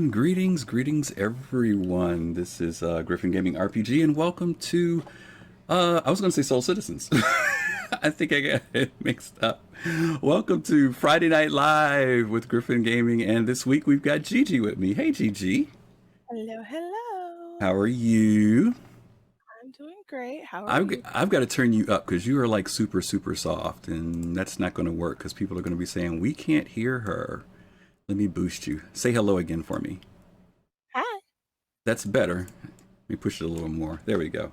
And greetings everyone. This is Griffin Gaming RPG, and welcome to, I was going to say Soul Citizens. I think I got it mixed up. Welcome to Friday Night Live with Griffin Gaming, and this week we've got Gigi with me. Hey Gigi. Hello, hello. How are you? I'm doing great. How are you? I've got to turn you up because you are like super soft, and that's not going to work because people are going to be saying, we can't hear her. Let me boost you. Say hello again for me. Hi. That's better. Let me push it a little more. There we go.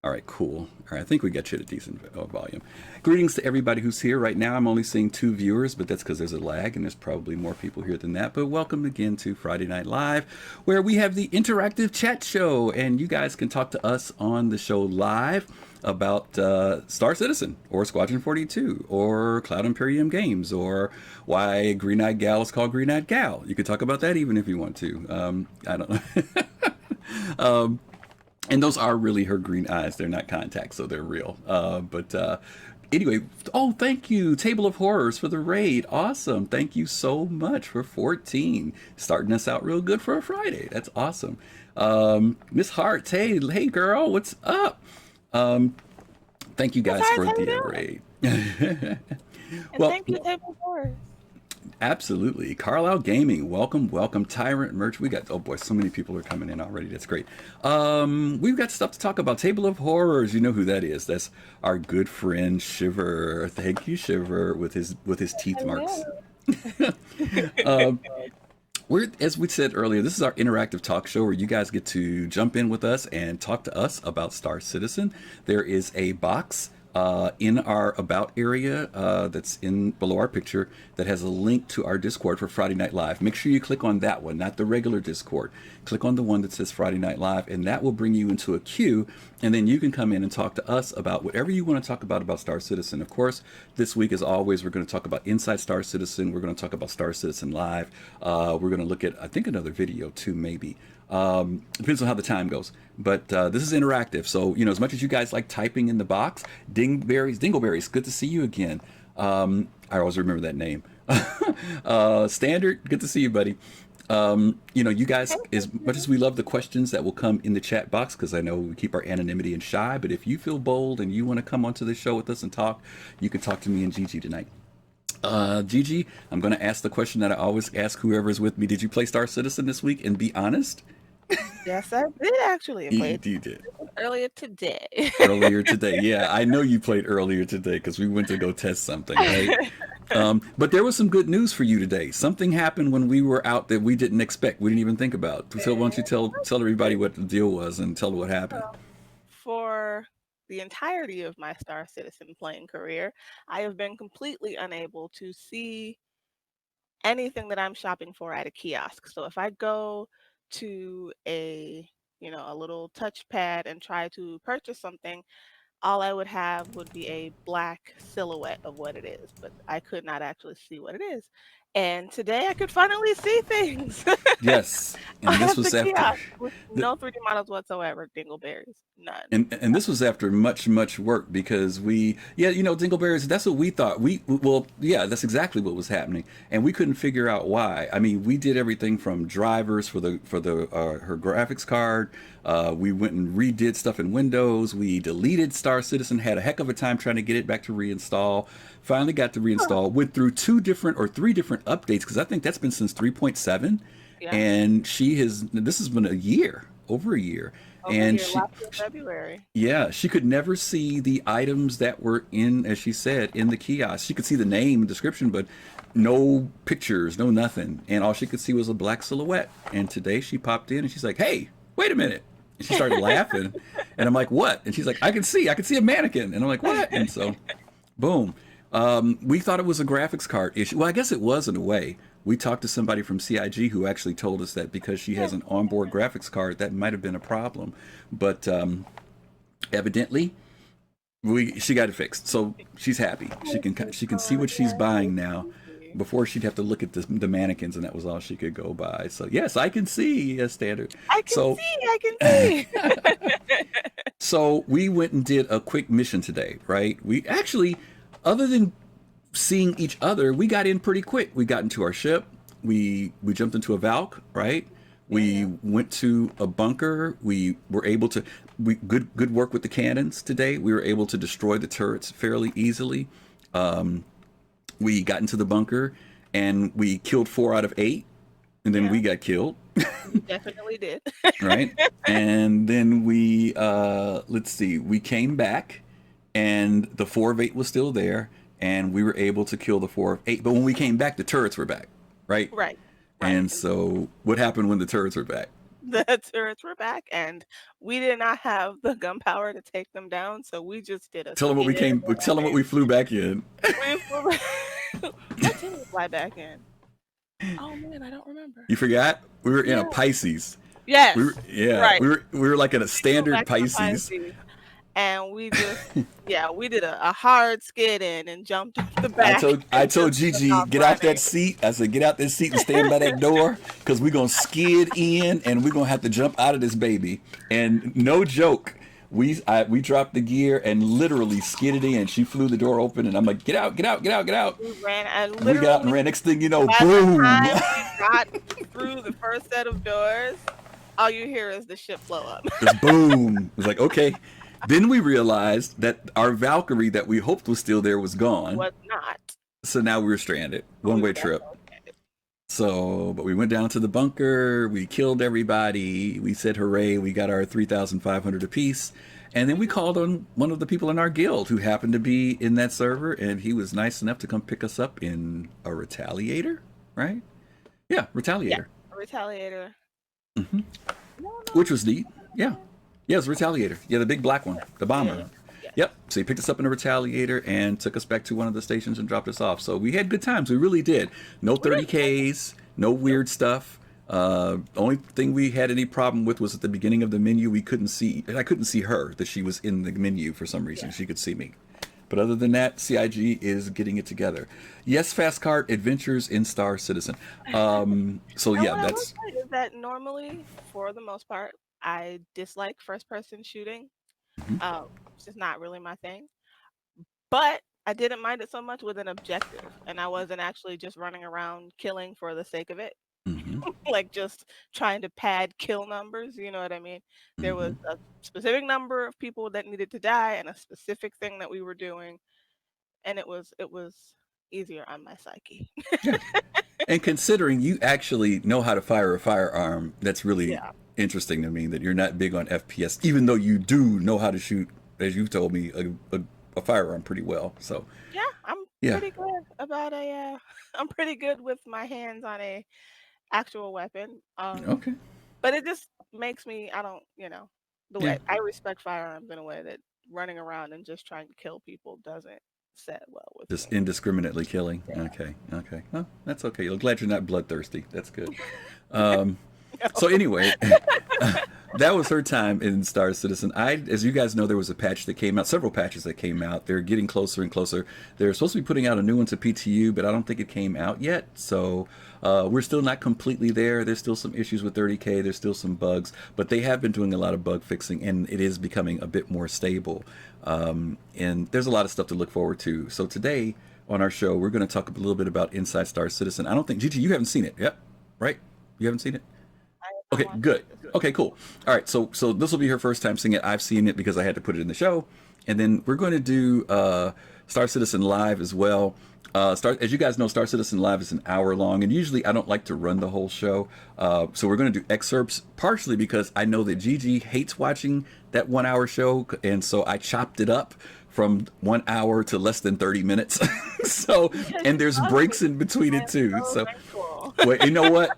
All right, cool. All right, I think we got you at a decent volume. Greetings to everybody who's here. Right now I'm only seeing 2 viewers, but that's because there's a lag and there's probably more people here than that. But welcome again to Friday Night Live, where we have the interactive chat show, and you guys can talk to us on the show live about Star Citizen or Squadron 42 or Cloud Imperium Games or why GreenEyedGyal is called GreenEyedGyal. You could talk about that even if you want to. I don't know. And those are really her green eyes. They're not contacts, so they're real. Anyway, oh, thank you, Table of Horrors, for the raid. Awesome. Thank you so much for 14. Starting us out real good for a Friday. That's awesome. Miss Hart, hey girl, what's up? Thank you guys for the raid. Well, thank you, Table of Horrors. Absolutely. Carlisle Gaming, welcome. Tyrant Merch, we got, oh boy, so many people are coming in already. That's great. We've got stuff to talk about. Table of Horrors, you know who that is. That's our good friend Shiver. Thank you, Shiver, with his teeth marks. As we said earlier, this is our interactive talk show where you guys get to jump in with us and talk to us about Star Citizen. There is a box in our about area that's in below our picture that has a link to our Discord for Friday Night Live. Make sure you click on that one, not the regular Discord. Click on the one that says Friday Night Live, and that will bring you into a queue, and then you can come in and talk to us about whatever you want to talk about Star Citizen. Of course, this week, as always, we're going to talk about Inside Star Citizen. We're going to talk about Star Citizen Live. We're going to look at, I think, another video too, maybe. Depends on how the time goes. But this is interactive, so as much as you guys like typing in the box, Dingleberries, good to see you again. I always remember that name. Standard, good to see you, buddy. You guys, as much as we love the questions that will come in the chat box, because I know we keep our anonymity and shy, but if you feel bold and you want to come onto the show with us and talk, you can talk to me and Gigi tonight. Gigi, I'm going to ask the question that I always ask whoever's with me. Did you play Star Citizen this week? And be honest. Yes, I did actually. You did. Earlier today. Yeah. I know you played earlier today because we went to go test something, right? But there was some good news for you today. Something happened when we were out that we didn't expect. We didn't even think about. So why don't you tell everybody what the deal was and tell what happened? For the entirety of my Star Citizen playing career, I have been completely unable to see anything that I'm shopping for at a kiosk. So if I go to a little touchpad and try to purchase something, all I would have would be a black silhouette of what it is, but I could not actually see what it is. And today I could finally see things. Yes, and this was after no 3D models whatsoever. Dingleberries, none. And this was after much work because Dingleberries. That's what we thought. That's exactly what was happening, and we couldn't figure out why. I mean, we did everything from drivers for her graphics card. We went and redid stuff in Windows. We deleted Star Citizen. Had a heck of a time trying to get it back to reinstall. Finally got to reinstall. Went through 3 different updates because I think that's been since 3.7. Yeah. And this has been over a year. February. Yeah, she could never see the items that were in, as she said, in the kiosk. She could see the name and description, but no pictures, no nothing. And all she could see was a black silhouette. And today she popped in and she's like, hey, wait a minute. And she started laughing. And I'm like, what? And she's like, I can see a mannequin. And I'm like, what? And so, boom. We thought it was a graphics card issue. Well, I guess it was in a way. We talked to somebody from CIG who actually told us that because she has an onboard graphics card, that might have been a problem. But evidently, she got it fixed. So she's happy. She can see what she's buying now. Before she'd have to look at the mannequins, and that was all she could go by. So yes, I can see, Standard. I can see. So we went and did a quick mission today, right? We actually, other than seeing each other, we got in pretty quick. We got into our ship. We jumped into a Valk, right? We went to a bunker. We were able to good work with the cannons today. We were able to destroy the turrets fairly easily. We got into the bunker and we killed 4 out of 8, and then we got killed. You definitely did. Right? And then we let's see, we came back and the 4 of 8 was still there, and we were able to kill the 4 of 8. But when we came back, the turrets were back, right? Right. And so what happened when the turrets were back? The turrets were back, and we did not have the gunpowder to take them down, so we just did a Tell them what we skid. came. Tell them what we flew back in. We flew back. What did we fly back in? Oh man, I don't remember. You forgot? We were in a Pisces. Yes. Right. We were like in a standard Pisces. And we just we did a hard skid in and jumped off the back. I told Gigi, get out that seat. I said, get out that seat and stand by that door, because we're gonna skid in and we're gonna have to jump out of this baby. And no joke, we dropped the gear and literally skidded in. She flew the door open and I'm like, get out. We ran and we got out and ran. Next thing you know, by boom. the time we got through the first set of doors, all you hear is the ship blow up. Just boom. It was like, okay. Then we realized that our Valkyrie that we hoped was still there was gone. Was not. So now we were stranded. One-way trip. So, but we went down to the bunker. We killed everybody. We said hooray. We got our 3,500 apiece. And then we called on one of the people in our guild who happened to be in that server. And he was nice enough to come pick us up in a Retaliator, right? Yeah, Retaliator. Yeah, a Retaliator. Mm-hmm. Which was neat. Yeah. Yeah, it was Retaliator. Yeah, the big black one, the bomber. Yeah. Yep. So he picked us up in a Retaliator and took us back to one of the stations and dropped us off. So we had good times. We really did. No 30Ks, no weird stuff. The only thing we had any problem with was at the beginning of the menu. I couldn't see her, that she was in the menu for some reason. Yeah. She could see me. But other than that, CIG is getting it together. Yes, Fast Cart Adventures in Star Citizen. So yeah, that's. Is that normally, for the most part, I dislike first-person shooting. Mm-hmm. It's just not really my thing. But I didn't mind it so much with an objective, and I wasn't actually just running around killing for the sake of it. Mm-hmm. Like just trying to pad kill numbers, you know what I mean? There was a specific number of people that needed to die and a specific thing that we were doing, and it was easier on my psyche. Yeah. And considering you actually know how to fire a firearm, that's really interesting to me, that you're not big on FPS, even though you do know how to shoot, as you've told me, a firearm pretty well. So yeah, I'm pretty good about I'm pretty good with my hands on a actual weapon. Okay. But it just makes me, the way I respect firearms in a way that running around and just trying to kill people doesn't set well with just me. Indiscriminately killing. Yeah. Okay. Well, that's okay. I'm glad you're not bloodthirsty. That's good. So anyway, that was her time in Star Citizen. As you guys know, there was a patch that came out, several patches that came out. They're getting closer and closer. They're supposed to be putting out a new one to PTU, but I don't think it came out yet. So we're still not completely there. There's still some issues with 30K. There's still some bugs, but they have been doing a lot of bug fixing, and it is becoming a bit more stable. And there's a lot of stuff to look forward to. So today on our show, we're going to talk a little bit about Inside Star Citizen. I don't think, Gigi, you haven't seen it. Yep. Right? You haven't seen it? Okay, good. Okay, cool. All right, so this will be her first time seeing it. I've seen it because I had to put it in the show. And then we're going to do Star Citizen Live as well. As you guys know, Star Citizen Live is an hour long, and usually I don't like to run the whole show. So we're going to do excerpts, partially because I know that Gigi hates watching that 1 hour show, and so I chopped it up from 1 hour to less than 30 minutes. And there's breaks in between it too. So, wait, you know what?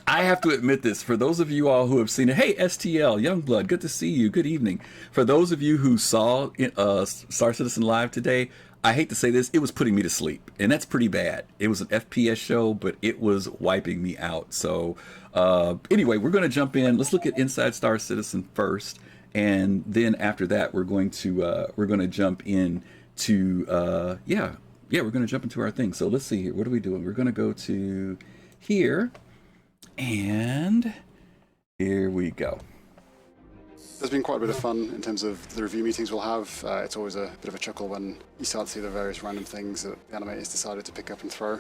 I have to admit this, for those of you all who have seen it, hey, STL, Youngblood, good to see you, good evening. For those of you who saw Star Citizen Live today, I hate to say this, it was putting me to sleep, and that's pretty bad. It was an FPS show, but it was wiping me out. So anyway, we're going to jump in. Let's look at Inside Star Citizen first, and then after that, we're going to jump in to we're going to jump into our thing. So let's see here. What are we doing? We're going to go to here. And here we go. There's been quite a bit of fun in terms of the review meetings we'll have. It's always a bit of a chuckle when you start to see the various random things that the animators decided to pick up and throw.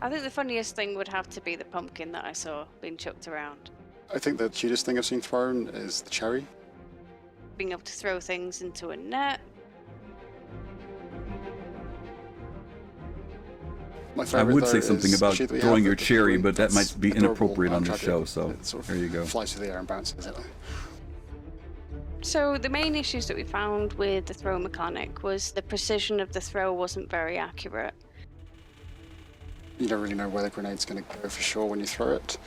I think the funniest thing would have to be the pumpkin that I saw being chucked around. I think the cutest thing I've seen thrown is the cherry. Being able to throw things into a net. My I favorite, would though, say something is the about sheet that we throwing have your with the cherry, balloon. but that That's might be adorable inappropriate on and the tragic. show, so It sort of there you go. flies through the air and bounces it. So the main issues that we found with the throw mechanic was the precision of the throw wasn't very accurate. You don't really know where the grenade's going to go for sure when you throw it,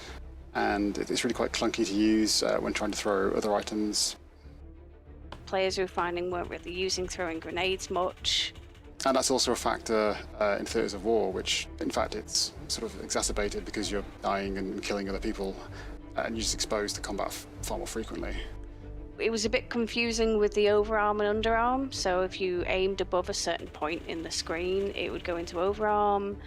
and it's really quite clunky to use when trying to throw other items. Players we were finding weren't really using throwing grenades much. And that's also a factor in theatres of war, which in fact it's sort of exacerbated because you're dying and killing other people, and you're just exposed to combat far more frequently. It was a bit confusing with the overarm and underarm, so if you aimed above a certain point in the screen, it would go into overarm,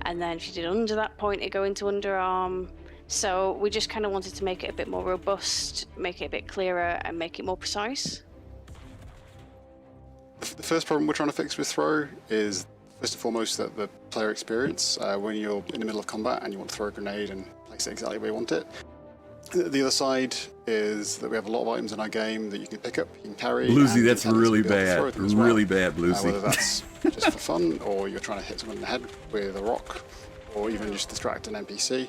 and then if you did under that point, it'd go into underarm. So we just kind of wanted to make it a bit more robust, make it a bit clearer, and make it more precise. The first problem we're trying to fix with throw is, first and foremost, that the player experience when you're in the middle of combat and you want to throw a grenade and place it exactly where you want it. The other side is that we have a lot of items in our game that you can pick up, you can carry. Bluesy, that's and really be able to throw bad. them as well. Really bad, Bluesy. Whether that's just for fun, or you're trying to hit someone in the head with a rock, or even just distract an NPC.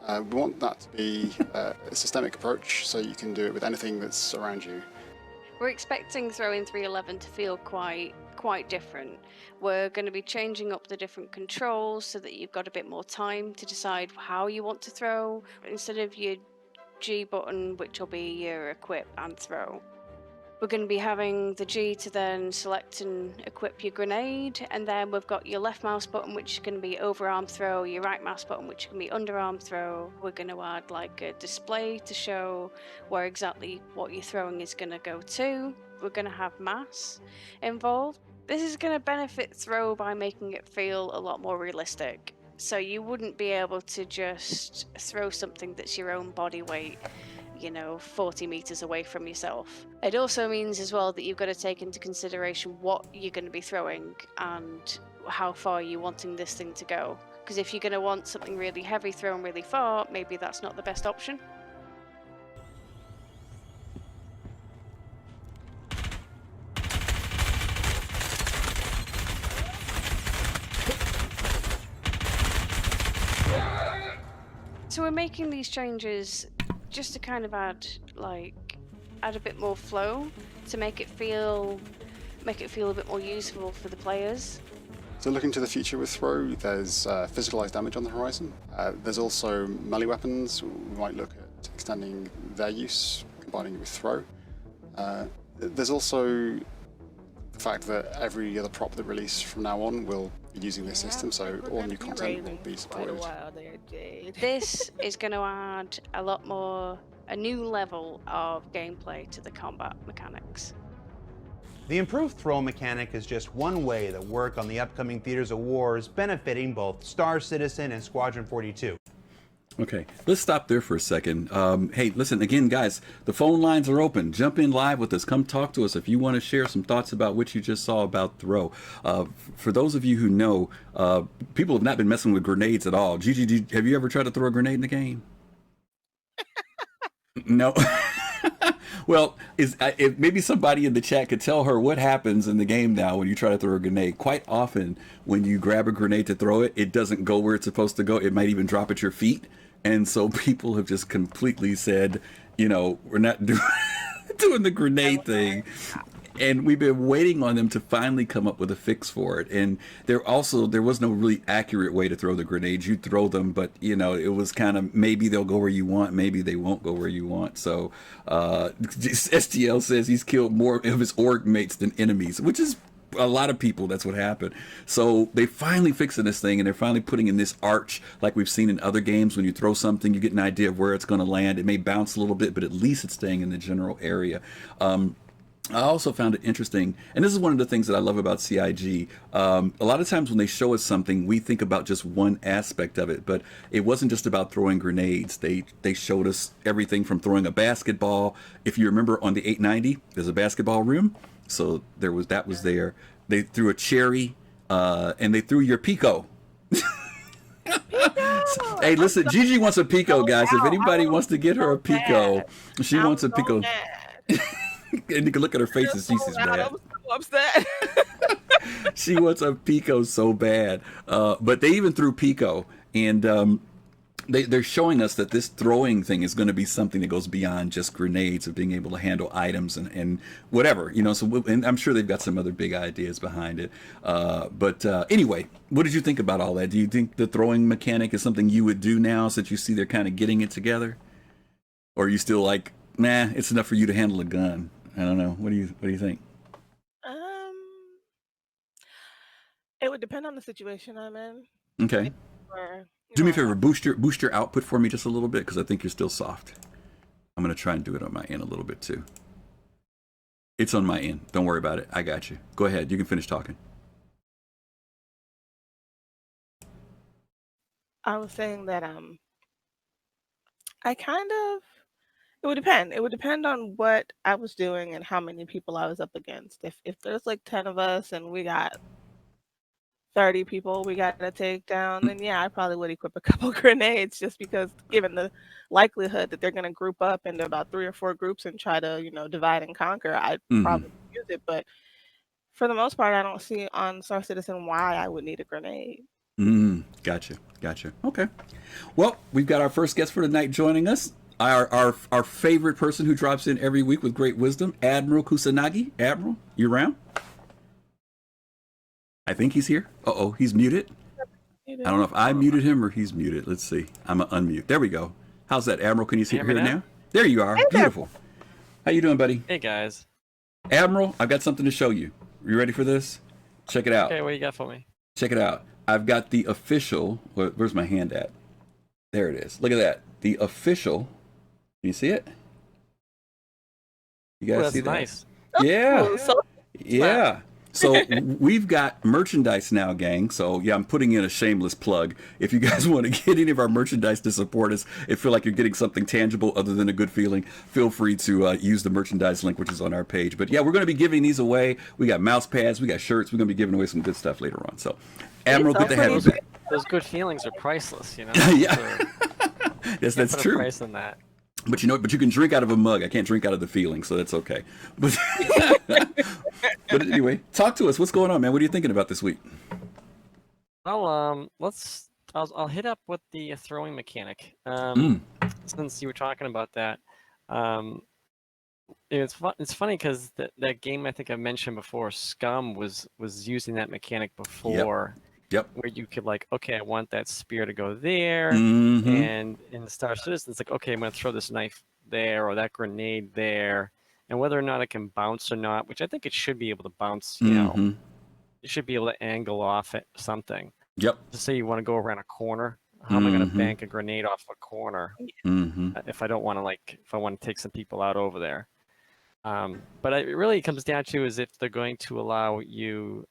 We want that to be a systemic approach, so you can do it with anything that's around you. We're expecting throwing 311 to feel quite different. We're going to be changing up the different controls so that you've got a bit more time to decide how you want to throw, instead of your G button, which will be your equip and throw. We're going to be having the G to then select and equip your grenade, and then we've got your left mouse button, which is going to be overarm throw, your right mouse button, which can be underarm throw. We're going to add like a display to show where exactly what you're throwing is going to go to. We're going to have mass involved. This is going to benefit throw by making it feel a lot more realistic. So you wouldn't be able to just throw something that's your own body weight, 40 meters away from yourself. It also means as well that you've got to take into consideration what you're going to be throwing and how far you're wanting this thing to go. Because if you're going to want something really heavy thrown really far, maybe that's not the best option. So we're making these changes just to kind of add a bit more flow to make it feel a bit more useful for the players. So looking to the future with throw, there's physicalized damage on the horizon. There's also melee weapons. We might look at extending their use, combining it with throw. There's also the fact that every other prop that release from now on will be using this system, so all new content will be supported. This is going to add a new level of gameplay to the combat mechanics. The improved throw mechanic is just one way that work on the upcoming Theaters of War is benefiting both Star Citizen and Squadron 42. Okay, let's stop there for a second. Hey, listen, again, guys, the phone lines are open. Jump in live with us. Come talk to us if you want to share some thoughts about what you just saw about throw. For those of you who know, people have not been messing with grenades at all. Gigi, have you ever tried to throw a grenade in the game? No. Well, if maybe somebody in the chat could tell her what happens in the game now when you try to throw a grenade. Quite often, when you grab a grenade to throw it, it doesn't go where it's supposed to go. It might even drop at your feet. And so people have just completely said, we're not doing the grenade thing. And we've been waiting on them to finally come up with a fix for it. And there was no really accurate way to throw the grenades. You throw them, but it was kind of, maybe they'll go where you want, maybe they won't go where you want. So STL says he's killed more of his org mates than enemies, which is a lot of people. That's what happened. So they finally fixing this thing, and they're finally putting in this arch like we've seen in other games. When you throw something, you get an idea of where it's going to land. It may bounce a little bit, but at least it's staying in the general area. I also found it interesting, and this is one of the things that I love about CIG. A lot of times when they show us something, we think about just one aspect of it, but it wasn't just about throwing grenades. They showed us everything from throwing a basketball. If you remember on the 890, there's a basketball rim, so that was there. They threw a cherry, and they threw your Pico. Pico! Hey, listen, Gigi wants a Pico, guys. If anybody wants to get her a Pico, she wants a Pico. And you can look at her face and see she's mad. I'm so upset. She wants a Pico so bad. But they even threw Pico, and they're showing us that this throwing thing is going to be something that goes beyond just grenades, of being able to handle items and whatever, you know. So, and I'm sure they've got some other big ideas behind it. But anyway, what did you think about all that? Do you think the throwing mechanic is something you would do now, since you see they're kind of getting it together? Or are you still like, nah, it's enough for you to handle a gun? I don't know. What do you think? It would depend on the situation I'm in. Okay. Do me a favor, boost your output for me just a little bit, because I think you're still soft. I'm gonna try and do it on my end a little bit too. It's on my end. Don't worry about it. I got you. Go ahead. You can finish talking. I was saying that it would depend. It would depend on what I was doing and how many people I was up against. If there's like 10 of us and we got 30 people we got to take down, then yeah, I probably would equip a couple grenades, just because given the likelihood that they're going to group up into about 3 or 4 groups and try to, divide and conquer, I'd probably use it. But for the most part, I don't see on Star Citizen why I would need a grenade. Gotcha. Okay. Well, we've got our first guest for tonight joining us. Our favorite person who drops in every week with great wisdom, Admiral Kusanagi. Admiral, you around? I think he's here. Uh-oh, he's muted. I don't know if I muted him or he's muted. Let's see. I'm going to unmute. There we go. How's that, Admiral? Can you hear me now? There you are. Hey, beautiful. How you doing, buddy? Hey, guys. Admiral, I've got something to show you. You ready for this? Check it out. Okay, what you got for me? Check it out. I've got the official... Where's my hand at? There it is. Look at that. The official... Can you see it? You guys see that? Nice. Yeah. Yeah. So we've got merchandise now, gang. So yeah, I'm putting in a shameless plug. If you guys want to get any of our merchandise to support us and feel like you're getting something tangible other than a good feeling, feel free to use the merchandise link, which is on our page. But yeah, we're going to be giving these away. We got mouse pads, we got shirts. We're going to be giving away some good stuff later on. So Admiral, good to have you back. Those good feelings are priceless, you know? Yeah. Yes, that's true. Price in that. But you know, but you can drink out of a mug. I can't drink out of the feeling, so that's okay. But anyway, talk to us. What's going on, man? What are you thinking about this week? Well, I'll hit up with the throwing mechanic. Since you were talking about that, it's funny because that game I think I mentioned before, Scum, was using that mechanic before. Yep. Where you could okay, I want that spear to go there, and in the Star Citizen, it's like, okay, I'm going to throw this knife there or that grenade there, and whether or not it can bounce or not, which I think it should be able to bounce. You know, it should be able to angle off at something. Yep. Just say you want to go around a corner. How am I going to bank a grenade off a corner if I don't want to if I want to take some people out over there? But it really comes down to is if they're going to allow you.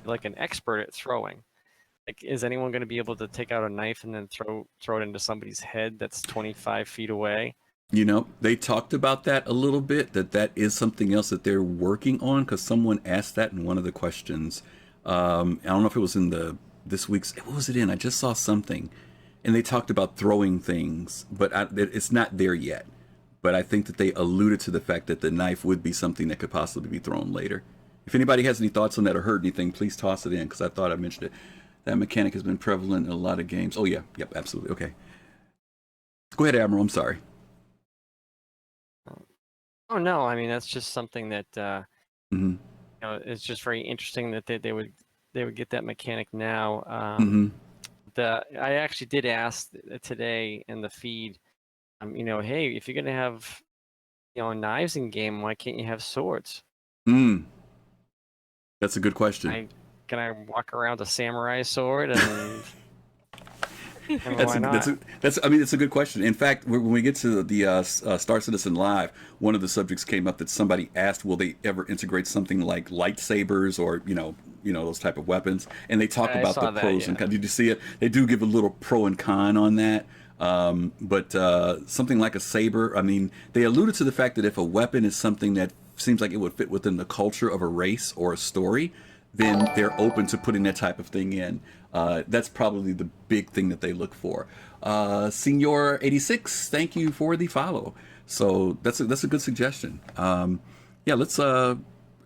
Like an expert at throwing. Is anyone going to be able to take out a knife and then throw it into somebody's head that's 25 feet away? You know, they talked about that a little bit, that is something else that they're working on, because someone asked that in one of the questions. I don't know if it was in this week's, what was it in? I just saw something, and they talked about throwing things, but it's not there yet. But I think that they alluded to the fact that the knife would be something that could possibly be thrown later. If anybody has any thoughts on that or heard anything, please toss it in, because I thought I mentioned it. That mechanic has been prevalent in a lot of games. Oh, yeah. Yep, absolutely. Okay. Go ahead, Admiral. I'm sorry. Oh, no. I mean, that's just something that, you know, it's just very interesting that they would get that mechanic now. I actually did ask today in the feed, you know, hey, if you're going to have, you know, knives in game, why can't you have swords? That's a good question. Can I walk around a samurai sword and why not? It's a good question. In fact, when we get to the Star Citizen Live, one of the subjects came up that somebody asked, will they ever integrate something like lightsabers or you know those type of weapons? And they talk about the pros and cons. Did you see it? They do give a little pro and con on that. But something like a saber, I mean, they alluded to the fact that if a weapon is something that seems like it would fit within the culture of a race or a story, then they're open to putting that type of thing in. That's probably the big thing that they look for. Senior 86, thank you for the follow. So that's a good suggestion. Yeah, let's.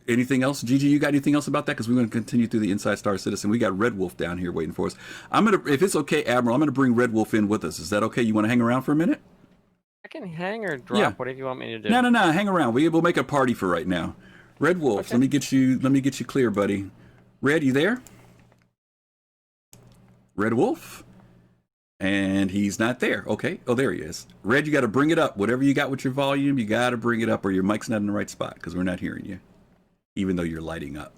Anything else, Gigi? You got anything else about that? Because we're going to continue through the Inside Star Citizen. We got Red Wolf down here waiting for us. If it's okay, Admiral, I'm gonna bring Red Wolf in with us. Is that okay? You want to hang around for a minute? I can hang or drop, Yeah. whatever you want me to do. No, hang around. We'll make a party for right now. Red Wolf, Okay. let me get you clear, buddy. Red, you there? Red Wolf? And he's not there. Okay. Oh, there he is. Red, you got to bring it up. Whatever you got with your volume, you got to bring it up, or your mic's not in the right spot because we're not hearing you, even though you're lighting up.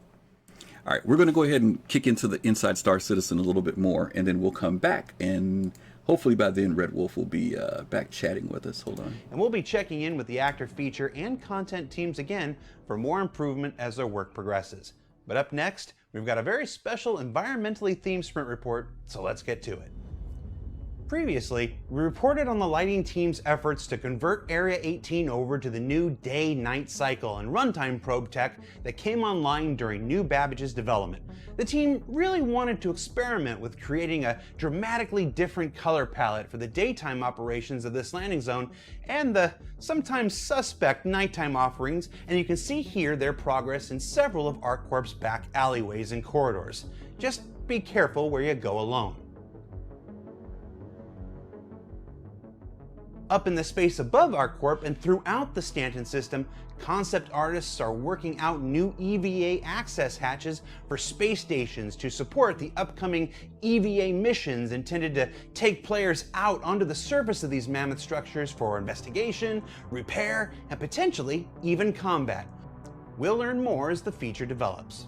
All right, we're going to go ahead and kick into the Inside Star Citizen a little bit more, and then we'll come back, and hopefully by then Red Wolf will be back chatting with us. Hold on. And we'll be checking in with the actor feature and content teams again for more improvement as their work progresses. But up next, we've got a very special environmentally themed sprint report, so let's get to it. Previously, we reported on the lighting team's efforts to convert Area 18 over to the new day-night cycle and runtime probe tech that came online during New Babbage's development. The team really wanted to experiment with creating a dramatically different color palette for the daytime operations of this landing zone and the sometimes suspect nighttime offerings, and you can see here their progress in several of ArcCorp's back alleyways and corridors. Just be careful where you go alone. Up in the space above ArcCorp and throughout the Stanton system, concept artists are working out new EVA access hatches for space stations to support the upcoming EVA missions intended to take players out onto the surface of these mammoth structures for investigation, repair, and potentially even combat. We'll learn more as the feature develops.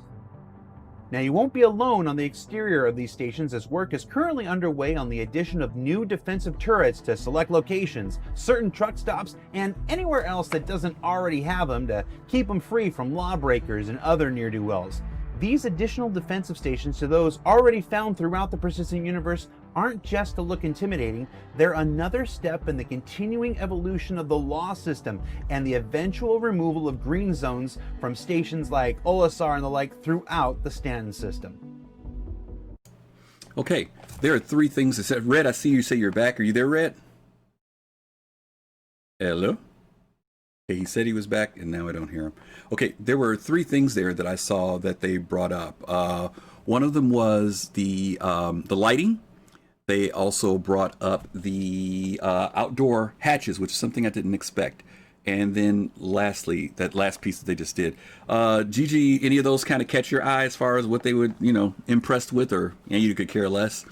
Now, you won't be alone on the exterior of these stations, as work is currently underway on the addition of new defensive turrets to select locations, certain truck stops, and anywhere else that doesn't already have them to keep them free from lawbreakers and other ne'er-do-wells. These additional defensive stations to those already found throughout the persistent universe aren't just to look intimidating, they're another step in the continuing evolution of the law system and the eventual removal of green zones from stations like Olisar and the like throughout the Stanton system. Okay, there are three things that said. Red, I see you say you're back. Are you there, Red? Hello? Okay, he said he was back, and now I don't hear him. Okay, there were three things there that I saw that they brought up. One of them was the lighting. They also brought up the outdoor hatches, which is something I didn't expect. And then lastly, that last piece that they just did. Gigi, any of those kind of catch your eye as far as what they would, impressed with, or you could care less?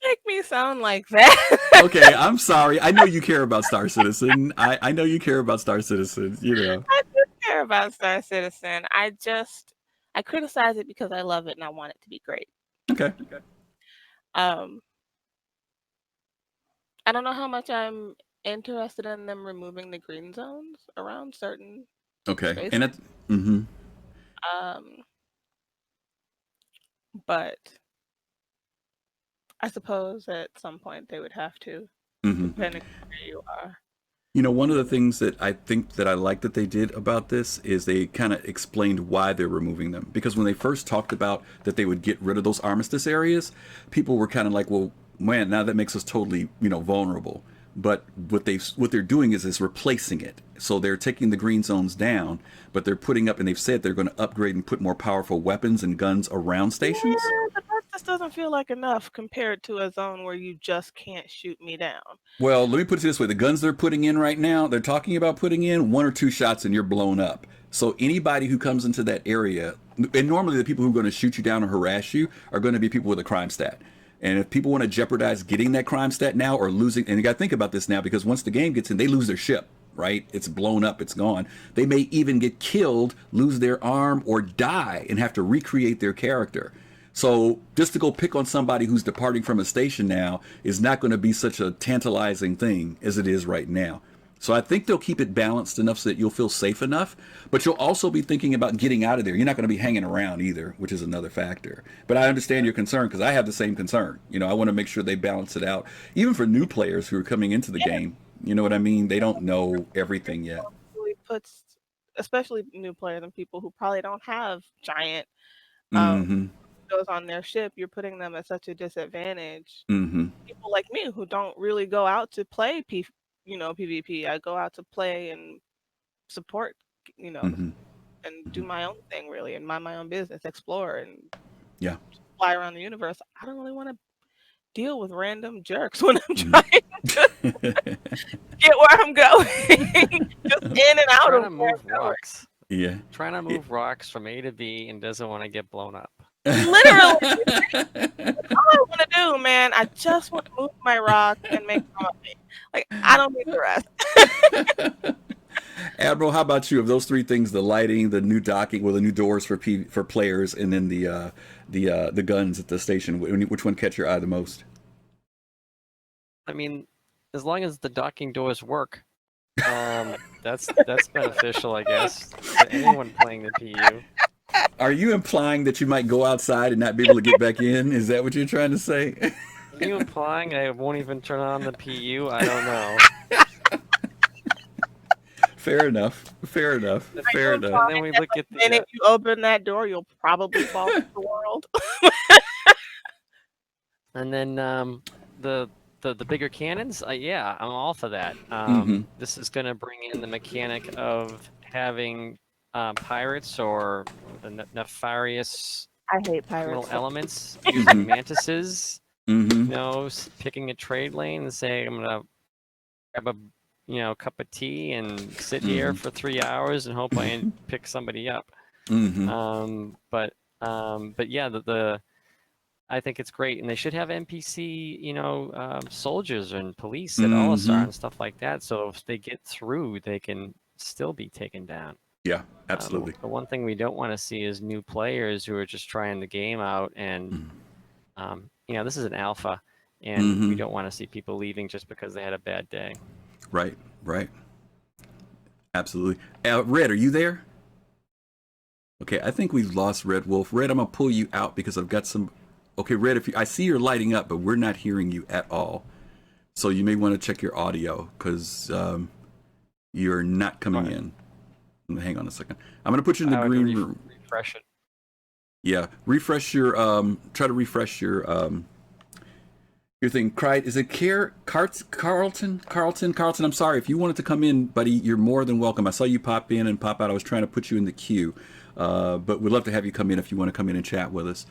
Make me sound like that. Okay, I'm sorry. I know you care about Star Citizen. I know you care about Star Citizen, I do care about Star Citizen. I criticize it because I love it and I want it to be great. Okay. I don't know how much I'm interested in them removing the green zones around certain Okay. spaces. And that's But I suppose at some point they would have to, mm-hmm. depending on where you are. One of the things that I think that I like that they did about this is they kind of explained why they're removing them. Because when they first talked about that they would get rid of those armistice areas, people were kind of like, well, man, now that makes us totally, vulnerable. But what they're doing is replacing it. So they're taking the green zones down, but they're putting up, and they've said they're going to upgrade and put more powerful weapons and guns around stations. Yeah, but that just doesn't feel like enough compared to a zone where you just can't shoot me down. Well, let me put it this way. The guns they're putting in right now, they're talking about putting in 1 or 2 shots and you're blown up. So anybody who comes into that area, and normally the people who are going to shoot you down or harass you are going to be people with a crime stat. And if people want to jeopardize getting that crime stat now or losing, and you got to think about this now, because once the game gets in, they lose their ship, right? It's blown up, it's gone. They may even get killed, lose their arm, or die and have to recreate their character. So just to go pick on somebody who's departing from a station now is not going to be such a tantalizing thing as it is right now. So I think they'll keep it balanced enough so that you'll feel safe enough, but you'll also be thinking about getting out of there. You're not going to be hanging around either, which is another factor. But I understand your concern because I have the same concern. I want to make sure they balance it out, even for new players who are coming into the game. You know what I mean? They don't know everything yet. It puts especially new players and people who probably don't have giant goes on their ship, you're putting them at such a disadvantage. People like me who don't really go out to play PvP. I go out to play and support, and do my own thing really, and mind my own business, explore and fly around the universe. I don't really want to deal with random jerks when I'm trying to get where I'm going. Just in and out Trying of to move rocks. Yeah. Trying to move rocks from A to B and doesn't want to get blown up. Literally. That's all I want to do, man. I just want to move my rock and make coffee. Like, I don't need the rest. Admiral, how about you? Of those three things, the lighting, the new docking, well, the new doors for players, and then the guns at the station, which one catch your eye the most? I mean, as long as the docking doors work, that's beneficial, I guess, to anyone playing the PU. Are you implying that you might go outside and not be able to get back in? Is that what you're trying to say? Are you implying I won't even turn on the PU? I don't know. Fair enough. And then we look at the minute you open that door, you'll probably fall to the world. And then the bigger cannons, yeah, I'm all for that. This is going to bring in the mechanic of having pirates or the nefarious I hate pirates. criminal elements using mantises, picking a trade lane and saying, I'm going to grab a cup of tea and sit here for 3 hours and hope I pick somebody up. But yeah, I think it's great, and they should have NPC, soldiers and police at Olisar and stuff like that. So if they get through, they can still be taken down. Yeah, absolutely. The one thing we don't want to see is new players who are just trying the game out, and this is an alpha, and we don't want to see people leaving just because they had a bad day. Right. Absolutely. Red, are you there? Okay, I think we've lost Red Wolf. Red, I'm gonna pull you out because I've got some. Okay, Red, I see you're lighting up, but we're not hearing you at all. So you may want to check your audio because you're not coming in. Hang on a second. I'm gonna put you in the green room. Refresh it. Yeah, refresh your. Try to refresh your thing. Is it Carlton? I'm sorry. If you wanted to come in, buddy, you're more than welcome. I saw you pop in and pop out. I was trying to put you in the queue, but we'd love to have you come in if you want to come in and chat with us.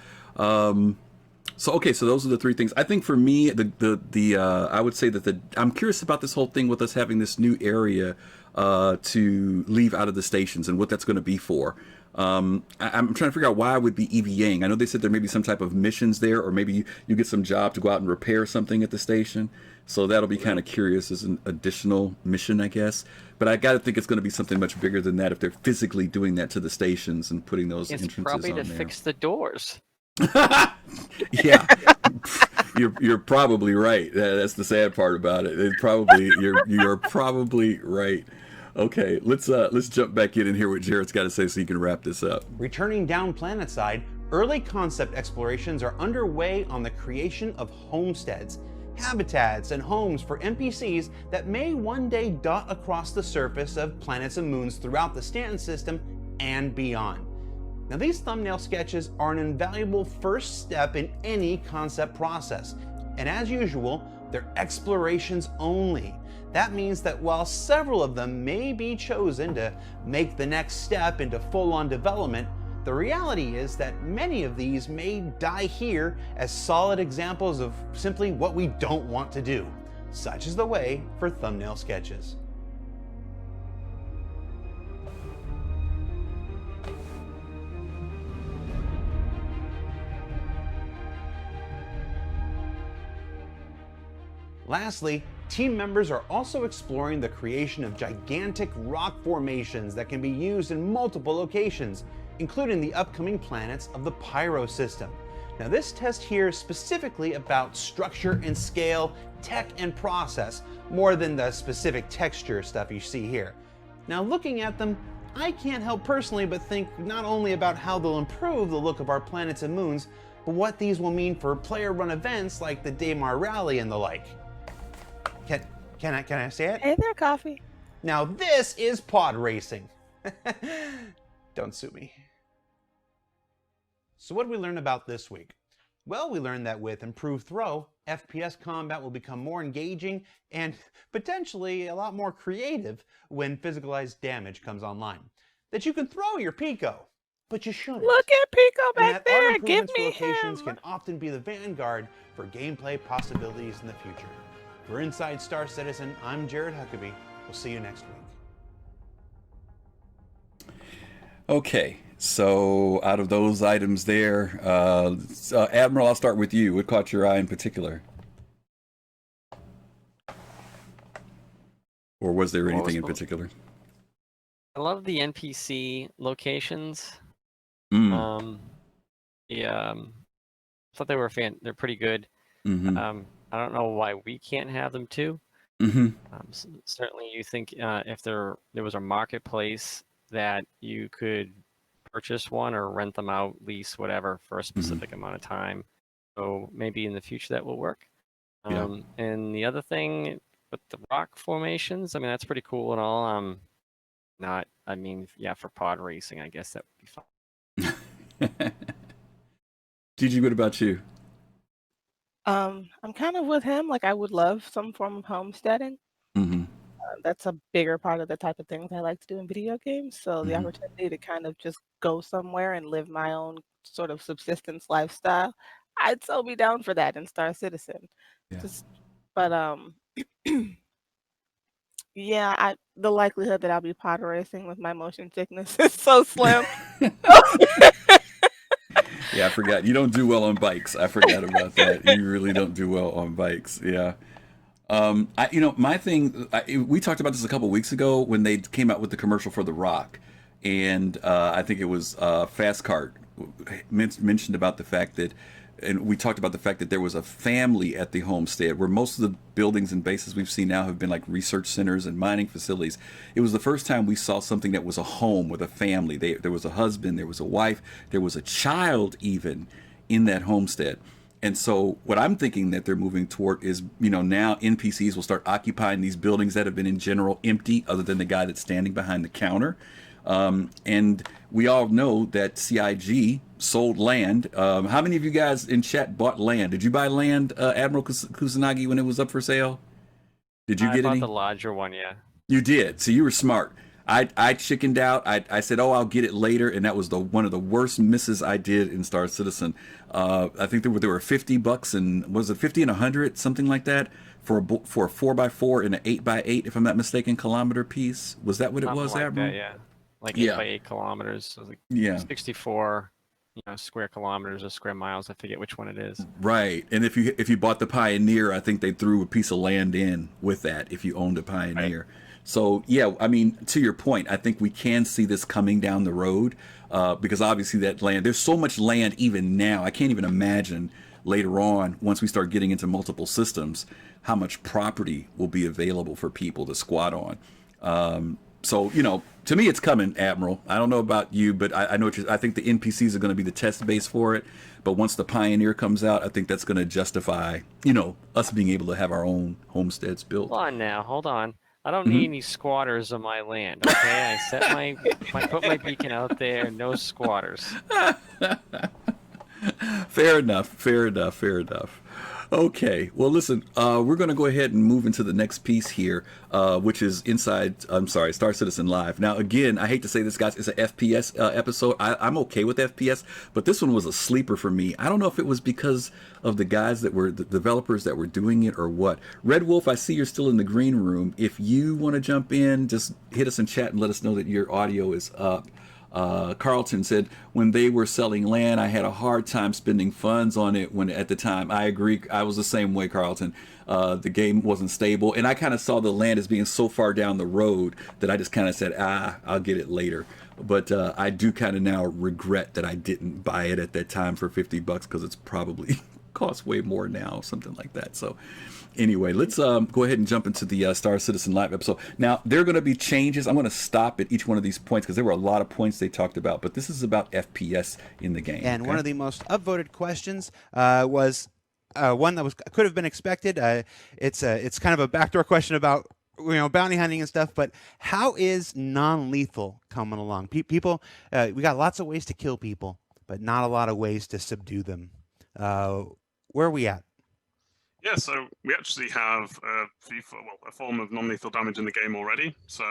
So those are the three things. I think for me, I would say that I'm curious about this whole thing with us having this new area to leave out of the stations and what that's going to be for. I'm trying to figure out why I would be EVAing. I know they said there may be some type of missions there, or maybe you get some job to go out and repair something at the station. So that'll be kind of curious as an additional mission, I guess. But I got to think it's going to be something much bigger than that if they're physically doing that to the stations and putting those entrances on there. It's probably to fix the doors. Yeah, you're probably right. That's the sad part about it. You're probably right. Okay, let's jump back in and hear what Jared's got to say so you can wrap this up. Returning down planetside, early concept explorations are underway on the creation of homesteads, habitats, and homes for NPCs that may one day dot across the surface of planets and moons throughout the Stanton system and beyond. Now, these thumbnail sketches are an invaluable first step in any concept process, and as usual, they're explorations only. That means that while several of them may be chosen to make the next step into full-on development, the reality is that many of these may die here as solid examples of simply what we don't want to do. Such is the way for thumbnail sketches. Lastly, team members are also exploring the creation of gigantic rock formations that can be used in multiple locations, including the upcoming planets of the Pyro system. Now, this test here is specifically about structure and scale, tech and process, more than the specific texture stuff you see here. Now, looking at them, I can't help personally but think not only about how they'll improve the look of our planets and moons, but what these will mean for player-run events like the Daymar Rally and the like. Can I say it? Hey there, Coffee. Now this is pod racing. Don't sue me. So what did we learn about this week? Well, we learned that with improved throw, FPS combat will become more engaging and potentially a lot more creative when physicalized damage comes online. That you can throw your Pico, but you shouldn't. Look at Pico And back that art there. Give improvements for me locations him. can often be the vanguard for gameplay possibilities in the future. For Inside Star Citizen, I'm Jared Huckabee. We'll see you next week. Okay, so out of those items there, Admiral, I'll start with you. What caught your eye in particular? Or was there anything in particular? I love the NPC locations. Yeah, thought they were they're pretty good. I don't know why we can't have them too. Certainly, you think if there was a marketplace that you could purchase one or rent them out, lease, whatever, for a specific amount of time. So maybe in the future that will work. And the other thing with the rock formations, I mean, that's pretty cool and all. For pod racing, I guess that would be fun. Gigi, what about you? I'm kind of with him. Like, I would love some form of homesteading. That's a bigger part of the type of things I like to do in video games. So the opportunity to kind of just go somewhere and live my own sort of subsistence lifestyle, I'd so be down for that in Star Citizen. Yeah, the likelihood that I'll be pod racing with my motion sickness is so slim. Yeah, I forgot. You don't do well on bikes. I forgot about that. You really don't do well on bikes. Yeah. My thing, we talked about this a couple weeks ago when they came out with the commercial for The Rock. And I think it was Fast Cart mentioned about the fact that, and we talked about the fact that there was a family at the homestead where most of the buildings and bases we've seen now have been like research centers and mining facilities. It was the first time we saw something that was a home with a family. There was a husband, there was a wife, there was a child even in that homestead. And so what I'm thinking that they're moving toward is, now NPCs will start occupying these buildings that have been in general empty other than the guy that's standing behind the counter. And we all know that CIG sold land. How many of you guys in chat bought land? Did you buy land, Admiral Kusanagi, when it was up for sale? Did you get any? I bought the larger one, yeah. You did. So you were smart. I chickened out. I said, I'll get it later, and that was one of the worst misses I did in Star Citizen. I think there were $50 and was it 50 and 100, something like that, for a 4x4 and an 8x8, if I'm not mistaken, kilometer piece. Was that what it was, Admiral? That, yeah. Like 8x8 kilometers. So like 64 square kilometers or square miles. I forget which one it is. Right. And if you bought the Pioneer, I think they threw a piece of land in with that if you owned a Pioneer. Right. So, yeah, I mean, to your point, I think we can see this coming down the road because obviously that land, there's so much land even now. I can't even imagine later on, once we start getting into multiple systems, how much property will be available for people to squat on. So, to me, it's coming, Admiral. I don't know about you, but I know I think the NPCs are going to be the test base for it. But once the Pioneer comes out, I think that's going to justify, us being able to have our own homesteads built. Hold on. I don't need any squatters on my land, okay? I put my beacon out there, no squatters. Fair enough. Okay, well, listen, we're going to go ahead and move into the next piece here, which is Star Citizen Live. Now, again, I hate to say this, guys, it's an FPS episode. I'm okay with FPS, but this one was a sleeper for me. I don't know if it was because of the guys that were the developers that were doing it or what. Red Wolf, I see you're still in the green room. If you want to jump in, just hit us in chat and let us know that your audio is up. Carlton said, when they were selling land, I had a hard time spending funds on it at the time. I agree. I was the same way, Carlton. The game wasn't stable. And I kind of saw the land as being so far down the road that I just kind of said, I'll get it later. But I do kind of now regret that I didn't buy it at that time for $50 because it's probably costs way more now, something like that. So anyway, let's go ahead and jump into the Star Citizen Live episode. Now, there are going to be changes. I'm going to stop at each one of these points because there were a lot of points they talked about, but this is about FPS in the game. And one of the most upvoted questions was one that could have been expected. It's kind of a backdoor question about bounty hunting and stuff, but how is non-lethal coming along? People, we got lots of ways to kill people, but not a lot of ways to subdue them. Where are we at? Yeah, so we actually have a form of non-lethal damage in the game already. So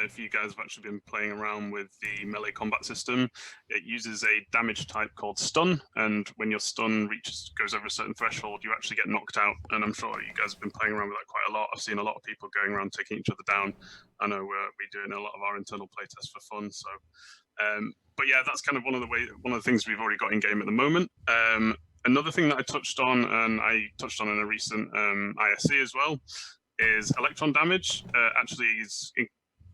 if you guys have actually been playing around with the melee combat system, it uses a damage type called stun, and when your stun goes over a certain threshold, you actually get knocked out. And I'm sure you guys have been playing around with that quite a lot. I've seen a lot of people going around taking each other down. I know we do in a lot of our internal playtests for fun. So, but yeah, that's kind of one of the things we've already got in game at the moment. Another thing that I touched on, and I touched on in a recent ISC as well, is electron damage. Actually is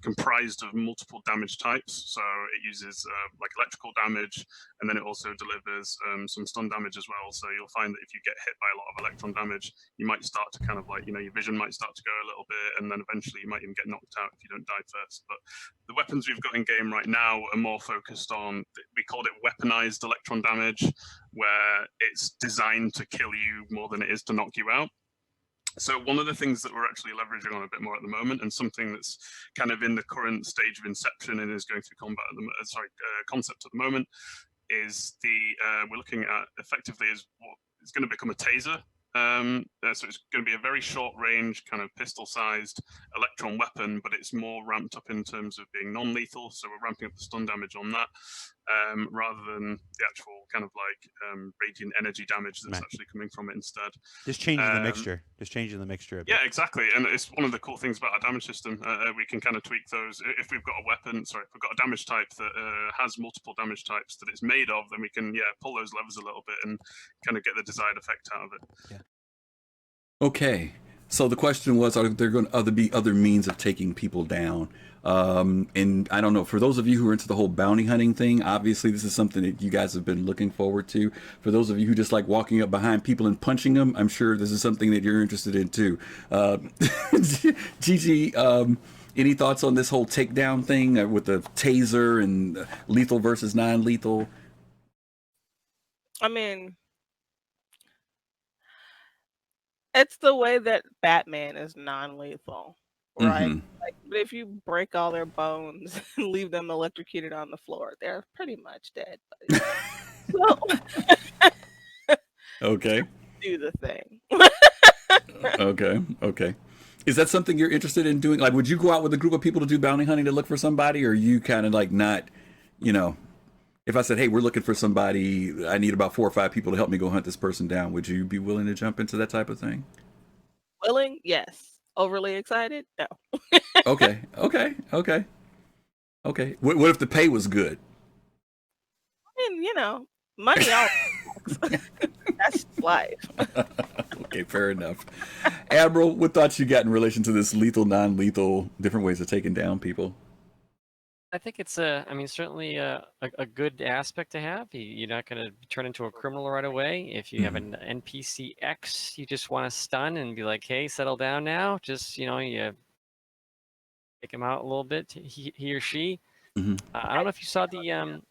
comprised of multiple damage types. So it uses like electrical damage, and then it also delivers some stun damage as well. So you'll find that if you get hit by a lot of electron damage, you might start to kind of like, your vision might start to go a little bit, and then eventually you might even get knocked out if you don't die first. But the weapons we've got in game right now are more focused on, we called it weaponized electron damage, where it's designed to kill you more than it is to knock you out. So one of the things that we're actually leveraging on a bit more at the moment, and something that's kind of in the current stage of inception and is going through concept at the moment, is we're looking at effectively is what is going to become a taser. So it's going to be a very short range, kind of pistol-sized electron weapon, but it's more ramped up in terms of being non-lethal. So we're ramping up the stun damage on that, rather than the actual kind of like radiant energy damage that's actually coming from it instead. Just changing the mixture. Just changing the mixture a bit. Yeah, exactly. And it's one of the cool things about our damage system. We can kind of tweak those. If we've got a weapon, if we've got a damage type that has multiple damage types that it's made of, then we can pull those levers a little bit and kind of get the desired effect out of it. Yeah. Okay, so the question was, are there going to be other means of taking people down? And I don't know, for those of you who are into the whole bounty hunting thing, obviously this is something that you guys have been looking forward to. For those of you who just like walking up behind people and punching them, I'm sure this is something that you're interested in too. Gigi, any thoughts on this whole takedown thing with the taser and lethal versus non-lethal? I mean, it's the way that Batman is non-lethal, right? Mhm. Like, but if you break all their bones and leave them electrocuted on the floor, they're pretty much dead. So, Okay. do the thing. Okay. Is that something you're interested in doing? Like, would you go out with a group of people to do bounty hunting to look for somebody, or are you kind of like not, if I said, hey, we're looking for somebody, I need about 4 or 5 people to help me go hunt this person down, would you be willing to jump into that type of thing? Willing? Yes. Overly excited? No. Okay. What if the pay was good? I mean, money always. That's life. Okay, fair enough. Admiral, what thoughts you got in relation to this lethal, non-lethal, different ways of taking down people? I think it's certainly a good aspect to have. You're not going to turn into a criminal right away. If you have an NPC X, you just want to stun and be like, hey, settle down now. Just, you take him out a little bit, he or she. Mm-hmm. I don't know if you saw the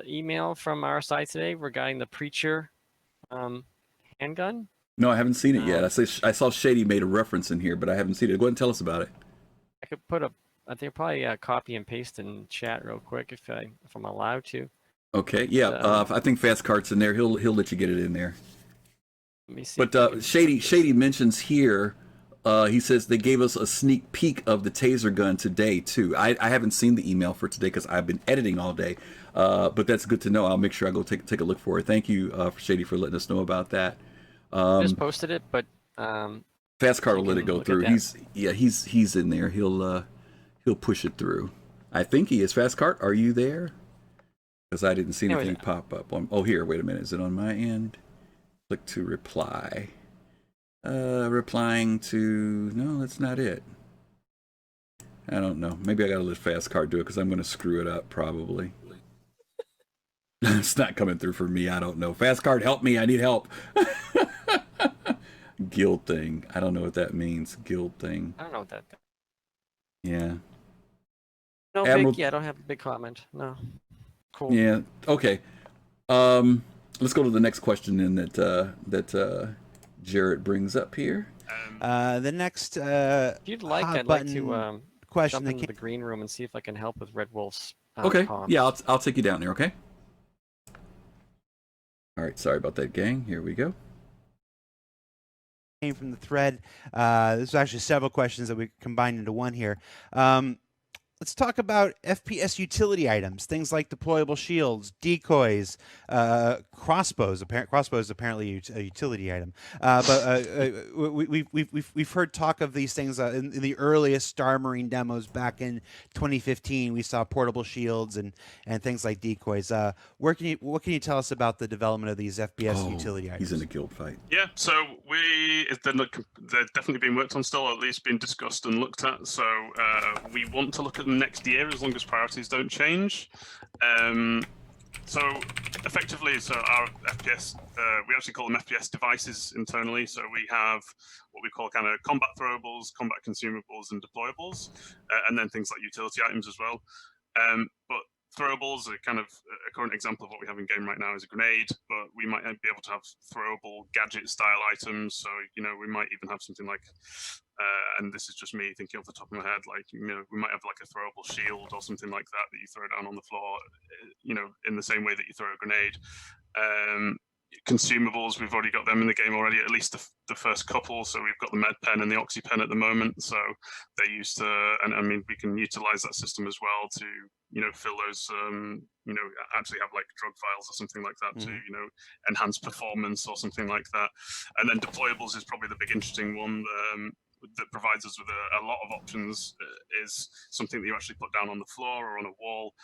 email from our side today regarding the Preacher handgun. No, I haven't seen it yet. I saw Shady made a reference in here, but I haven't seen it. Go ahead and tell us about it. I could put I think probably copy and paste in chat real quick if I'm allowed to. Okay, yeah. I think Fast Cart's in there. He'll let you get it in there. Let me see. But Shady mentions here. He says they gave us a sneak peek of the taser gun today too. I haven't seen the email for today because I've been editing all day. But that's good to know. I'll make sure I go take a look for it. Thank you, for Shady, for letting us know about that. Just posted it, but Fast Cart will let it go through. He's in there. He'll push it through. I think he is. Fast Cart, are you there? Because I didn't see anything pop up. Here, wait a minute. Is it on my end? Click to reply. Replying to... No, that's not it. I don't know. Maybe I gotta let Fast Cart do it because I'm going to screw it up, probably. It's not coming through for me. I don't know. Fast Cart, help me. I need help. Guild thing. I don't know what that means. Guild thing. I don't know what that is. Yeah. No, I don't have a big comment. No. Cool. Yeah. Okay. Let's go to the next question then that Jarrett brings up here. The next If you'd like, hot I'd like button to question jump that into the green room and see if I can help with Red Wolf's Okay. comms. Yeah, I'll take you down there. Okay. All right. Sorry about that, gang. Here we go. came from the thread. There's actually several questions that we combined into one here. Let's talk about FPS utility items, things like deployable shields, decoys, crossbows. Crossbows apparently a utility item, but we've heard talk of these things in the earliest Star Marine demos back in 2015. We saw portable shields and things like decoys. What can you tell us about the development of these FPS utility items? He's in a guild fight. Yeah, so they're definitely being worked on still, at least being discussed and looked at. So we want to look at them next year as long as priorities don't change. So effectively, our FPS, we actually call them FPS devices internally. So we have what we call kind of combat throwables, combat consumables, and deployables, and then things like utility items as well. But throwables are kind of a current example of what we have in game right now is a grenade, but we might be able to have throwable gadget style items. So, we might even have something like, and this is just me thinking off the top of my head, like, we might have like a throwable shield or something like that you throw down on the floor, in the same way that you throw a grenade. Consumables, we've already got them in the game already, at least the first couple. So we've got the med pen and the oxy pen at the moment. So they're used to, and I mean, we can utilize that system as well to, fill those, actually have like drug vials or something like that to, enhance performance or something like that. And then deployables is probably the big interesting one. That provides us with a lot of options, is something that you actually put down on the floor or on a wall.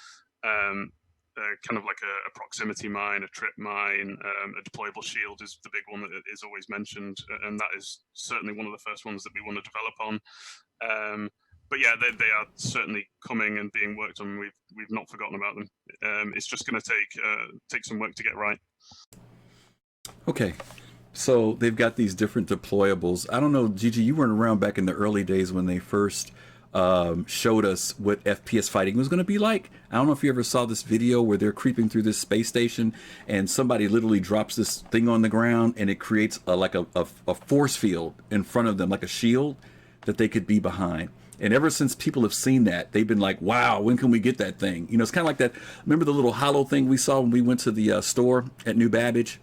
Kind of like a proximity mine, a trip mine, a deployable shield is the big one that is always mentioned, and that is certainly one of the first ones that we want to develop on. But yeah, they are certainly coming and being worked on. We've not forgotten about them. It's just going to take some work to get right. Okay. So they've got these different deployables. I don't know, Gigi, you weren't around back in the early days when they first showed us what FPS fighting was going to be like. I don't know if you ever saw this video where they're creeping through this space station and somebody literally drops this thing on the ground and it creates a force field in front of them, like a shield that they could be behind. And ever since people have seen that, they've been like, wow, when can we get that thing? It's kind of like that. Remember the little hollow thing we saw when we went to the store at New Babbage?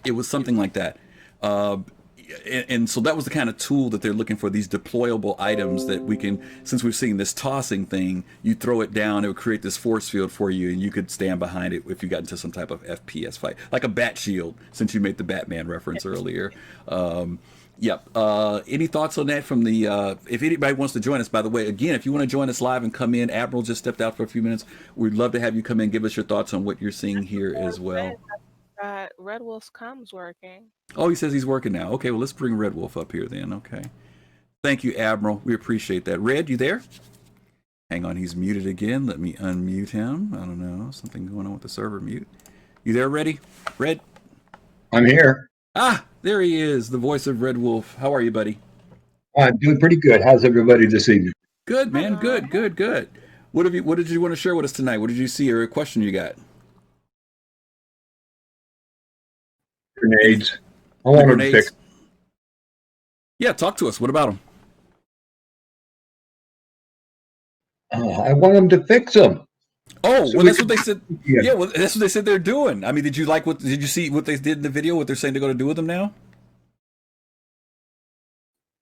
It was something like that. And so that was the kind of tool that they're looking for, these deployable items that we can, since we've seen this tossing thing, you throw it down, it would create this force field for you, and you could stand behind it if you got into some type of FPS fight. Like a bat shield, since you made the Batman reference earlier. Yep. Any thoughts on that from the, if anybody wants to join us, by the way, again, if you want to join us live and come in, Admiral just stepped out for a few minutes. We'd love to have you come in, give us your thoughts on what you're seeing here as well. Red Wolf's comms working. Oh, he says he's working now. Okay, well, let's bring Red Wolf up here then. Okay. Thank you, Admiral. We appreciate that. Red, you there? Hang on, he's muted again. Let me unmute him. I don't know. Something going on with the server mute. You there, Reddy? Red? I'm here. Ah, there he is, the voice of Red Wolf. How are you, buddy? I'm doing pretty good. How's everybody this evening? Good, man. Good. What did you want to share with us tonight? What did you see or a question you got? Grenades. I want them fixed. Yeah, talk to us. What about them? I want them to fix them. Oh, So well, we that's can- what they said. Yeah. Yeah, well, that's what they said they're doing. I mean, did you see what they did in the video? What they're saying they're going to do with them now?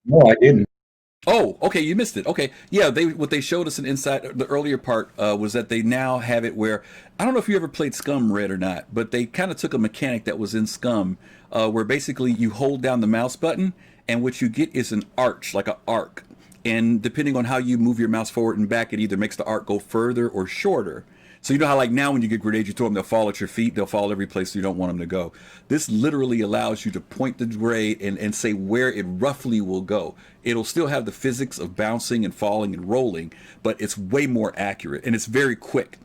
No, I didn't. Oh, okay, you missed it. Okay, yeah, what they showed us in inside the earlier part was that they now have it where, I don't know if you ever played Scum Red or not, but they kind of took a mechanic that was in Scum, where basically you hold down the mouse button and what you get is an arch, like an arc. And depending on how you move your mouse forward and back, it either makes the arc go further or shorter. So you know how like now when you get grenades, you throw them, they'll fall at your feet, they'll fall every place you don't want them to go. This literally allows you to point the grenade and say where it roughly will go. It'll still have the physics of bouncing and falling and rolling, but it's way more accurate and it's very quick.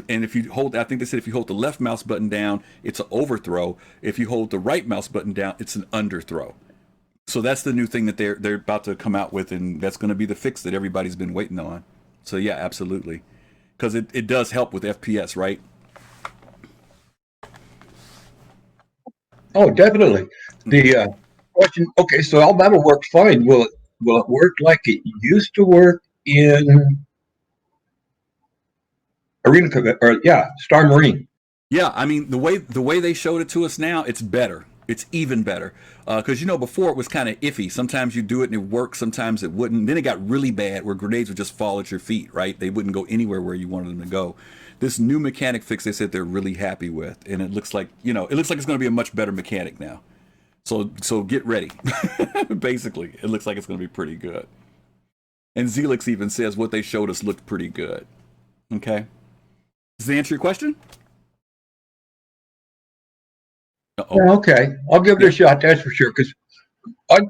And if you hold, I think they said if you hold the left mouse button down, it's an overthrow. If you hold the right mouse button down, it's an underthrow. So that's the new thing that they're about to come out with, and that's going to be the fix that everybody's been waiting on. So yeah, absolutely. Because it does help with FPS, right? Oh, definitely. question. Okay, so all that'll work fine. Will it work like it used to work in Star Marine? Yeah, I mean the way they showed it to us now, it's better. It's even better because before it was kind of iffy. Sometimes you do it and it worked, sometimes it wouldn't. Then it got really bad where grenades would just fall at your feet. Right? They wouldn't go anywhere where you wanted them to go. This new mechanic fix, they said they're really happy with, and it looks like it's going to be a much better mechanic now. So get ready. Basically, it looks like it's going to be pretty good. And Zelix even says what they showed us looked pretty good. Okay. Does that answer your question? Uh-oh. Yeah, okay, I'll give it a shot. That's for sure. Because I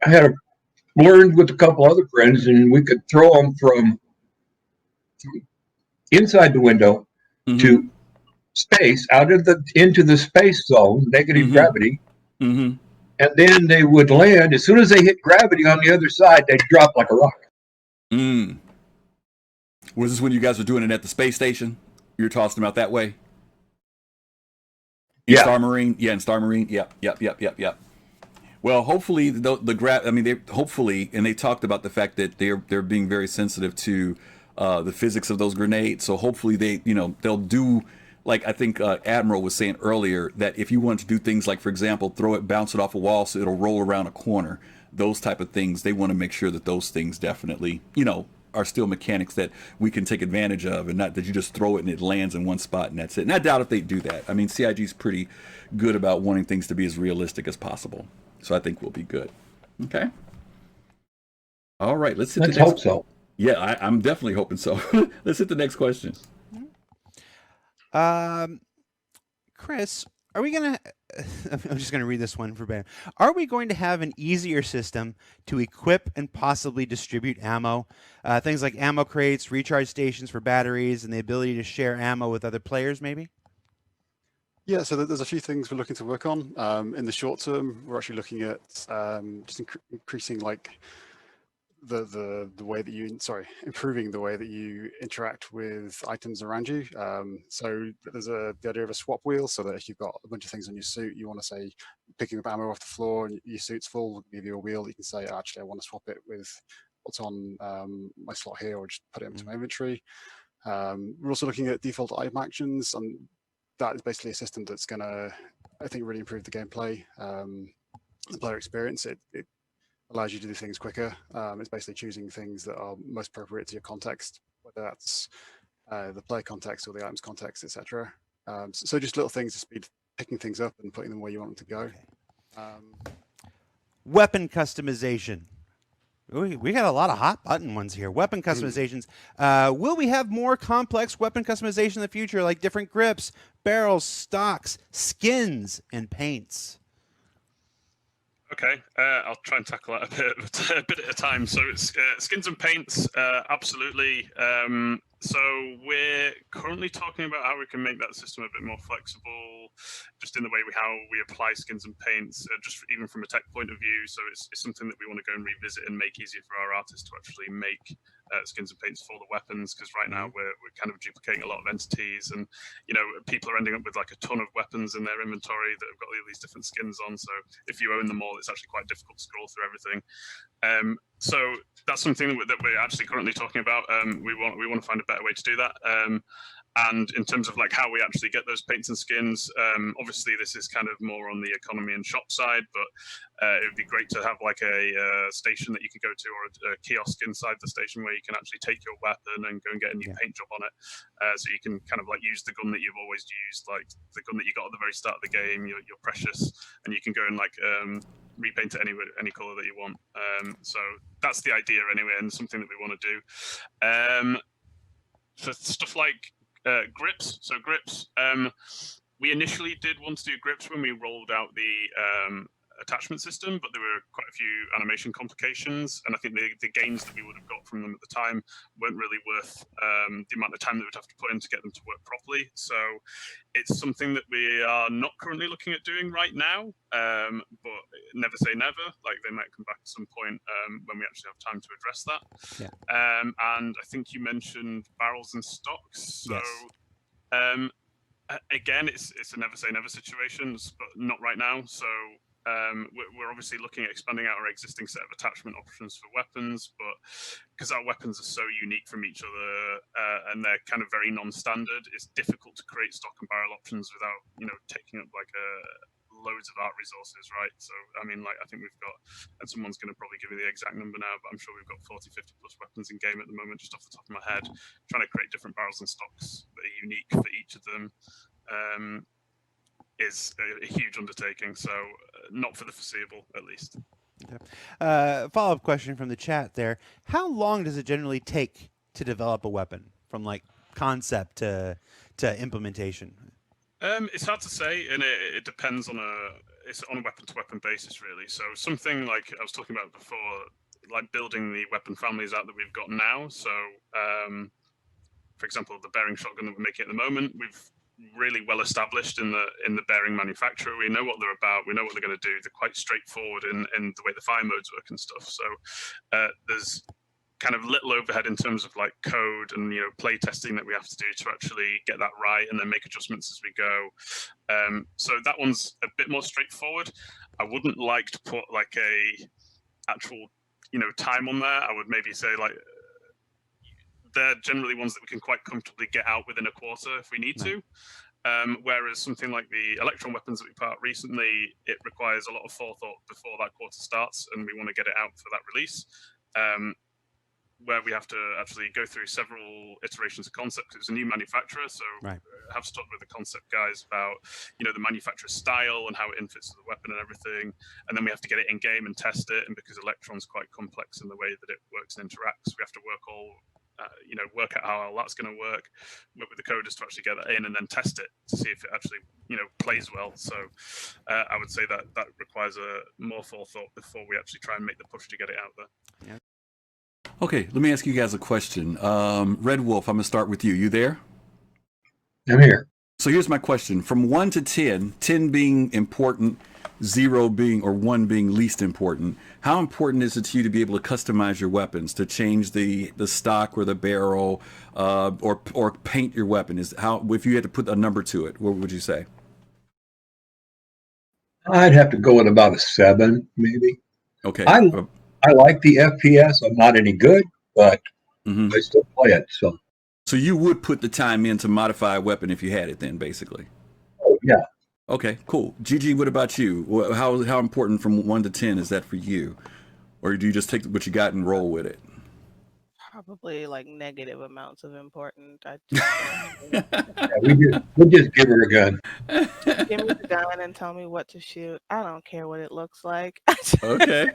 had learned with a couple other friends, and we could throw them from inside the window to space, into the space zone, negative gravity, and then they would land. As soon as they hit gravity on the other side, they'd drop like a rock. Was this when you guys were doing it at the space station? You were tossing them out that way? In Star Marine? Yeah, in Star Marine. Yep. Well, hopefully hopefully, and they talked about the fact that they're being very sensitive to the physics of those grenades. So hopefully they'll do, like I think Admiral was saying earlier, that if you want to do things like, for example, throw it, bounce it off a wall so it'll roll around a corner, those type of things, they want to make sure that those things definitely, are still mechanics that we can take advantage of, and not that you just throw it and it lands in one spot and that's it. And I doubt if they do that. I mean, CIG's pretty good about wanting things to be as realistic as possible. So I think we'll be good. Okay. All right. Let's hope so. Yeah, I'm definitely hoping so. Let's hit the next question. Chris, are we going to... I'm just going to read this one verbatim. Are we going to have an easier system to equip and possibly distribute ammo? Things like ammo crates, recharge stations for batteries, and the ability to share ammo with other players, maybe? Yeah, so there's a few things we're looking to work on. In the short term, we're actually looking at just increasing the way that improving the way that you interact with items around you. So there's the idea of a swap wheel, so that if you've got a bunch of things on your suit, you want to say picking up ammo off the floor and your suit's full, give you a wheel. You can say, actually, I want to swap it with what's on my slot here, or just put it into my inventory. We're also looking at default item actions, and that is basically a system that's going to, I think, really improve the gameplay, the player experience. It allows you to do things quicker. It's basically choosing things that are most appropriate to your context, whether that's the player context or the items context, etc. So just little things to speed picking things up and putting them where you want them to go. Okay. Weapon customization. We got a lot of hot button ones here. Weapon customizations. Will we have more complex weapon customization in the future, like different grips, barrels, stocks, skins, and paints? Okay, I'll try and tackle that a bit at a time. So it's skins and paints, absolutely. So we're currently talking about how we can make that system a bit more flexible, just in the way how we apply skins and paints, just even from a tech point of view. So it's something that we want to go and revisit and make easier for our artists to actually make skins and paints for the weapons, because right now we're kind of duplicating a lot of entities, and people are ending up with like a ton of weapons in their inventory that have got all these different skins on. So if you own them all, it's actually quite difficult to scroll through everything. So that's something that we're actually currently talking about. We want to find a better way to do that. And in terms of like how we actually get those paints and skins, obviously this is kind of more on the economy and shop side, but it would be great to have like a station that you can go to, or a kiosk inside the station where you can actually take your weapon and go and get a new paint job on it. So you can kind of like use the gun that you've always used, like the gun that you got at the very start of the game, your Precious, and you can go and like repaint it any color that you want. So that's the idea anyway, and something that we want to do. For stuff like grips. So grips, we initially did want to do grips when we rolled out the attachment system, but there were quite a few animation complications, and I think the gains that we would have got from them at the time weren't really worth the amount of time that we'd have to put in to get them to work properly. So it's something that we are not currently looking at doing right now, but never say never. Like, they might come back at some point when we actually have time to address that. Yeah. And I think you mentioned barrels and stocks. So yes. Again, it's a never say never situation, but not right now. So we're obviously looking at expanding out our existing set of attachment options for weapons, but because our weapons are so unique from each other and they're kind of very non-standard, it's difficult to create stock and barrel options without, taking up like loads of art resources, right? So, I mean, like, I think we've got, and someone's going to probably give me the exact number now, but I'm sure we've got 40, 50 plus weapons in game at the moment, just off the top of my head. Trying to create different barrels and stocks that are unique for each of them is a huge undertaking, so not for the foreseeable, at least. Okay. Follow-up question from the chat there. How long does it generally take to develop a weapon from like concept to implementation? It's hard to say, and it depends on it's on a weapon-to-weapon basis, really. So something like I was talking about before, like building the weapon families out that we've got now. So, for example, the bearing shotgun that we're making at the moment, we've really well established in the bearing manufacturer. We know what they're about. We know what they're going to do. They're quite straightforward in the way the fire modes work and stuff. So there's kind of little overhead in terms of like code and play testing that we have to do to actually get that right and then make adjustments as we go. So that one's a bit more straightforward. I wouldn't like to put like a actual time on there. I would maybe say like they're generally ones that we can quite comfortably get out within a quarter if we need to. Whereas something like the electron weapons that we put out recently, it requires a lot of forethought before that quarter starts, and we want to get it out for that release. Where we have to actually go through several iterations of concept because it's a new manufacturer, so I have to talk with the concept guys about the manufacturer's style and how it infits with the weapon and everything, and then we have to get it in game and test it. And because Electron's quite complex in the way that it works and interacts, we have to work work out how that's going to work with the coders to actually get that in and then test it to see if it actually plays well. So I would say that requires a more forethought before we actually try and make the push to get it out there. Yeah. Okay, let me ask you guys a question. Red Wolf, I'm going to start with you. You there? I'm here. So here's my question. From 1 to 10, 10 being important, 0 being, or 1 being least important, how important is it to you to be able to customize your weapons, to change the stock or the barrel, or paint your weapon? If you had to put a number to it, what would you say? I'd have to go with about a 7, maybe. Okay. I like the FPS. I'm not any good, but I still play it. So you would put the time in to modify a weapon if you had it then, basically? Oh, yeah. Okay, cool. Gigi, what about you? How important from 1 to 10 is that for you? Or do you just take what you got and roll with it? Probably like negative amounts of important. We just give her a gun. Give me the gun and tell me what to shoot. I don't care what it looks like. Okay.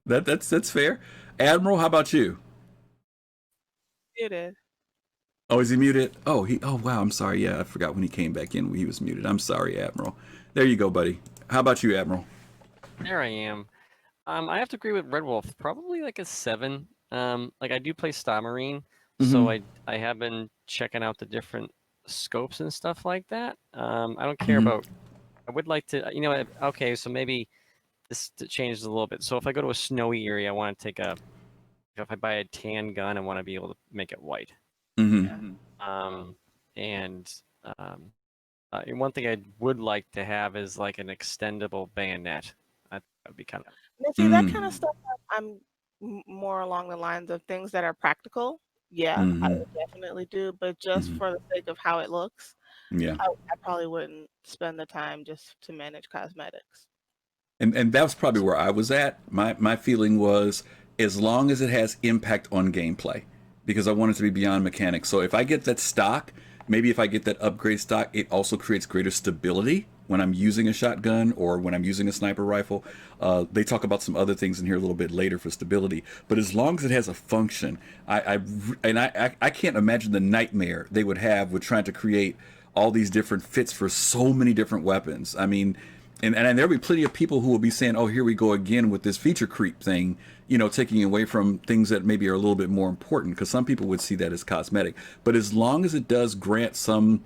That's fair. Admiral, how about you? Muted. Oh, is he muted? Oh, wow, I'm sorry. Yeah, I forgot when he came back in when he was muted. I'm sorry, Admiral. There you go, buddy. How about you, Admiral? There I am. I have to agree with Red Wolf. Probably like a 7. Like I do play Star Marine, so I have been checking out the different scopes and stuff like that. I don't care about. I would like to, okay, so maybe this changes a little bit. So if I go to a snowy area, I want to take if I buy a tan gun, I want to be able to make it white. And one thing I would like to have is like an extendable bayonet. That would be kind of. See, that kind of stuff. I'm more along the lines of things that are practical. Yeah, I would definitely do, but just for the sake of how it looks, I probably wouldn't spend the time just to manage cosmetics. And that's probably where I was at. My feeling was as long as it has impact on gameplay, because I want it to be beyond mechanics. So if I get that stock, maybe if I get that upgrade stock, it also creates greater stability when I'm using a shotgun or when I'm using a sniper rifle. They talk about some other things in here a little bit later for stability. But as long as it has a function, I can't imagine the nightmare they would have with trying to create all these different fits for so many different weapons. I mean, and there'll be plenty of people who will be saying, oh, here we go again with this feature creep thing, taking away from things that maybe are a little bit more important, because some people would see that as cosmetic. But as long as it does grant some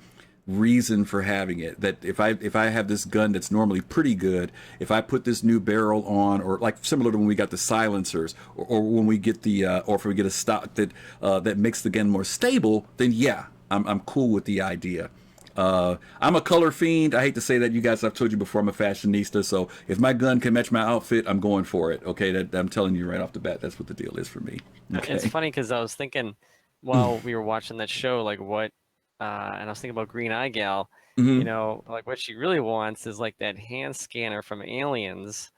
reason for having it, that if I have this gun that's normally pretty good, if I put this new barrel on, or like similar to when we got the silencers, or when we get or if we get a stock that makes the gun more stable, then yeah, I'm cool with the idea. I'm a color fiend. I hate to say that, you guys. I've told you before, I'm a fashionista. So if my gun can match my outfit, I'm going for it. Okay, that I'm telling you right off the bat. That's what the deal is for me. Okay. It's funny because I was thinking while we were watching that show, like what, and I was thinking about GreenEyedGyal. You know, like what she really wants is like that hand scanner from Aliens,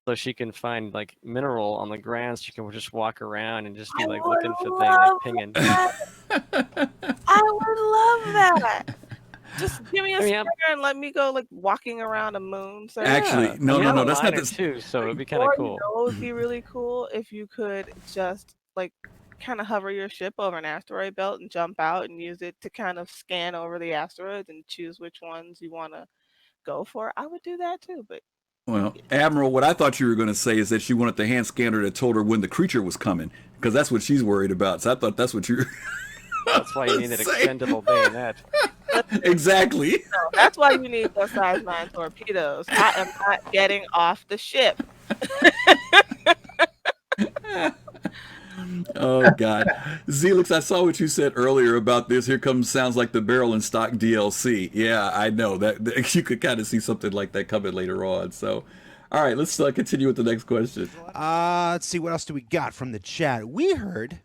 so she can find like mineral on the ground. So she can just walk around and just be like looking for things, like pinging. I would love that. Just give me a scanner and let me go like walking around a moon. So Actually, no, that's not the too. So it'd be kind of cool. It would be really cool if you could just like kind of hover your ship over an asteroid belt and jump out and use it to kind of scan over the asteroids and choose which ones you want to go for. I would do that too, but well, Admiral, what I thought you were going to say is that she wanted the hand scanner that told her when the creature was coming, because that's what she's worried about. So I thought that's what you. That's why you need an extendable bayonet. Exactly. No, that's why you need those size 9 torpedoes. I am not getting off the ship. Oh God, Zelix, I saw what you said earlier about this. Here comes sounds like the Barrel and Stock DLC. Yeah, I know that you could kind of see something like that coming later on. So, all right, let's continue with the next question. Let's see, what else do we got from the chat? We heard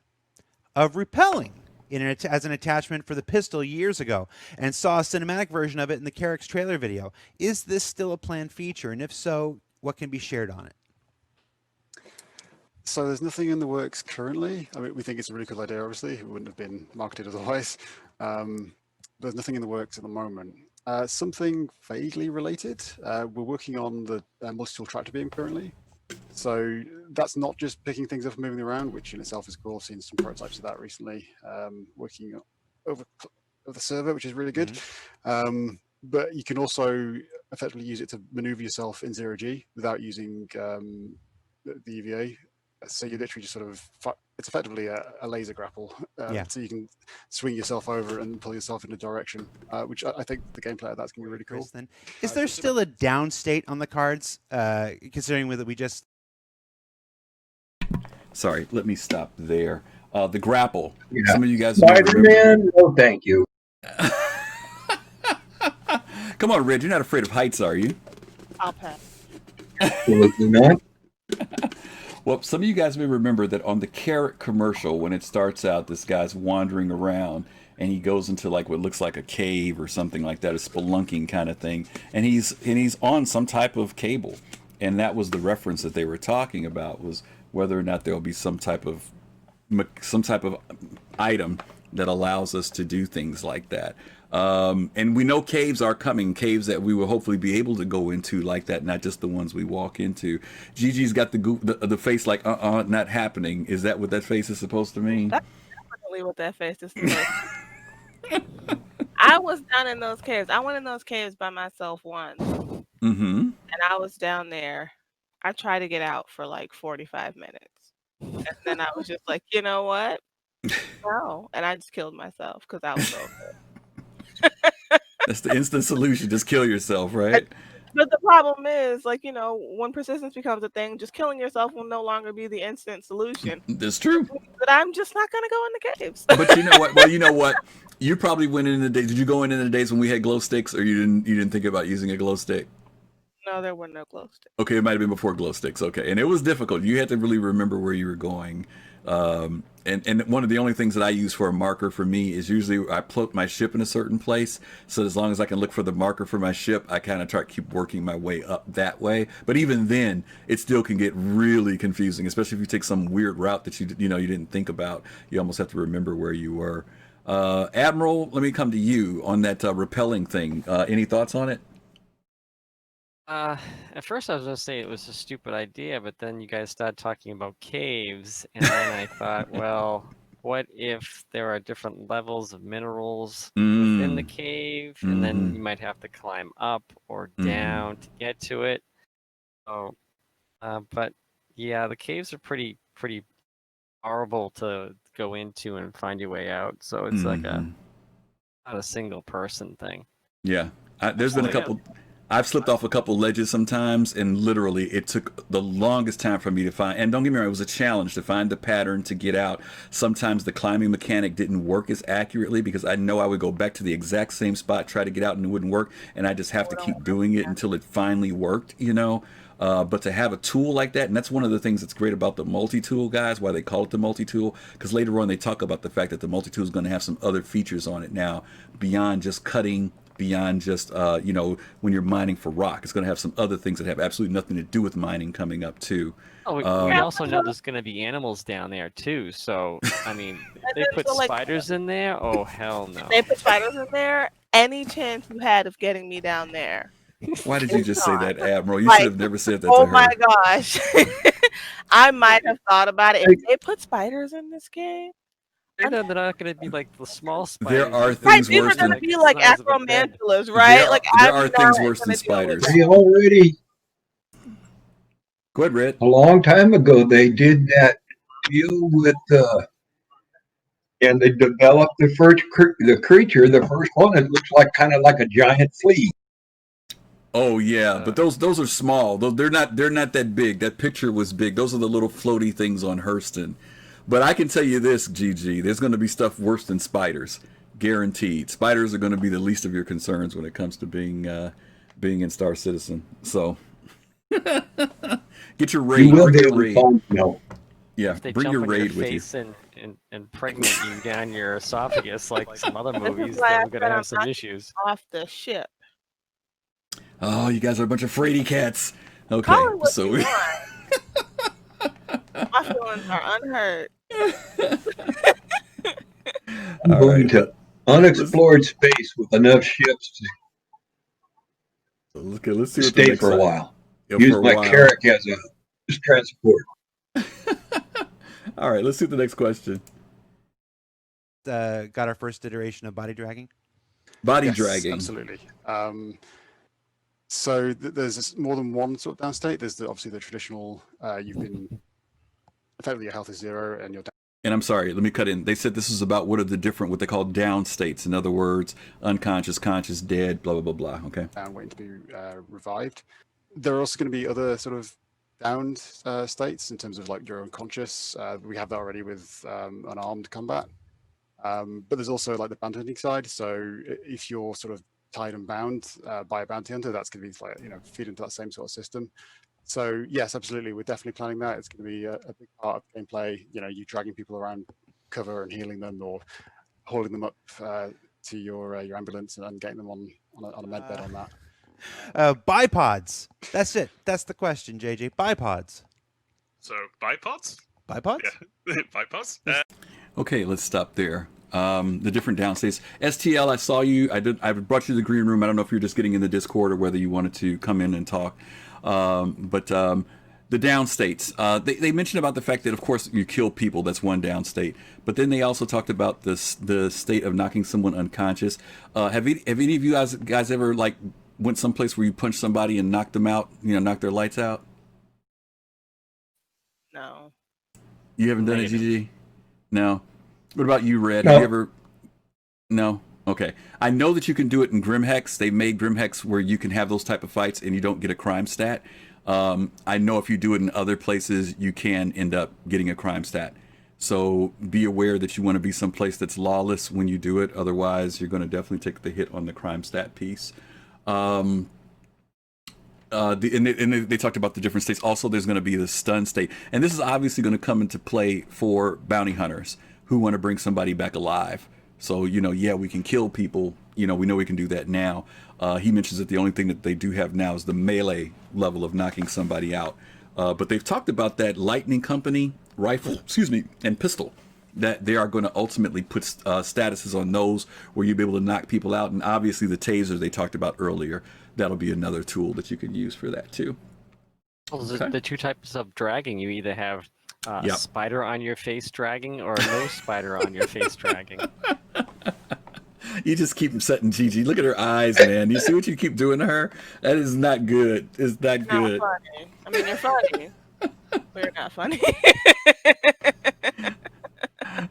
of repelling as an attachment for the pistol years ago, and saw a cinematic version of it in the Carrick's trailer video. Is this still a planned feature, and if so, what can be shared on it? So there's nothing in the works currently. I mean, we think it's a really cool idea, obviously. It wouldn't have been marketed otherwise. There's nothing in the works at the moment. Something vaguely related. We're working on the multi-tool tractor beam currently. So that's not just picking things up and moving around, which in itself is cool. I've seen some prototypes of that recently, working over the server, which is really good. But you can also effectively use it to maneuver yourself in 0G without using the EVA. So you literally just sort of, it's effectively a laser grapple. So you can swing yourself over and pull yourself in a direction, which I think the gameplay of that's going to be really cool. Then, is there still a down state on the cards, considering that we just... Sorry, let me stop there. The grapple. Yeah. Some of you guys Spider-Man, no thank you. Come on, Red, you're not afraid of heights, are you? I'll pass. Absolutely not. Well, some of you guys may remember that on the Carrot commercial, when it starts out, this guy's wandering around and he goes into like what looks like a cave or something like that, a spelunking kind of thing, and he's on some type of cable, and that was the reference that they were talking about, was whether or not there'll be some type of item that allows us to do things like that. And we know caves are coming, caves that we will hopefully be able to go into like that, not just the ones we walk into. Gigi's got the face like, not happening. Is that what that face is supposed to mean? That's definitely what that face is supposed to mean. I was down in those caves. I went in those caves by myself once. And I was down there. I tried to get out for like 45 minutes. And then I was just like, you know what? No. And I just killed myself because I was over. That's the instant solution. Just kill yourself, right? But the problem is, like, you know, when persistence becomes a thing, just killing yourself will no longer be the instant solution. That's true. But I'm just not going to go in the caves. But you know what? Well, you know what? You probably went in the days. Did you go in the days when we had glow sticks, or you didn't think about using a glow stick? No, there were no glow sticks. Okay, it might have been before glow sticks. Okay, and it was difficult. You had to really remember where you were going. And one of the only things that I use for a marker for me is usually I put my ship in a certain place. So as long as I can look for the marker for my ship, I kind of try to keep working my way up that way. But even then, it still can get really confusing, especially if you take some weird route that you didn't think about. You almost have to remember where you were. Admiral, let me come to you on that repelling thing. Any thoughts on it? At first I was going to say it was a stupid idea, but then you guys started talking about caves, and then I thought, well, what if there are different levels of minerals within the cave, and then you might have to climb up or down to get to it. So, but yeah, the caves are pretty horrible to go into and find your way out. So it's like not a single person thing. Yeah, there's been a couple. I've slipped off a couple ledges sometimes, and literally it took the longest time for me to find. And don't get me wrong, it was a challenge to find the pattern to get out. Sometimes the climbing mechanic didn't work as accurately because I know I would go back to the exact same spot, try to get out, and it wouldn't work. And I just have to keep doing it until it finally worked, you know. But to have a tool like that, and that's one of the things that's great about the multi-tool, guys, why they call it the multi-tool, because later on they talk about the fact that the multi-tool is going to have some other features on it now beyond just cutting, beyond just, you know, when you're mining for rock. It's going to have some other things that have absolutely nothing to do with mining coming up, too. Oh, we also know there's going to be animals down there, too. So, I mean, if they put spiders in there, oh, hell no. If they put spiders in there, any chance you had of getting me down there. Why did you just say that, Admiral? You should have never said that to her. Oh my gosh. I might have thought about it. If they put spiders in this game, they're not going to be like the small spiders. There are things these worse are going to than be like acromantulas, right? There are things worse than spiders. They already, go ahead, Red. a long time ago, they did that deal with, and they developed the first the creature. The first one, it looks like kind of like a giant flea. Oh yeah, but those are small. They're not that big. That picture was big. Those are the little floaty things on Hurston. But I can tell you this, GG, there's going to be stuff worse than spiders, guaranteed. Spiders are going to be the least of your concerns when it comes to being in Star Citizen. So get your raid. You will bring be your raid. able to find, Yeah, If they bring jump your on raid your with you. face and pregnant you down your esophagus like some other movies, why then I we're going to said have I'm some not issues. off the ship. Oh, you guys are a bunch of fraidy cats. Okay, Call it what so you want. My feelings are unhurt. I'm All going right. to unexplored space with enough ships Okay, let's see to what the stay next for a one- while. Yeah, Use for a my while. carrack as a transport. All right, let's see the next question. Got our first iteration of body dragging. Body Yes, dragging. absolutely. So there's more than one sort of down state. There's obviously the traditional. You've been effectively your health is 0 and you're down. And I'm sorry, let me cut in. They said this is about what are the different, what they call down states. In other words, unconscious, conscious, dead, blah, blah, blah, blah. Okay. Down, waiting to be revived. There are also going to be other sort of downed states in terms of like you're unconscious. We have that already with unarmed combat. But there's also like the bounty hunting side. So if you're sort of tied and bound by a bounty hunter, that's going to be like, you know, feed into that same sort of system. So yes, absolutely, we're definitely planning that. It's going to be a big part of gameplay. You know, you dragging people around cover and healing them, or hauling them up to your ambulance and getting them on a med bed on that. Bipods. That's it. That's the question, JJ. Bipods. So bipods? Bipods? Yeah, bipods. Okay, let's stop there. The different down states. STL, I saw you. I brought you to the green room. I don't know if you're just getting in the Discord or whether you wanted to come in and talk. But the down states, they mentioned about the fact that, of course, you kill people. That's one down state. But then they also talked about the state of knocking someone unconscious. Have any of you guys ever like went someplace where you punched somebody and knocked them out? You know, knocked their lights out? No. You haven't done it, GG? No. What about you, Red? No. Have you ever? No. Okay. I know that you can do it in GrimHex. They made GrimHex where you can have those type of fights and you don't get a crime stat. I know if you do it in other places, you can end up getting a crime stat. So be aware that you want to be someplace that's lawless when you do it. Otherwise, you're going to definitely take the hit on the crime stat piece. And they talked about the different states. Also, there's going to be the stun state. And this is obviously going to come into play for bounty hunters who want to bring somebody back alive. So, you know, yeah, we can kill people. You know, we know we can do that now. He mentions that the only thing that they do have now is the melee level of knocking somebody out. But they've talked about that Lightning Company rifle, and pistol, that they are going to ultimately put statuses on those where you'll be able to knock people out. And obviously the taser they talked about earlier, that'll be another tool that you can use for that too. Well, Okay. the two types of dragging, you either have Yep. a spider on your face dragging or no spider on your face dragging. You just keep setting GG. Look at her eyes, man. You see what you keep doing to her? That is not good. It's not Not good. funny. I mean, you're funny, but you're not funny.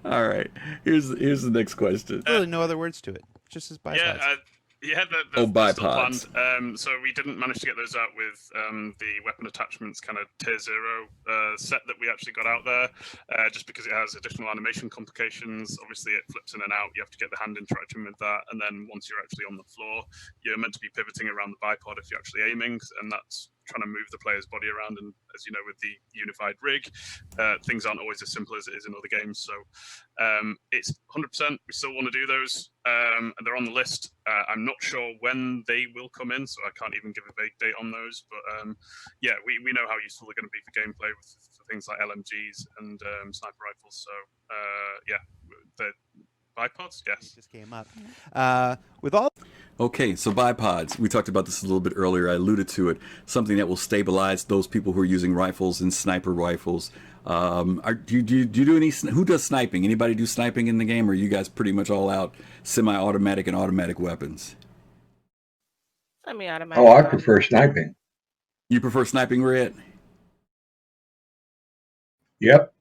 All right. Here's the next question. Really, no other words to it. Just as bipods. Yeah, Yeah, Oh, they're still planned. bipods. So we didn't manage to get those out with the weapon attachments kind of tier 0 set that we actually got out there, just because it has additional animation complications. Obviously, it flips in and out. You have to get the hand interaction with that, and then once you're actually on the floor, you're meant to be pivoting around the bipod if you're actually aiming, and that's trying to move the player's body around. And as you know, with the unified rig, things aren't always as simple as it is in other games. So it's 100%. We still want to do those, and they're on the list. I'm not sure when they will come in, so I can't even give a vague date on those. But yeah, we know how useful they're going to be for gameplay for things like LMGs and sniper rifles. So yeah, the bipods, yes. It just came up. With all. Okay, so bipods. We talked about this a little bit earlier. I alluded to it. Something that will stabilize those people who are using rifles and sniper rifles. Do you do any? Who does sniping? Anybody do sniping in the game, or are you guys pretty much all out semi-automatic and automatic weapons? Semi-automatic. Oh, I prefer sniping. You prefer sniping, Red? Yep.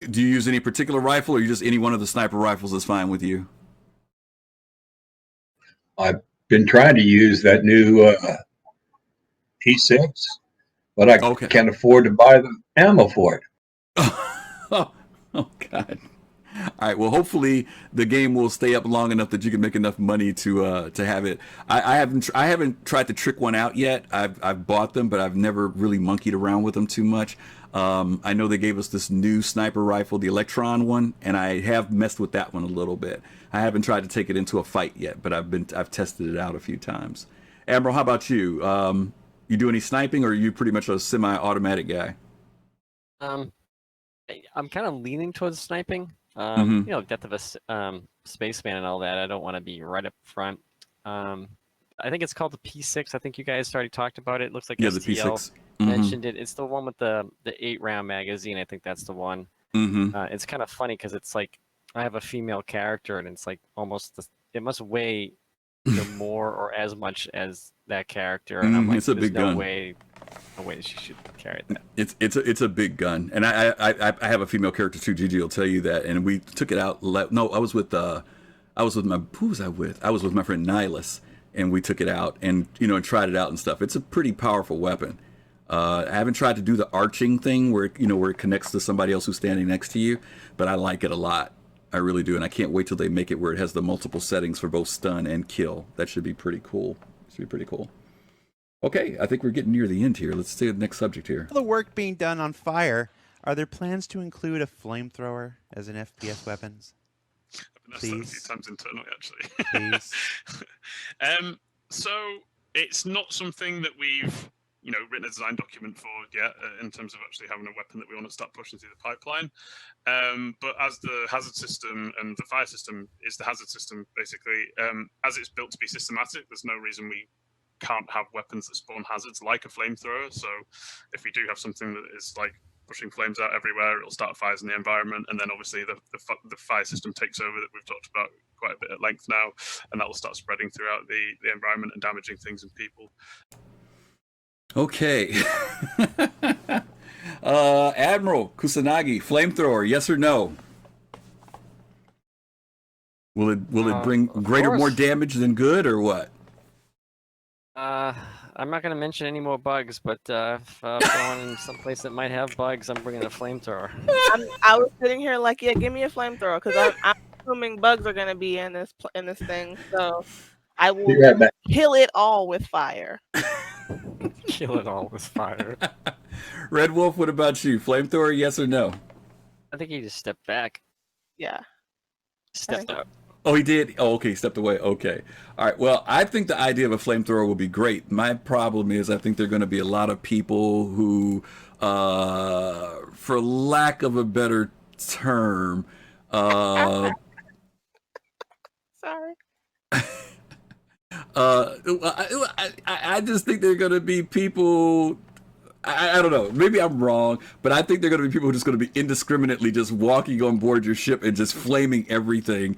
Do you use any particular rifle, or you just any one of the sniper rifles is fine with you? I've been trying to use that new P6, but I can't afford to buy the ammo for it. Oh, God. All right. Well, hopefully the game will stay up long enough that you can make enough money to have it. I haven't tried to trick one out yet. I've bought them, but I've never really monkeyed around with them too much. I know they gave us this new sniper rifle, the Electron one, and I have messed with that one a little bit. I haven't tried to take it into a fight yet, but I've tested it out a few times. Admiral, how about you? You do any sniping, or are you pretty much a semi-automatic guy? I'm kind of leaning towards sniping. You know, death of a spaceman and all that. I don't want to be right up front. I think it's called the P6. I think you guys already talked about it. It looks like the STL P6 mentioned it. It's the one with the 8-round magazine. I think that's the one. It's kind of funny because it's like I have a female character, and it's like almost it must weigh more or as much as that character, and I'm like, it's a big gun. No way she should carry that. It's a big gun, and I have a female character too. Gigi will tell you that, and we took it out. No, I was with who was I with? I was with my friend Nihilus, and we took it out and and tried it out and stuff. It's a pretty powerful weapon. I haven't tried to do the arching thing where it connects to somebody else who's standing next to you, but I like it a lot. I really do, and I can't wait till they make it where it has the multiple settings for both stun and kill. That should be pretty cool. Okay, I think we're getting near the end here. Let's see the next subject here. The work being done on Fire, are there plans to include a flamethrower as an FPS weapons? I've been asked that a few times internally, actually. Please. So it's not something that we've written a design document for yet in terms of actually having a weapon that we want to start pushing through the pipeline. But as the hazard system and the fire system is the hazard system, basically, as it's built to be systematic, there's no reason we can't have weapons that spawn hazards like a flamethrower. So if we do have something that is like pushing flames out everywhere, it'll start fires in the environment, and then obviously the fire system takes over that we've talked about quite a bit at length now, and that will start spreading throughout the environment and damaging things and people. Okay. Admiral Kusanagi, flamethrower, yes or no? Will it bring more damage than good, or what? I'm not going to mention any more bugs, but if I'm going in someplace that might have bugs, I'm bringing a flamethrower. I was sitting here like, yeah, give me a flamethrower, because I'm assuming bugs are going to be in this thing, so I will kill it all with fire. Kill it all with fire. Red Wolf, what about you? Flamethrower, yes or no? I think he just stepped back. Yeah. Stepped up. Oh, he did? Oh, okay, he stepped away. Okay. All right, well, I think the idea of a flamethrower would be great. My problem is I think there are going to be a lot of people who, for lack of a better term, Sorry. I just think there are going to be people, I don't know, maybe I'm wrong, but I think there are going to be people who are just going to be indiscriminately just walking on board your ship and just flaming everything.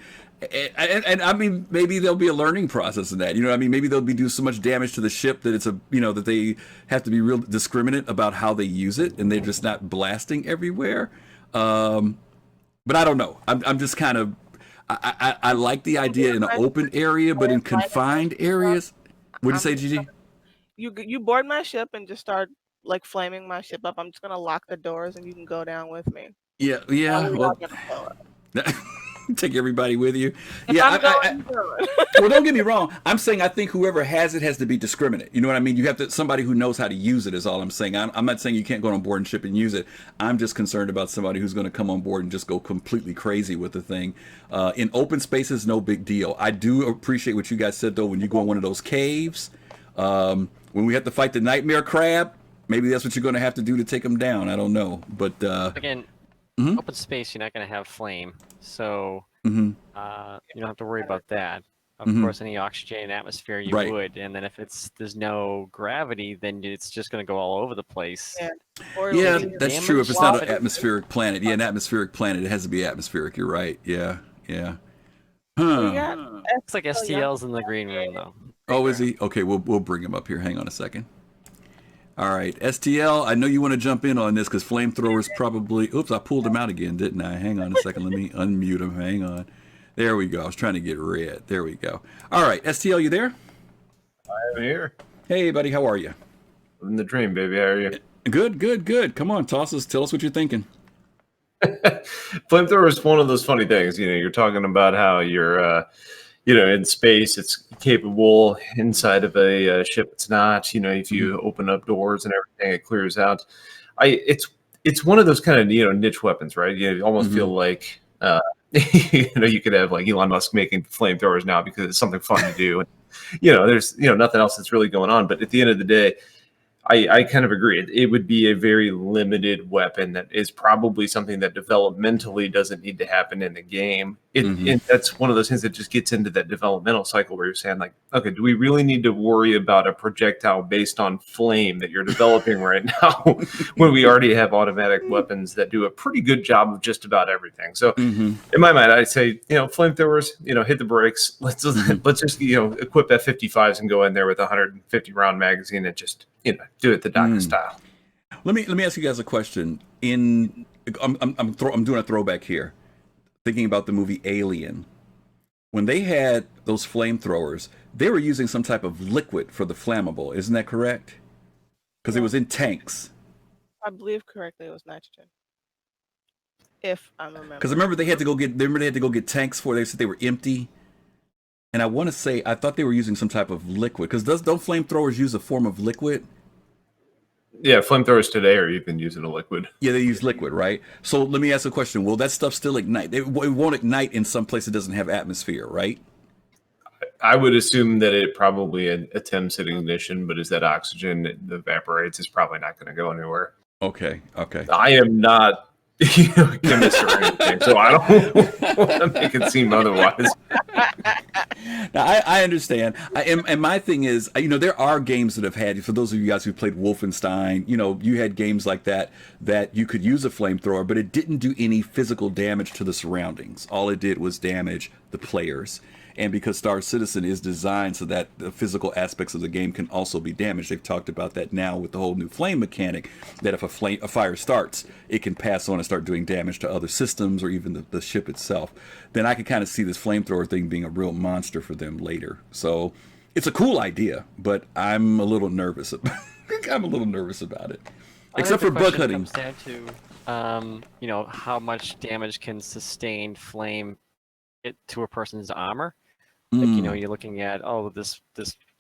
And I mean, maybe there'll be a learning process in that. I mean, maybe they'll do so much damage to the ship that it's that they have to be real discriminate about how they use it, and they're just not blasting everywhere. But I don't know. I'm just kind of, I like the idea in an open area, but in confined areas. What'd you say, Gigi? You board my ship and just start like flaming my ship up. I'm just gonna lock the doors and you can go down with me. Yeah. We're all Well, gonna blow up. take everybody with you. If Yeah. I'm going, Well, don't get me wrong. I'm saying I think whoever has it has to be discriminate. You know what I mean? You have to somebody who knows how to use it is all I'm saying. I'm not saying you can't go on board and ship and use it. I'm just concerned about somebody who's going to come on board and just go completely crazy with the thing. In open spaces, no big deal. I do appreciate what you guys said though. When you go in one of those caves, when we have to fight the nightmare crab, maybe that's what you're going to have to do to take them down. I don't know, but again, Mhm. open space, you're not going to have flame, so Mhm. you don't have to worry about that. Of Mhm. course, any oxygen in atmosphere you Right. would, and then if there's no gravity, then it's just going to go all over the place. yeah. Or Yeah, it'll be that's damage true. If it's not an while- atmospheric planet, yeah, an atmospheric planet, it has to be atmospheric. You're right. Yeah. We Huh. got Looks like STL's in the green room though. Oh, is he? Okay, we'll bring him up here. Hang on a second. All right, STL. I know you want to jump in on this because flamethrowers probably. Oops, I pulled him out again, didn't I? Hang on a second. Let me unmute him. Hang on. There we go. I was trying to get red. There we go. All right, STL, you there? I'm here. Hey, buddy. How are you? Living the dream, baby. How are you? Good. Come on, tell us what you're thinking. Flamethrower is one of those funny things. You know, you're talking about how you're, in space, it's capable. Inside of a ship, it's not. You know, if you open up doors and everything, it clears out. It's one of those kind of niche weapons, right? You almost feel like you could have like Elon Musk making flamethrowers now because it's something fun to do. And, there's nothing else that's really going on. But at the end of the day, I kind of agree. It would be a very limited weapon that is probably something that developmentally doesn't need to happen in the game. That's one of those things that just gets into that developmental cycle where you're saying like, okay, do we really need to worry about a projectile based on flame that you're developing right now when we already have automatic weapons that do a pretty good job of just about everything? So in my mind, I say, flamethrowers, hit the brakes. Let's just, equip F-55s and go in there with a 150 round magazine and just, do it the DACA style. Let me ask you guys a question. I'm doing a throwback here, thinking about the movie Alien. When they had those flamethrowers, they were using some type of liquid for the flammable. Isn't that correct? Because it was in tanks. I believe correctly, it was nitrogen. If I remember. Because remember they had to go get tanks for. They said they were empty. And I want to say, I thought they were using some type of liquid. Because don't flamethrowers use a form of liquid? Yeah, flamethrowers today are even using a liquid. Yeah, they use liquid, right? So let me ask a question. Will that stuff still ignite? It won't ignite in some place that doesn't have atmosphere, right? I would assume that it probably attempts at ignition, but as that oxygen evaporates, it's probably not going to go anywhere. Okay. I am not a chemist or anything, so I don't want to make it seem otherwise. Now, I understand. And my thing is, there are games that have had, for those of you guys who played Wolfenstein, you had games like that you could use a flamethrower, but it didn't do any physical damage to the surroundings. All it did was damage the players. And because Star Citizen is designed so that the physical aspects of the game can also be damaged, they've talked about that now with the whole new flame mechanic, that if a fire starts, it can pass on and start doing damage to other systems or even the ship itself. Then I can kind of see this flamethrower thing being a real monster for them later. So it's a cool idea, but I'm a little nervous about it. Except for bug hunting. Comes down to, how much damage can sustain flame to a person's armor. Like, you're looking at, this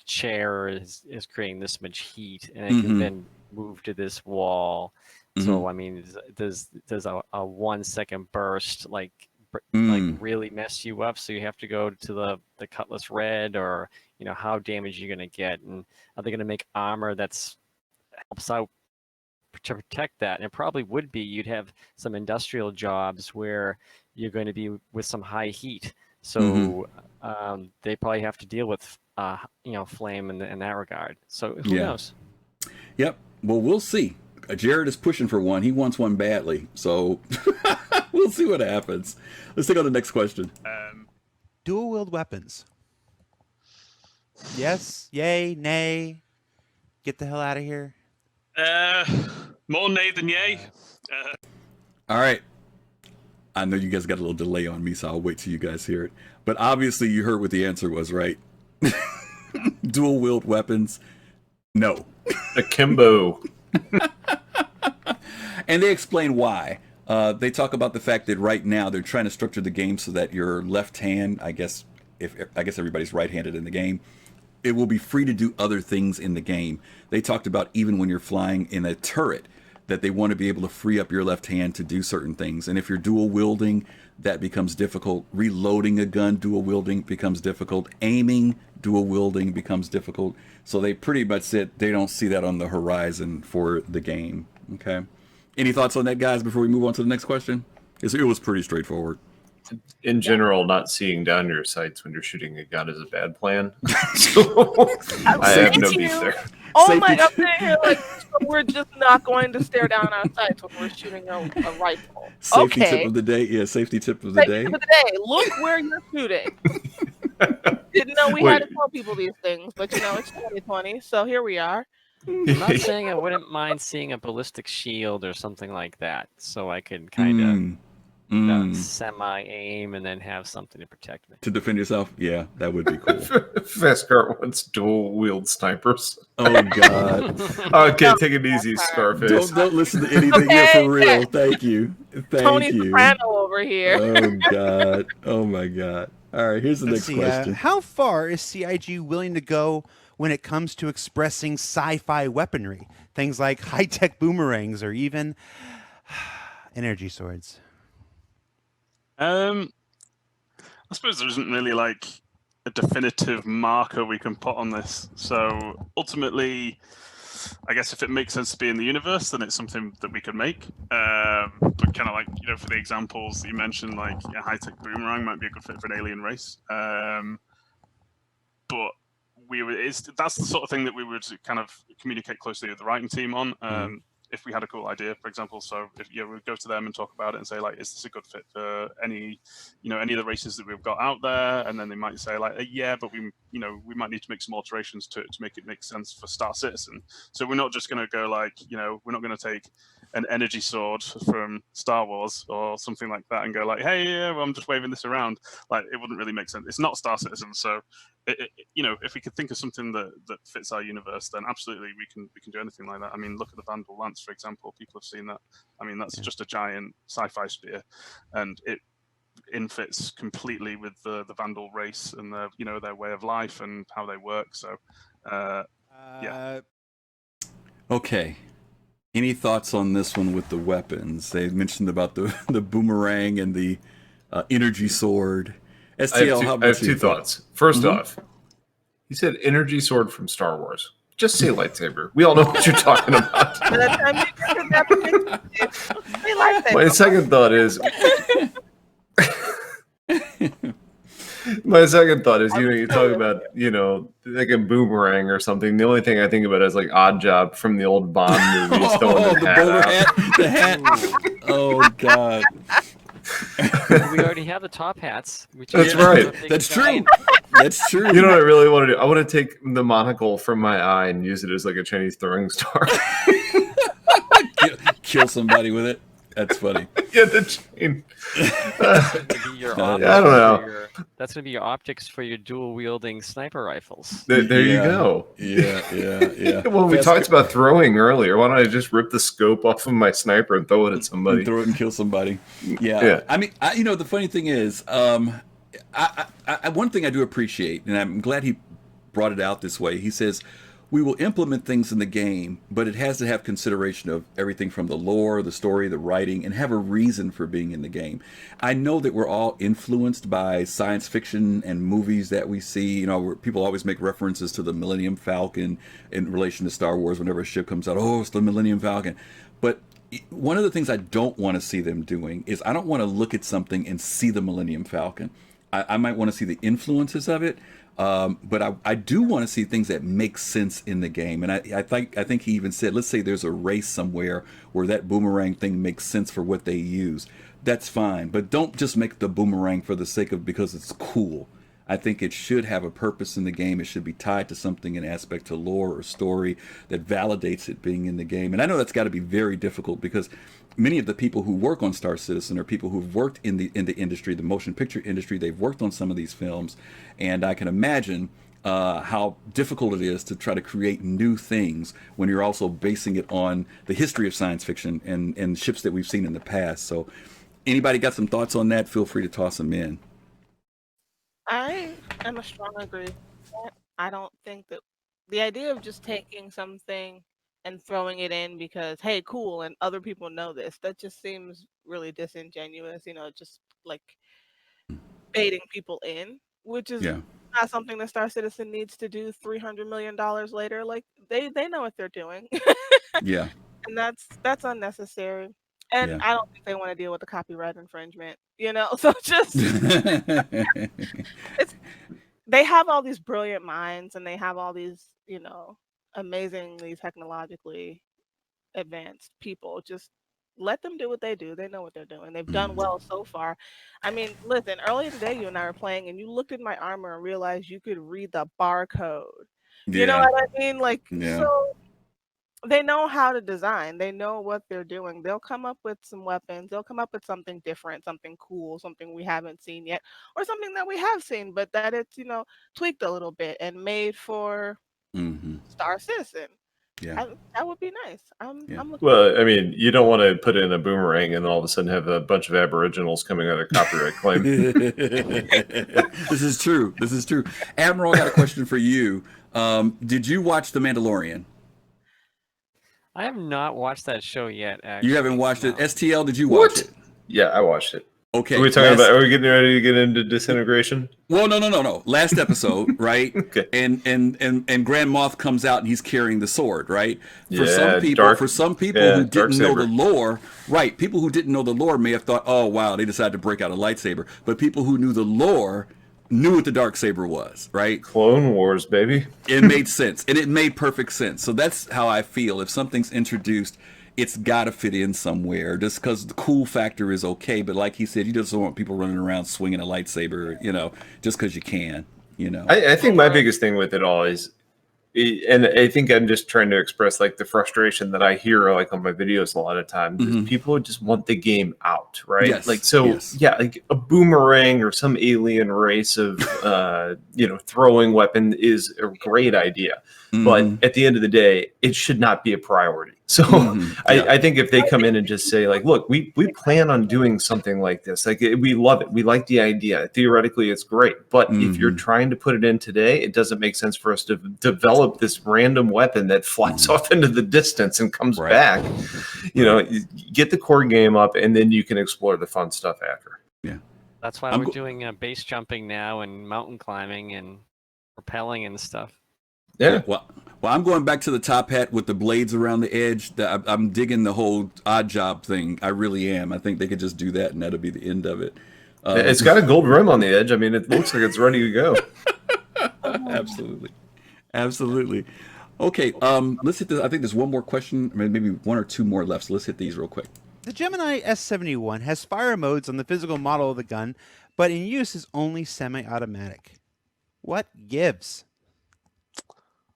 chair is creating this much heat, and it can then move to this wall. So, I mean, does a 1 second burst like really mess you up? So you have to go to the Cutlass Red, or how damaged you're going to get, and are they going to make armor that's helps out to protect that? And it probably would be. You'd have some industrial jobs where you're going to be with some high heat. So they probably have to deal with, flame in that regard. So who knows? Yep. Well, we'll see. Jared is pushing for one. He wants one badly. So we'll see what happens. Let's take on the next question. Dual wield weapons. Yes, yay, nay. Get the hell out of here. More nay than yay. All right. I know you guys got a little delay on me, so I'll wait till you guys hear it. But obviously, you heard what the answer was, right? Dual wield weapons. No. Akimbo. And they explain why. They talk about the fact that right now they're trying to structure the game so that your left hand, I guess everybody's right-handed in the game, it will be free to do other things in the game. They talked about even when you're flying in a turret, that they want to be able to free up your left hand to do certain things. And if you're dual wielding, that becomes difficult. Reloading a gun dual wielding becomes difficult. Aiming dual wielding becomes difficult. So they pretty much said they don't see that on the horizon for the game. Okay. Any thoughts on that, guys, before we move on to the next question? It was pretty straightforward. In general, not seeing down your sights when you're shooting a gun is a bad plan. So I have no beef there. Oh my God, we're just not going to stare down our sights when we're shooting a rifle. Safety tip of the day. Yeah, safety tip of the day. Tip of the day. Look where you're shooting. Didn't know we had to tell people these things, but it's 2020, so here we are. I'm not saying I wouldn't mind seeing a ballistic shield or something like that, so I could kind of semi-aim and then have something to protect me. To defend yourself? Yeah, that would be cool. Fastcar wants dual-wield snipers. Oh, God. Okay, take it easy, Scarface. Don't listen to anything here for real. Thank you. Tony Soprano over here. Oh, God. Oh, my God. All right, here's the next question. How far is CIG willing to go when it comes to expressing sci-fi weaponry? Things like high-tech boomerangs or even energy swords. I suppose there isn't really like a definitive marker we can put on this. So ultimately, I guess if it makes sense to be in the universe, then it's something that we could make. But kind of like, for the examples that you mentioned, like a high-tech boomerang might be a good fit for an alien race. But that's the sort of thing that we would kind of communicate closely with the writing team on. If we had a cool idea, for example, so if we go to them and talk about it and say like, is this a good fit for any of the races that we've got out there? And then they might say like, yeah, but we might need to make some alterations to make it make sense for Star Citizen. So we're not just going to go like, we're not going to take an energy sword from Star Wars or something like that and go like, hey, yeah, well, I'm just waving this around. Like, it wouldn't really make sense. It's not Star Citizen, so. If we could think of something that fits our universe, then absolutely we can do anything like that. I mean, look at the Vandal Lance, for example. People have seen that. I mean, that's just a giant sci-fi spear, and it infits completely with the Vandal race and their way of life and how they work. So, yeah. Okay. Any thoughts on this one with the weapons? They mentioned about the boomerang and the energy sword. STL, I have two thoughts. First off, he said energy sword from Star Wars. Just say lightsaber. We all know what you're talking about. My second thought is you talk about, like a boomerang or something. The only thing I think about is like Odd Job from the old Bond movies. The hat. Oh, God. We already have the top hats. That's right. That's true. That's true. You know what I really want to do? I want to take the monocle from my eye and use it as like a Chinese throwing star. Kill somebody with it. That's funny. Yeah, the chain. I don't know. That's going to be your optics for your dual-wielding sniper rifles. There you go. Yeah. Well, we talked about throwing earlier. Why don't I just rip the scope off of my sniper and throw it at somebody? Throw it and kill somebody. Yeah. I mean, the funny thing is, one thing I do appreciate, and I'm glad he brought it out this way. He says, we will implement things in the game, but it has to have consideration of everything from the lore, the story, the writing, and have a reason for being in the game. I know that we're all influenced by science fiction and movies that we see, where people always make references to the Millennium Falcon in relation to Star Wars whenever a ship comes out. Oh, it's the Millennium Falcon. But one of the things I don't want to see them doing is I don't want to look at something and see the Millennium Falcon. I might want to see the influences of it. But I do want to see things that make sense in the game. And I think he even said, let's say there's a race somewhere where that boomerang thing makes sense for what they use. That's fine. But don't just make the boomerang for the sake of because it's cool. I think it should have a purpose in the game. It should be tied to something, an aspect to lore or story that validates it being in the game. And I know that's got to be very difficult because many of the people who work on Star Citizen are people who've worked in the industry, the motion picture industry. They've worked on some of these films, and I can imagine how difficult it is to try to create new things when you're also basing it on the history of science fiction and ships that we've seen in the past. So, anybody got some thoughts on that? Feel free to toss them in. I am a strong agree. I don't think that the idea of just taking something and throwing it in because, hey, cool, and other people know this, that just seems really disingenuous, just like baiting people in, which is not something the Star Citizen needs to do $300 million later. Like, they know what they're doing. Yeah. And that's unnecessary. And I don't think they want to deal with the copyright infringement, so just they have all these brilliant minds and they have all these, amazingly technologically advanced people. Just let them do what they do. They know what they're doing. They've done well so far. I mean, listen, earlier today you and I were playing and you looked at my armor and realized you could read the barcode. You know what I mean? Like, so they know how to design. They know what they're doing. They'll come up with some weapons. They'll come up with something different, something cool, something we haven't seen yet, or something that we have seen, but that it's, tweaked a little bit and made for Star Citizen. Yeah. That would be nice. I'm looking Well, I mean, you don't want to put in a boomerang and all of a sudden have a bunch of Aboriginals coming out of copyright claim. This is true. Admiral, I got a question for you. Did you watch The Mandalorian? I have not watched that show yet, actually. You haven't watched it? STL, did you watch it? Yeah, I watched it. Okay. Are we talking about, are we getting ready to get into disintegration? Well, no. Last episode, right? Okay. And Grand Moff comes out and he's carrying the sword, right? For some people who didn't know the lore, right? People who didn't know the lore may have thought, oh wow, they decided to break out a lightsaber. But people who knew the lore knew what the Darksaber was, right? Clone Wars, baby. It made sense, and it made perfect sense. So that's how I feel. If something's introduced, it's got to fit in somewhere. Just because the cool factor is okay, but like he said, you just don't want people running around swinging a lightsaber, just because you can, I think my biggest thing with it all is, and I think I'm just trying to express like the frustration that I hear like on my videos a lot of times. Is people just want the game out, right? Yes, like like a boomerang or some alien race of throwing weapon is a great idea, but at the end of the day, it should not be a priority. So I think if they come in and just say like, look, we plan on doing something like this, like we love it, we like the idea, theoretically it's great, but if you're trying to put it in today, it doesn't make sense for us to develop this random weapon that flies off into the distance and comes back. You get the core game up and then you can explore the fun stuff after. Yeah, that's why we're doing base jumping now and mountain climbing and rappelling and stuff. Yeah. Well, I'm going back to the top hat with the blades around the edge. I'm digging the whole odd job thing. I really am. I think they could just do that, and that'll be the end of it. It's got a gold rim on the edge. I mean, it looks like it's ready to go. Absolutely. Okay. Let's hit this. I think there's one more question, maybe one or two more left. So let's hit these real quick. The Gemini S71 has fire modes on the physical model of the gun, but in use is only semi-automatic. What gives?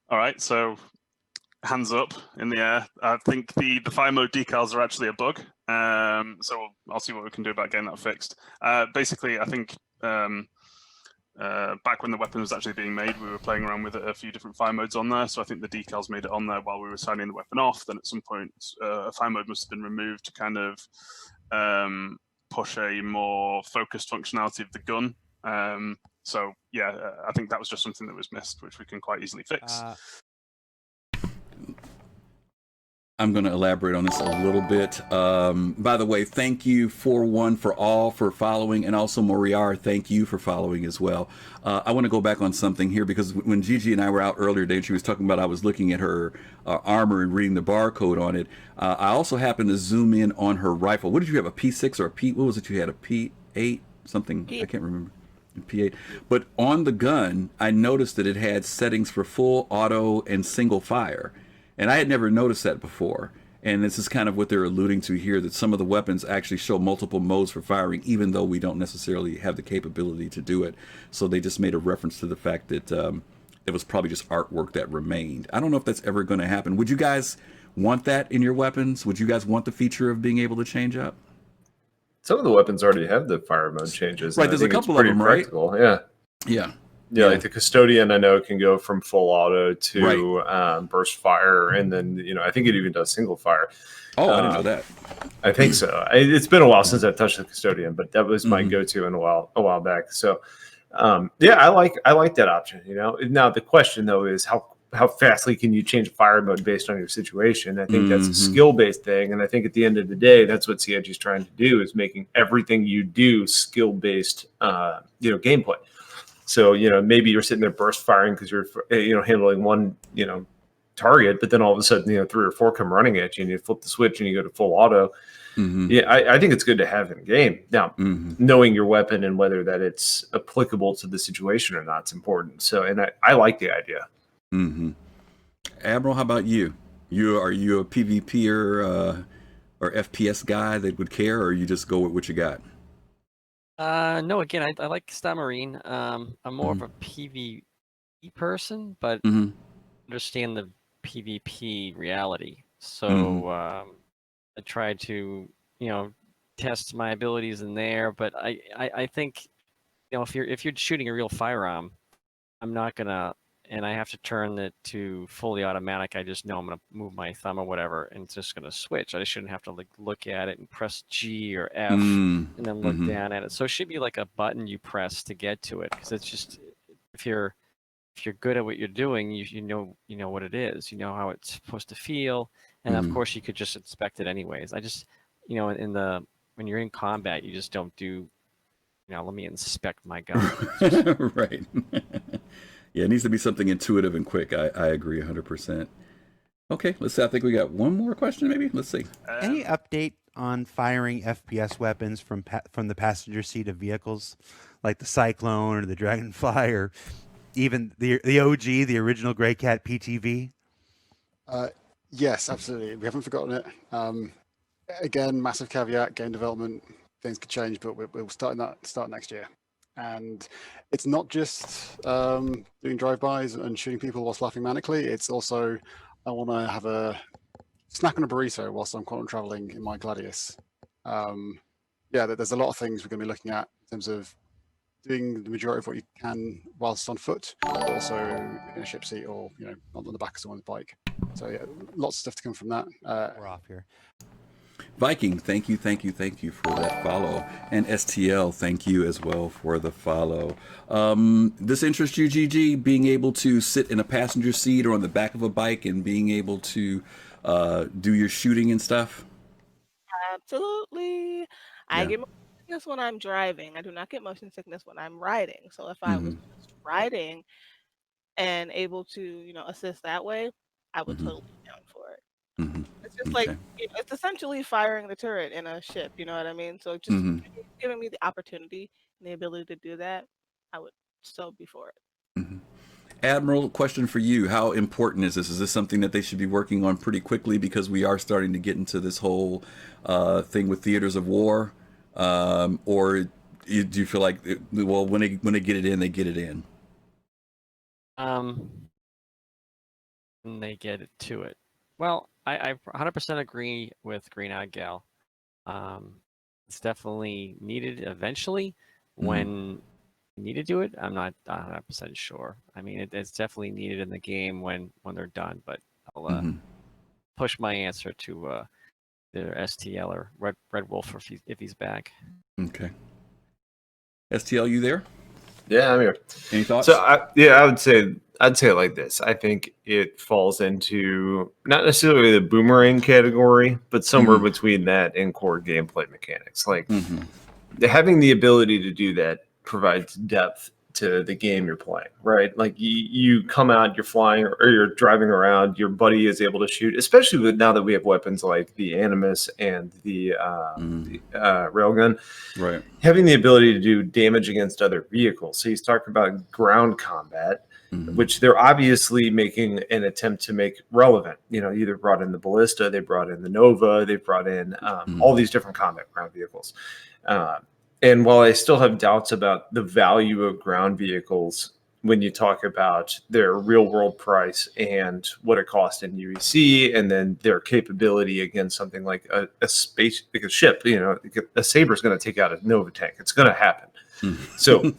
All right, so hands up in the air. I think the fire mode decals are actually a bug. So I'll see what we can do about getting that fixed. Basically, I think back when the weapon was actually being made, we were playing around with a few different fire modes on there. So I think the decals made it on there while we were signing the weapon off. Then at some point, a fire mode must have been removed to kind of push a more focused functionality of the gun. So yeah, I think that was just something that was missed, which we can quite easily fix. I'm going to elaborate on this a little bit. By the way, thank you for following, and also Moriar, thank you for following as well. I want to go back on something here because when Gigi and I were out earlier today, she was talking about I was looking at her armor and reading the barcode on it. I also happened to zoom in on her rifle. What did you have, a P6 or a P? What was it you had, a P8 something? I can't remember. P8. But on the gun, I noticed that it had settings for full, auto, and single fire. And I had never noticed that before. And this is kind of what they're alluding to here, that some of the weapons actually show multiple modes for firing, even though we don't necessarily have the capability to do it. So they just made a reference to the fact that it was probably just artwork that remained. I don't know if that's ever going to happen. Would you guys want that in your weapons? Would you guys want the feature of being able to change up? Some of the weapons already have the fire mode changes. Right, there's a couple of them, practical. Right? Yeah. Yeah, like the Custodian, I know can go from full auto to burst fire, and then I think it even does single fire. Oh, I didn't know that. I think so. It's been a while since I've touched the Custodian, but that was my go-to a while back. So, I like that option. Now the question though is how fastly can you change fire mode based on your situation? I think that's a skill-based thing, and I think at the end of the day, that's what CIG is trying to do, is making everything you do skill-based, gameplay. So, maybe you're sitting there burst firing because you're, handling one, target, but then all of a sudden, 3 or 4 come running at you and you flip the switch and you go to full auto. Yeah, I think it's good to have in game. Now, knowing your weapon and whether that it's applicable to the situation or not is important. So, and I like the idea. Admiral, how about you? Are you a PvPer or FPS guy that would care, or you just go with what you got? No, again, I like Star Marine. I'm more of a PvE person, but understand the PvP reality. So I try to, test my abilities in there. But I think, if you're shooting a real firearm, I'm not gonna, and I have to turn it to fully automatic. I just know I'm gonna move my thumb or whatever, and it's just gonna switch. I shouldn't have to look at it and press G or F and then look down at it. So it should be like a button you press to get to it, because it's just, if you're good at what you're doing, you know what it is. You know how it's supposed to feel, and of course you could just inspect it anyways. I just, when you're in combat, you just don't do, let me inspect my gun. Right. Yeah, it needs to be something intuitive and quick. I agree 100%. Okay, let's see. I think we got one more question, maybe. Let's see. Any update on firing FPS weapons from the passenger seat of vehicles, like the Cyclone or the Dragonfly, or even the OG, the original Grey Cat PTV? Yes, absolutely. We haven't forgotten it. Again, massive caveat: game development, things could change, but we'll start next year. And it's not just doing drive-bys and shooting people whilst laughing manically. It's also, I want to have a snack on a burrito whilst I'm quantum traveling in my Gladius. There's a lot of things we're going to be looking at in terms of doing the majority of what you can whilst on foot, but also in a ship seat or on the back of someone's bike. So yeah, lots of stuff to come from that. We're off here. Viking, thank you for that follow. And STL, thank you as well for the follow. This interests you, GG, being able to sit in a passenger seat or on the back of a bike and being able to do your shooting and stuff? Absolutely. I get motion sickness when I'm driving. I do not get motion sickness when I'm riding. So if I was just riding and able to, assist that way, I would totally be down for it. It's just like, it's essentially firing the turret in a ship, you know what I mean? So just giving me the opportunity and the ability to do that, I would so be for it. Admiral, question for you. How important is this? Is this something that they should be working on pretty quickly, because we are starting to get into this whole thing with theaters of war? Or do you feel like, when they get it in, they get it in? When they get it to it. Well, I 100% agree with GreenEyedGyal. It's definitely needed eventually. When you need to do it, I'm not 100% sure. I mean, it's definitely needed in the game when they're done, but I'll push my answer to either STL or Red Wolf if he's back. Okay. STL, you there? Yeah, I'm here. Any thoughts? So I'd say it like this. I think it falls into not necessarily the boomerang category, but somewhere between that and core gameplay mechanics. Like having the ability to do that provides depth to the game you're playing, right? Like you come out, you're flying or you're driving around, your buddy is able to shoot, especially now that we have weapons like the Animus and the railgun. Right. Having the ability to do damage against other vehicles. So he's talking about ground combat. which they're obviously making an attempt to make relevant. Either brought in the Ballista, they brought in the Nova, they brought in all these different combat ground vehicles. And while I still have doubts about the value of ground vehicles when you talk about their real world price and what it costs in UEC, and then their capability against something like a space, like a ship, a Saber is going to take out a Nova tank. It's going to happen. So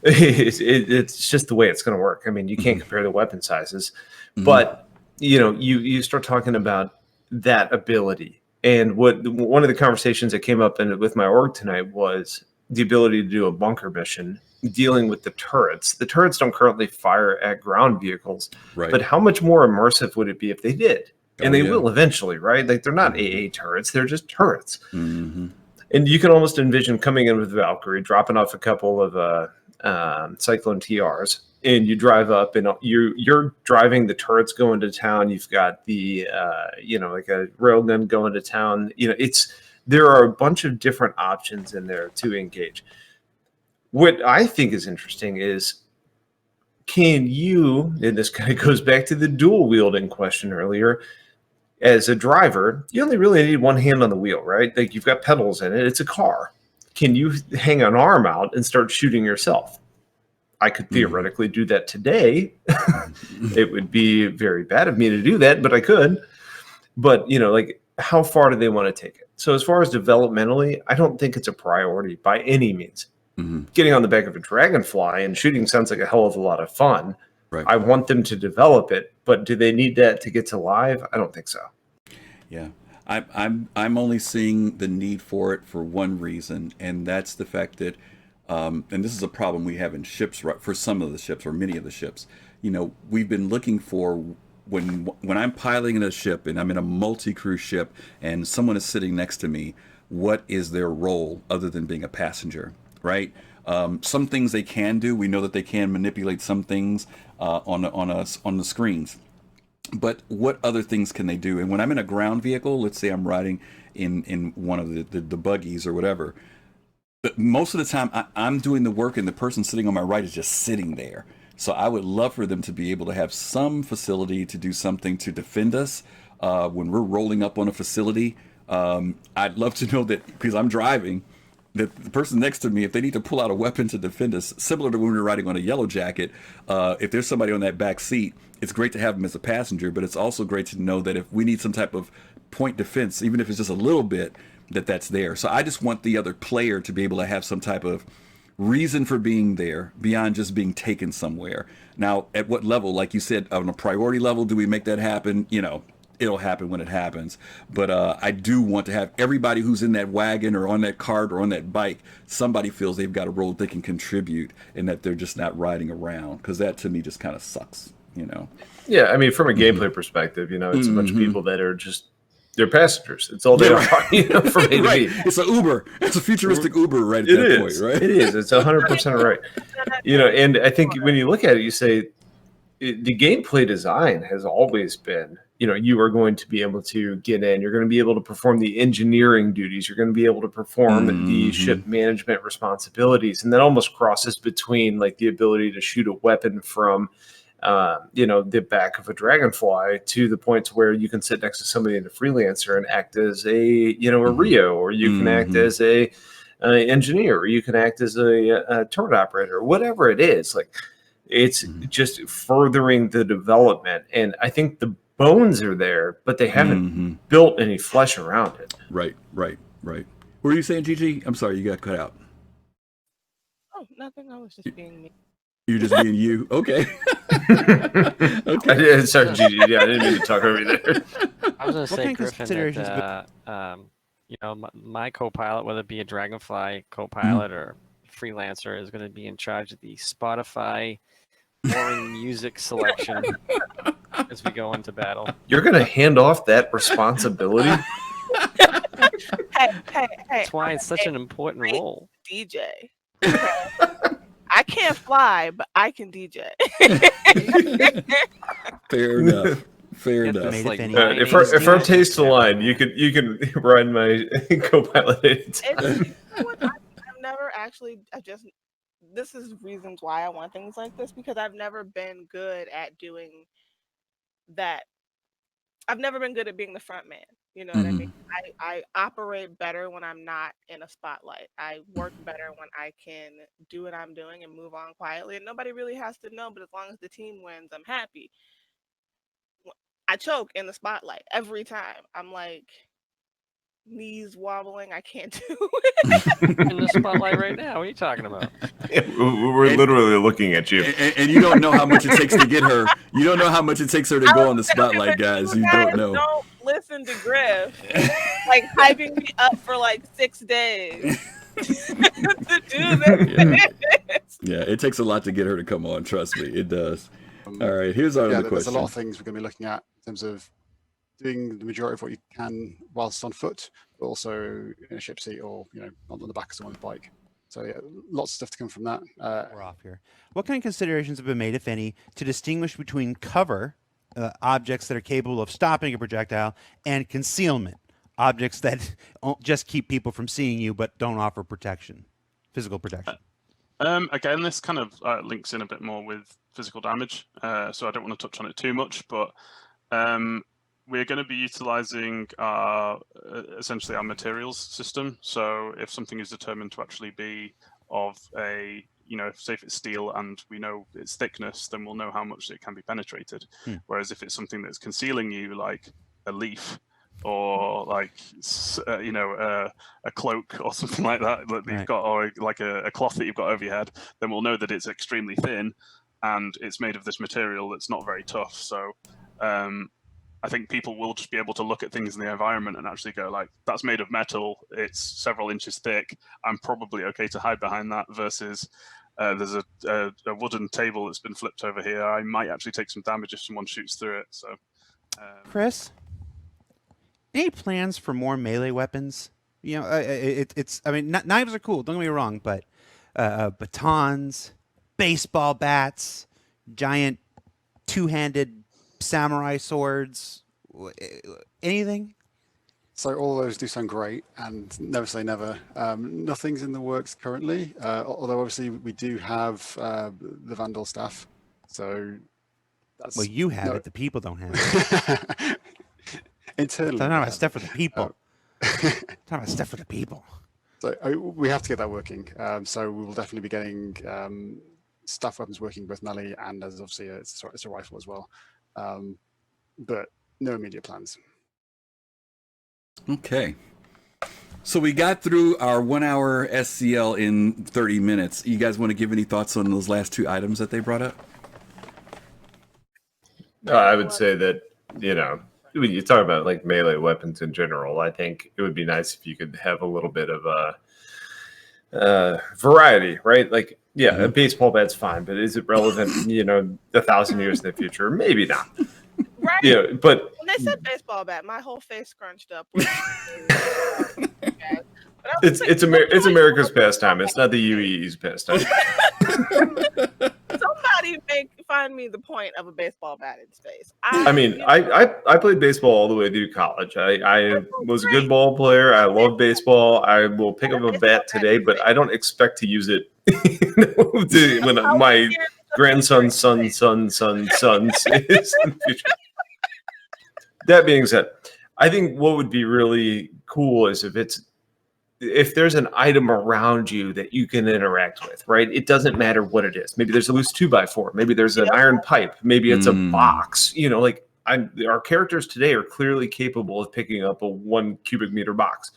it's just the way it's going to work. I mean, you can't compare the weapon sizes, but you start talking about that ability. And one of the conversations that came up with my org tonight was the ability to do a bunker mission dealing with the turrets. The turrets don't currently fire at ground vehicles, but how much more immersive would it be if they did? And they will eventually, right? Like, they're not AA turrets, they're just turrets. And you can almost envision coming in with Valkyrie, dropping off a couple of Cyclone TRs, and you drive up, and you're driving the turrets going to town. You've got the like a railgun going to town. There are a bunch of different options in there to engage. What I think is interesting is, can you, and this kind of goes back to the dual wielding question earlier, as a driver, you only really need one hand on the wheel, right? Like, you've got pedals in it. It's a car. Can you hang an arm out and start shooting yourself? I could theoretically do that today. It would be very bad of me to do that, but I could. But, like, how far do they want to take it? So as far as developmentally, I don't think it's a priority by any means. Getting on the back of a dragonfly and shooting sounds like a hell of a lot of fun. Right. I want them to develop it, but do they need that to get to live? I don't think so. Yeah. I'm only seeing the need for it for one reason, and that's the fact that and this is a problem we have in ships, right, for some of the ships, or many of the ships. We've been looking for, when I'm piloting a ship and I'm in a multi-crew ship and someone is sitting next to me, what is their role other than being a passenger, right? Some things they can do. We know that they can manipulate some things on the screens. But what other things can they do? And when I'm in a ground vehicle, let's say I'm riding in one of the buggies or whatever, but most of the time I'm doing the work and the person sitting on my right is just sitting there. So I would love for them to be able to have some facility to do something to defend us when we're rolling up on a facility. I'd love to know that, because I'm driving, that the person next to me, if they need to pull out a weapon to defend us, similar to when we were riding on a Yellow Jacket, if there's somebody on that back seat, it's great to have them as a passenger, but it's also great to know that if we need some type of point defense, even if it's just a little bit, that's there. So I just want the other player to be able to have some type of reason for being there beyond just being taken somewhere. Now, at what level, like you said, on a priority level, do we make that happen? It'll happen when it happens. But I do want to have everybody who's in that wagon or on that cart or on that bike, somebody feels they've got a role that they can contribute and that they're just not riding around, because that to me just kind of sucks, Yeah, I mean, from a gameplay perspective, it's a bunch of people that are just, they're passengers. It's all they are, from A to B. It's an Uber. It's a futuristic Uber right at that point, right? It is. It's 100% right. And I think when you look at it, you say the gameplay design has always been, you are going to be able to get in. You're going to be able to perform the engineering duties. You're going to be able to perform the ship management responsibilities. And that almost crosses between, like, the ability to shoot a weapon from the back of a dragonfly to the point where you can sit next to somebody in a freelancer and act as a Rio, or you can act as a engineer, or you can act as a turret operator, whatever it is. Like, it's just furthering the development. And I think the bones are there, but they haven't built any flesh around it. Right. What were you saying, Gigi? I'm sorry, you got cut out. Oh, nothing. I was just being me. You're just being you. Okay. Sorry, Gigi. Yeah, I didn't mean to talk over you there. I was going to say, Griffin, that my co-pilot, whether it be a Dragonfly co-pilot or freelancer, is going to be in charge of the Spotify boring music selection as we go into battle. You're going to hand off that responsibility? Hey. That's why it's such an important role. DJ. I can't fly, but I can DJ. Fair enough. If our tastes align, you can ride my co-pilot. I've never actually. this is reasons why I want things like this, because I've never been good at doing that. I've never been good at being the front man. You know what I mean? I operate better when I'm not in a spotlight. I work better when I can do what I'm doing and move on quietly, and nobody really has to know. But as long as the team wins, I'm happy. I choke in the spotlight every time. I'm like, knees wobbling. I can't do it. In the spotlight right now. What are you talking about? We're literally looking at you. And you don't know how much it takes to get her. You don't know how much it takes her to go on the spotlight, guys. You don't know. Don't listen to Griff. Like hyping me up for like 6 days to do this. Yeah, it takes a lot to get her to come on. Trust me, it does. All right, here's our other question. There's a lot of things we're going to be looking at in terms of doing the majority of what you can whilst on foot, but also in a ship seat or on the back of someone's bike. So yeah, lots of stuff to come from that. We're off here. What kind of considerations have been made, if any, to distinguish between cover, objects that are capable of stopping a projectile, and concealment, objects that just keep people from seeing you but don't offer protection, physical protection? Again, this kind of links in a bit more with physical damage, so I don't want to touch on it too much, but we're going to be utilizing essentially our materials system. So if something is determined to actually be of a, say if it's steel and we know its thickness, then we'll know how much it can be penetrated. Whereas if it's something that's concealing you, like a leaf or like, a cloak or something like that you've got, or like a cloth that you've got over your head, then we'll know that it's extremely thin and it's made of this material that's not very tough. So I think people will just be able to look at things in the environment and actually go like, that's made of metal, it's several inches thick, I'm probably okay to hide behind that, versus there's a wooden table that's been flipped over here, I might actually take some damage if someone shoots through it. So Chris, any plans for more melee weapons? I mean, knives are cool, don't get me wrong, but batons, baseball bats, giant two-handed samurai swords, anything? So all those do sound great, and never say never. Nothing's in the works currently, although obviously we do have the Vandal staff. So that's... Well, you have it, the people don't have it. Internally. I'm talking about stuff for the people. Talking about stuff for the people. So we have to get that working. So we will definitely be getting staff weapons working with melee, and as obviously it's a rifle as well. But no immediate plans. Okay. So we got through our 1 hour SCL in 30 minutes. You guys want to give any thoughts on those last two items that they brought up? I would say that, when you talk about like melee weapons in general, I think it would be nice if you could have a little bit of a variety, right? Like, a baseball bat's fine, but is it relevant, 1,000 years in the future? Maybe not. Right. Yeah, but when they said baseball bat, my whole face scrunched up. It's America's pastime. It's not the UEE's pastime. Somebody find me the point of a baseball bat in space. I played baseball all the way through college. I was a good ball player. I love baseball. I will pick up a bat today, but I don't expect to use it when my grandson's sons is in the future. That being said, I think what would be really cool is if there's an item around you that you can interact with, right? It doesn't matter what it is. Maybe there's a loose 2x4. Maybe there's an iron pipe. Maybe it's a box. Our characters today are clearly capable of picking up a 1 cubic meter box.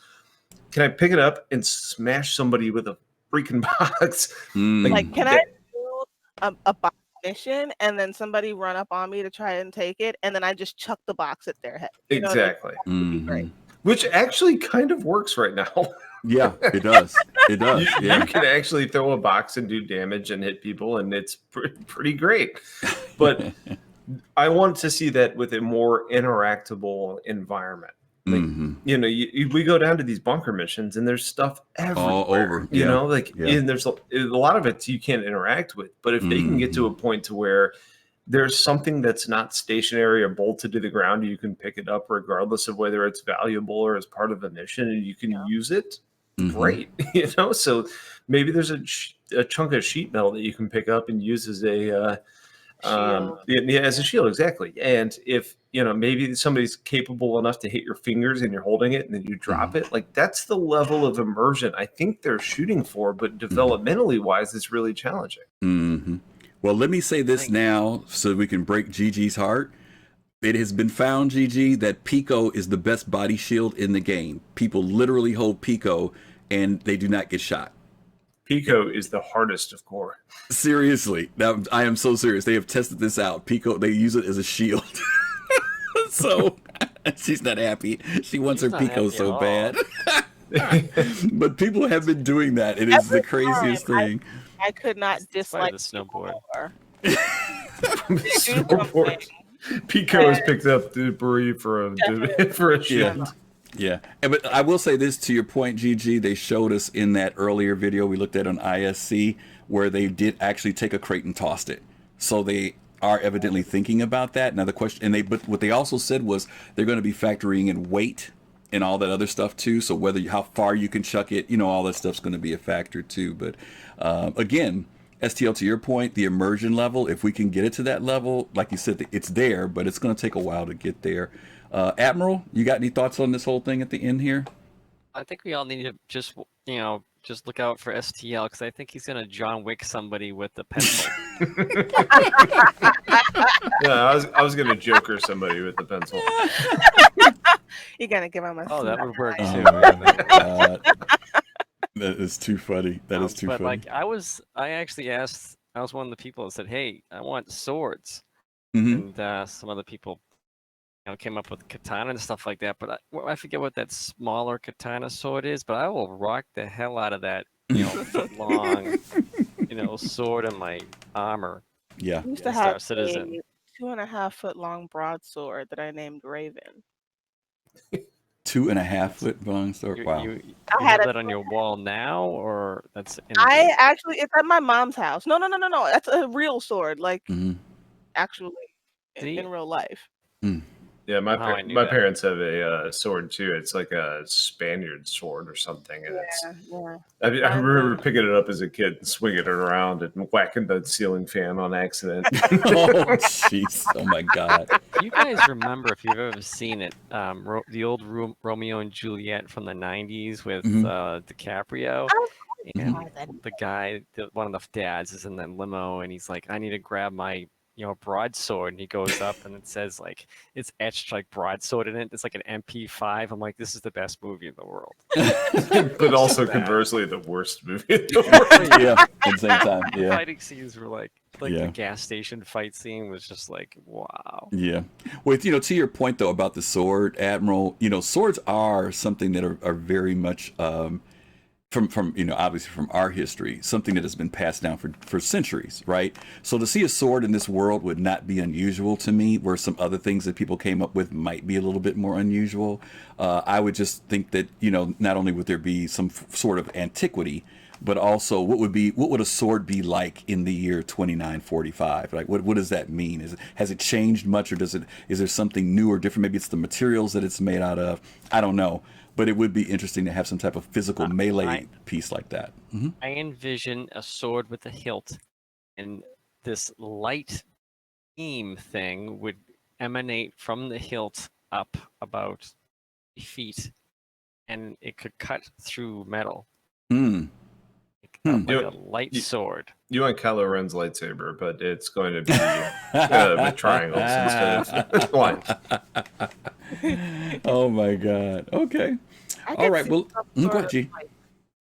Can I pick it up and smash somebody with a freaking box? Can I do a box mission and then somebody run up on me to try and take it, and then I just chuck the box at their head? Exactly. That would be great. Which actually kind of works right now. Yeah, it does. It does. You can actually throw a box and do damage and hit people, and it's pretty great. But I want to see that with a more interactable environment. We go down to these bunker missions, and there's stuff everywhere. All over. And there's a lot of it you can't interact with. But if they can get to a point to where there's something that's not stationary or bolted to the ground, you can pick it up regardless of whether it's valuable or as part of a mission, and you can use it. great, you know. So maybe there's a chunk of sheet metal that you can pick up and use as a yeah, as a shield, exactly. And if maybe somebody's capable enough to hit your fingers and you're holding it and then you drop it, like that's the level of immersion I think they're shooting for. But developmentally wise, it's really challenging. Well, let me say this now so we can break Gigi's heart. It has been found, Gigi, that Pico is the best body shield in the game. People literally hold Pico and they do not get shot. Pico is the hardest of core. Seriously. Now, I am so serious. They have tested this out. Pico, they use it as a shield. So she's not happy. She wants her Pico so bad. But people have been doing that. It is the craziest thing. I could not dislike the snowboard. Snowboard. Pico has picked up debris for a shield. Yeah, but I will say this to your point, Gigi. They showed us in that earlier video we looked at on ISC where they did actually take a crate and tossed it. So they are evidently thinking about that. Now the question, but what they also said was they're going to be factoring in weight and all that other stuff too. So how far you can chuck it, all that stuff's going to be a factor too. But again, STL, to your point, the immersion level, if we can get it to that level, like you said, it's there, but it's going to take a while to get there. Admiral, you got any thoughts on this whole thing at the end here? I think we all need to just look out for STL because I think he's going to John Wick somebody with the pencil. Yeah, I was going to Joker somebody with the pencil. You're going to give him a that would work too. That is too funny. That is too funny. But like I was one of the people that said, "Hey, I want swords," and some other people, came up with katana and stuff like that. But I forget what that smaller katana sword is. But I will rock the hell out of that, foot long, sword in my armor. Yeah, I used to have a 2.5 foot long broadsword that I named Raven. 2.5 foot long sword. Wow. You have that on your wall now, or that's? It's at my mom's house. No. That's a real sword, like actually in real life. Yeah, my parents have a sword too. It's like a Spaniard sword or something, and I remember picking it up as a kid and swinging it around and whacking the ceiling fan on accident. Oh, jeez! Oh my God! You guys remember, if you've ever seen it, the old Romeo and Juliet from the '90s with DiCaprio, and the guy, one of the dads, is in that limo, and he's like, "I need to grab my." Broadsword, and he goes up and it says like it's etched like broadsword in it. It's like an MP5. I'm like, this is the best movie in the world. But also conversely the worst movie in the world. Yeah, at the same time. Yeah. The fighting scenes were like the gas station fight scene was just like, wow. Yeah. Well, to your point though about the sword, Admiral, swords are something that are very much from obviously from our history, something that has been passed down for centuries, right? So to see a sword in this world would not be unusual to me, where some other things that people came up with might be a little bit more unusual. I would just think that, not only would there be some sort of antiquity, but also what would a sword be like in the year 2945? Like what does that mean? Has it changed much, or is there something new or different? Maybe it's the materials that it's made out of. I don't know. But it would be interesting to have some type of physical melee piece like that. I envision a sword with a hilt, and this light beam thing would emanate from the hilt up about 3 feet, and it could cut through metal. Like a light sword. You want Kylo Ren's lightsaber, but it's going to be with triangles instead of lines. Oh my God. Okay. All right. Well, go ahead, G.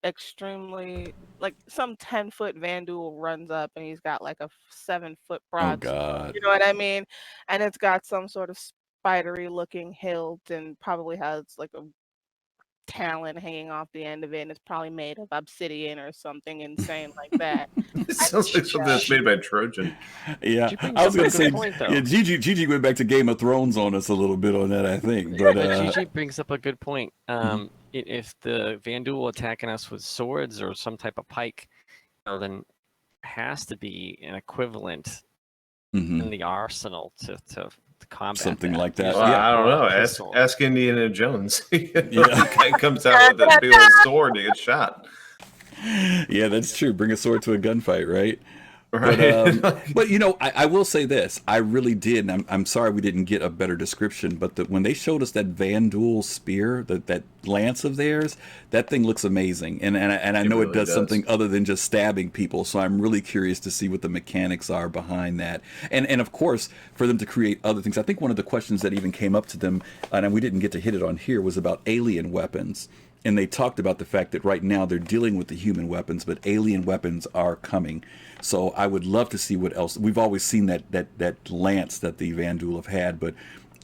Extremely, like some 10-foot Vandal runs up and he's got like a 7-foot broadsword. Oh God. You know what I mean? And it's got some sort of spidery looking hilt and probably has like a talon hanging off the end of it, and it's probably made of obsidian or something insane like that. It sounds like something that's made by Trojan. Yeah, I was going to say, Gigi went back to Game of Thrones on us a little bit on that, I think. But Gigi brings up a good point. If the Vandal attacking us with swords or some type of pike, then has to be an equivalent in the arsenal to combat. Something that. like that. Well, Yeah. I don't know. Pistol. Ask Indiana Jones. The guy comes out with a big old sword to get shot. Yeah, that's true. Bring a sword to a gunfight, right? Right. But you know, I will say this. I really did, and I'm sorry we didn't get a better description, but when they showed us that Vandul spear, that lance of theirs, that thing looks amazing. And I know really it does does. something other than just stabbing people, so I'm really curious to see what the mechanics are behind that. And of course, for them to create other things. I think one of the questions that even came up to them, and we didn't get to hit it on here, was about alien weapons. And they talked about the fact that right now they're dealing with the human weapons, but alien weapons are coming. So I would love to see what else. We've always seen that lance that the Vandul have had, but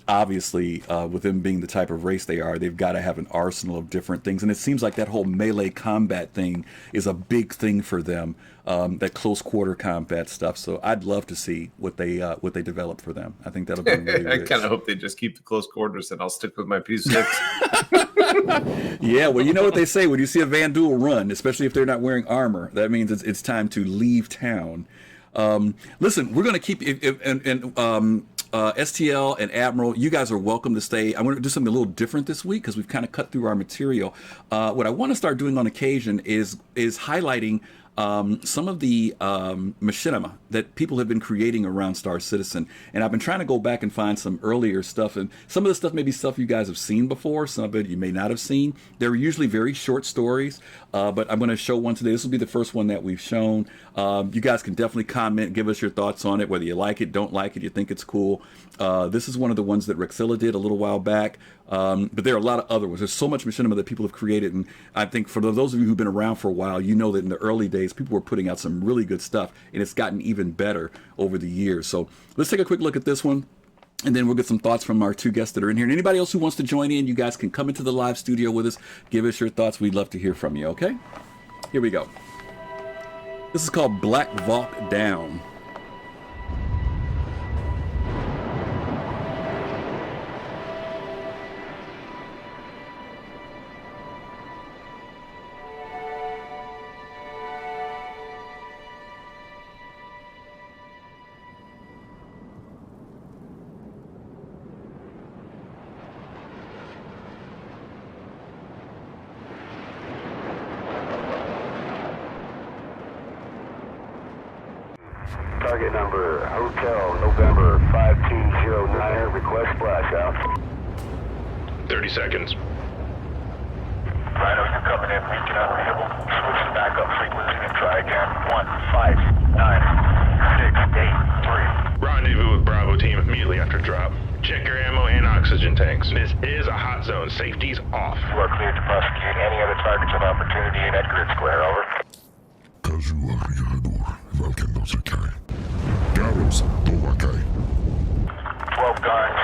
obviously with them being the type of race they are, they've got to have an arsenal of different things. And it seems like that whole melee combat thing is a big thing for them, that close quarter combat stuff. So I'd love to see what they develop for them. I think that'll be really I rich. kind of hope they just keep the close quarters, and I'll stick with my P6. Yeah, well, you know what they say, when you see a Vandul run, especially if they're not wearing armor, that means it's time to leave town. Listen, we're going to keep STL and Admiral, you guys are welcome to stay. I'm going to do something a little different this week because we've kind of cut through our material. What I want to start doing on occasion is highlighting some of the machinima that people have been creating around Star Citizen. And I've been trying to go back and find some earlier stuff. And some of the stuff may be stuff you guys have seen before. Some of it you may not have seen. They're usually very short stories. But I'm going to show one today. This will be the first one that we've shown. You guys can definitely comment, give us your thoughts on it, whether you like it, don't like it, you think it's cool. This is one of the ones that Rexzilla did a little while back. But there are a lot of other ones. There's so much machinima that people have created. And I think for those of you who've been around for a while, you know that in the early days, people were putting out some really good stuff. And it's gotten even better over the years. So let's take a quick look at this one. And then we'll get some thoughts from our two guests that are in here. And anybody else who wants to join in, you guys can come into the live studio with us. Give us your thoughts. We'd love to hear from you, okay? Here we go. This is called Black Valk Down. Target number, Hotel November 5209, request splash out. 30 seconds. Rhino, you coming in, beacon unreadable. Switch to backup frequency and try again. 159 683. Rendezvous with Bravo team immediately after drop. Check your ammo and oxygen tanks. This is a hot zone. Safety's off. You are cleared to prosecute any other targets of opportunity in that grid square, over. Garros, Dovakai. 12 guns,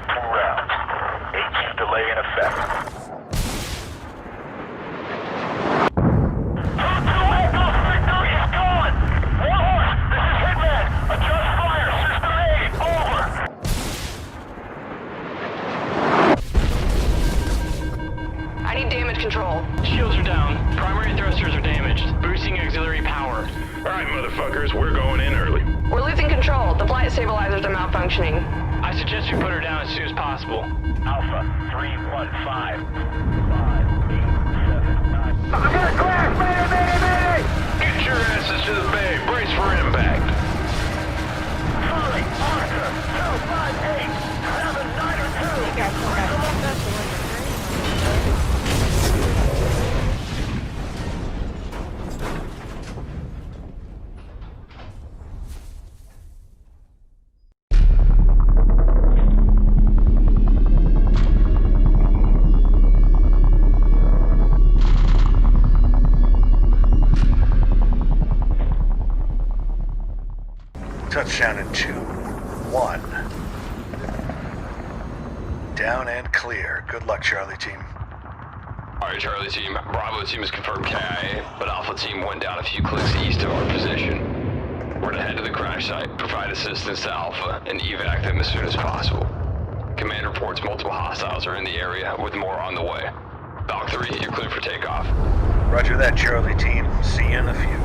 2 rounds. 8 delay in effect. I need damage control. Shields are down. Primary thrusters are damaged. Boosting auxiliary power. Alright, motherfuckers, we're going in early. We're losing control. The flight stabilizers are malfunctioning. I suggest we put her down as soon as possible. Alpha 315. 5, 8, 7, 9. I'm gonna crash! Mayday! Get your asses to the bay. Brace for impact. Charlie, Arthur, 258, 792. Touchdown in 2, 1. Down and clear. Good luck, Charlie team. Alright, Charlie team. Bravo team has confirmed KIA, but Alpha team went down a few clicks east of our position. We're to head to the crash site, provide assistance to Alpha, and evac them as soon as possible. Command reports multiple hostiles are in the area, with more on the way. Valk 3, you're clear for takeoff. Roger that, Charlie team. See you in a few.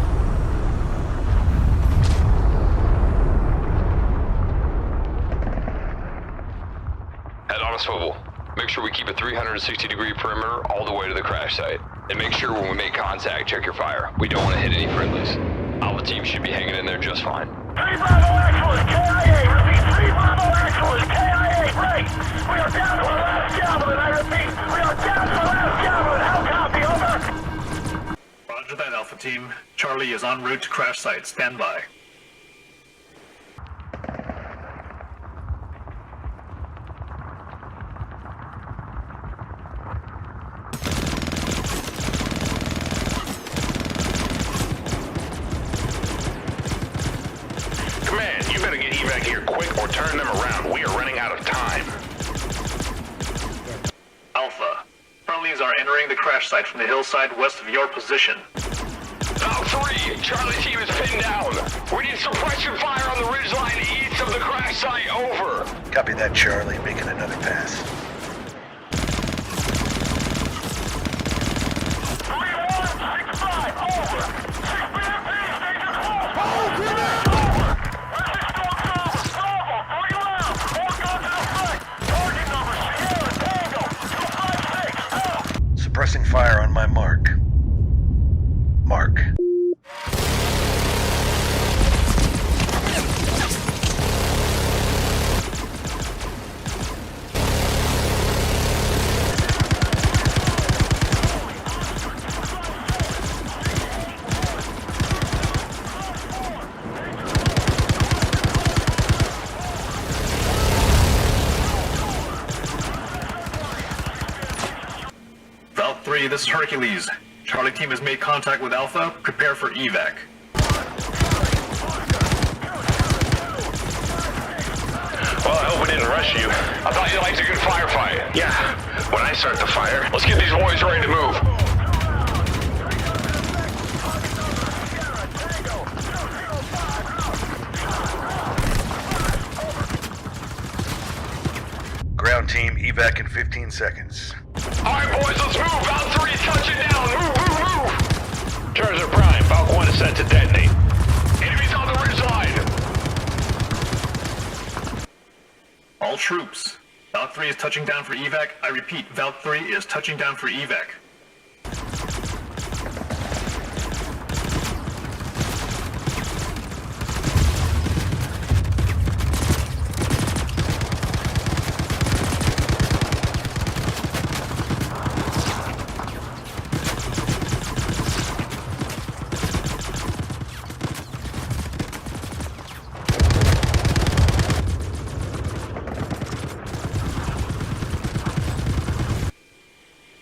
on swivel. Make sure we keep a 360-degree perimeter all the way to the crash site. And make sure when we make contact, check your fire. We don't want to hit any friendlies. Alpha team should be hanging in there just fine. 3 Bravo Actual is KIA. Repeat, 3 Bravo Actual is KIA. Break. We are down to our last javelin. I repeat, we are down to our last javelin. How copy? Over. Roger that, Alpha team. Charlie is en route to crash site. Stand by. Command, you better get evac here quick or turn them around. We are running out of time. Alpha, friendlies are entering the crash site from the hillside west of your position. Valk 3, Charlie team is pinned down. We need suppression fire on the ridgeline east of the crash site. Over. Copy that, Charlie. Making another pass. 3165. Over. 6 BMP station close. Over. Suppressing fire on my mark. Mark. Valk 3, this is Hercules. Charlie team has made contact with Alpha. Prepare for evac. Well, I hope we didn't rush you. I thought you liked a good firefight. Yeah, when I start the fire. Let's get these boys ready to move. Ground team, evac in 15 seconds. Alright, boys, let's move. Valk 3 is touching down. Move. Turns are prime. Valk 1 is set to detonate. Enemies on the ridgeline. All troops. Valk 3 is touching down for evac. I repeat, Valk 3 is touching down for evac.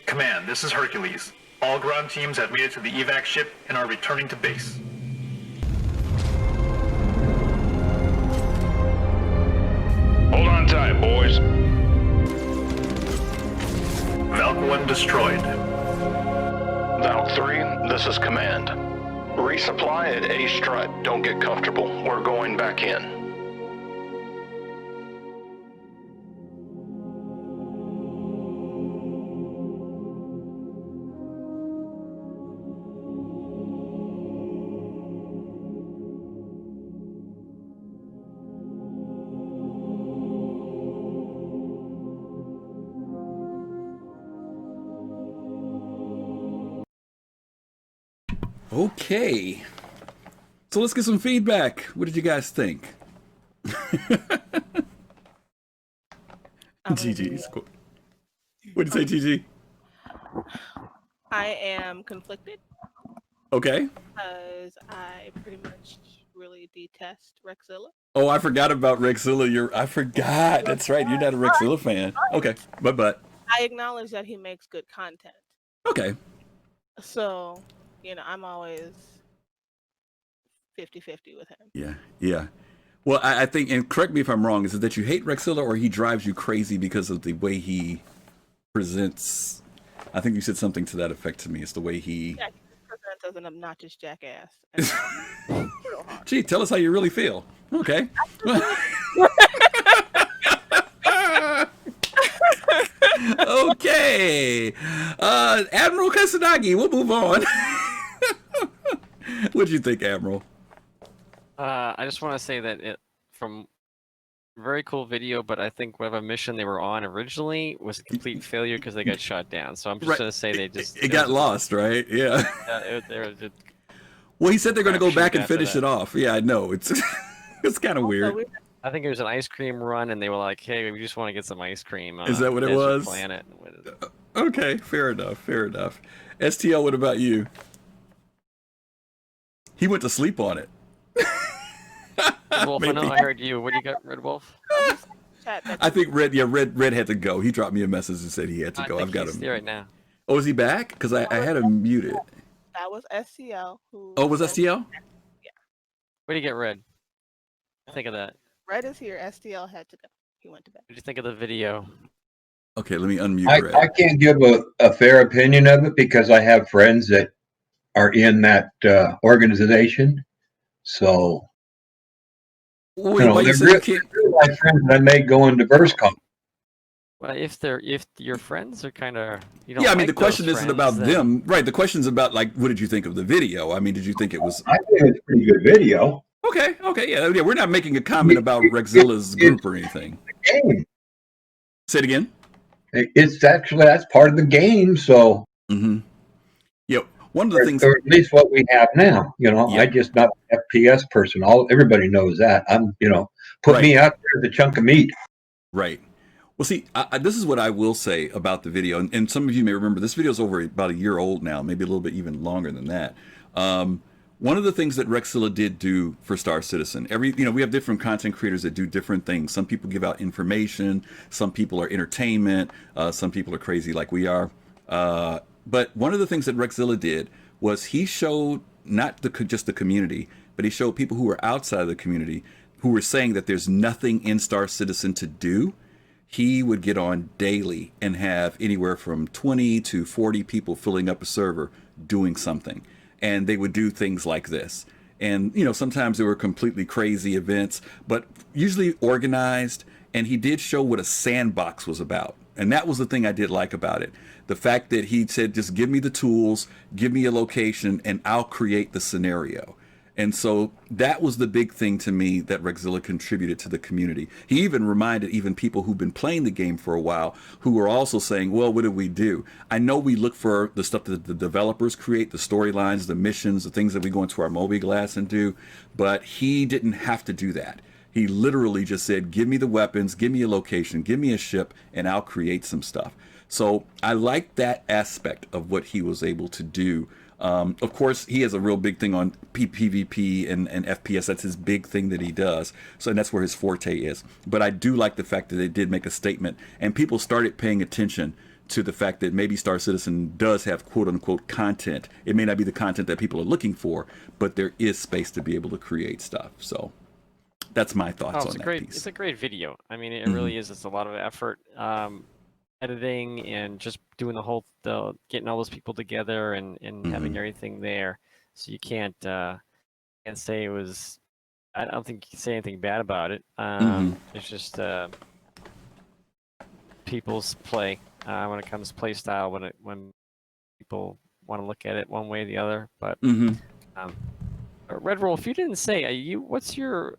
Command, this is Hercules. All ground teams have made it to the evac ship and are returning to base. Hold on tight, boys. Valk 1 destroyed. Valk 3, this is Command. Resupply at A strut. Don't get comfortable. We're going back in. Okay. So let's get some feedback. What did you guys think? GG's. What did you say, GG? I am conflicted. Okay. Because I pretty much really detest Rexzilla. Oh, I forgot about Rexzilla. I forgot. That's right. You're not a Rexzilla fan. Okay. But. I acknowledge that he makes good content. Okay. So, I'm always 50-50 with him. Yeah. Well, I think, and correct me if I'm wrong, is it that you hate Rexzilla or he drives you crazy because of the way he presents? I think you said something to that effect to me. It's the way he... Yeah, he presents as an obnoxious jackass. Gee, tell us how you really feel. Okay. Okay. Admiral Kusanagi, we'll move on. What'd you think, Admiral? I just want to say that from very cool video, but I think whatever mission they were on originally was a complete failure because they got shot down. So I'm just gonna say it got lost, right? Yeah. Well, he said they're gonna go back and finish it off. Yeah, I know. It's it's kind of weird. I think it was an ice cream run, and they were like, "Hey, we just want to get some ice cream." Is that what it was? Planet. Okay, fair enough. Fair enough. STL, what about you? He went to sleep on it. Red Wolf, I know I heard you. What do you got, Red Wolf? I think Red had to go. He dropped me a message and said he had to go. I've got him there right now. Oh, is he back? Because I had him muted. That was STL. Oh, was STL? Yeah. Where do you get Red? Think of that. Red is here. STL had to go. He went to bed. What did you think of the video? Okay, let me unmute Red. I can't give a fair opinion of it because I have friends that are in that organization. So, Wait, they're really my friends that I may go in diverse com. Well, if your friends are kind of I mean, the question isn't about them, right? The question's about like, what did you think of the video? I mean, did you think it was? I think it's a pretty good video. Okay, yeah. We're not making a comment about Rexzilla's group or anything. The game. Say it again. It's actually that's part of the game. So. Mm-hmm. Yeah, one of the things, or at least what we have now. I just not an FPS person. Everybody knows that. I'm, put me out there as a chunk of meat. Right. Well, see, this is what I will say about the video, and some of you may remember this video is over about a year old now, maybe a little bit even longer than that. One of the things that Rexzilla did do for Star Citizen, we have different content creators that do different things. Some people give out information, some people are entertainment, some people are crazy like we are. But one of the things that Rexzilla did was he showed not just the community, but he showed people who were outside of the community who were saying that there's nothing in Star Citizen to do. He would get on daily and have anywhere from 20 to 40 people filling up a server doing something. And they would do things like this. And, sometimes there were completely crazy events, but usually organized. And he did show what a sandbox was about. And that was the thing I did like about it. The fact that he said, just give me the tools, give me a location, and I'll create the scenario. And so that was the big thing to me that Rexzilla contributed to the community. He even reminded people who've been playing the game for a while who were also saying, well, what do we do? I know we look for the stuff that the developers create, the storylines, the missions, the things that we go into our mobiGlas and do, but he didn't have to do that. He literally just said, give me the weapons, give me a location, give me a ship, and I'll create some stuff. So I like that aspect of what he was able to do. Of course, he has a real big thing on PvP and FPS. That's his big thing that he does. So and that's where his forte is. But I do like the fact that they did make a statement and people started paying attention to the fact that maybe Star Citizen does have quote unquote content. It may not be the content that people are looking for, but there is space to be able to create stuff. So that's my thoughts on that piece. It's a great video. I mean, it really is. It's a lot of effort. Editing and just doing getting all those people together and having everything there, so you can't say it was. I don't think you can say anything bad about it. It's just people's play when it comes to play style. When people want to look at it one way or the other, but Red Wolf, you didn't say. What's your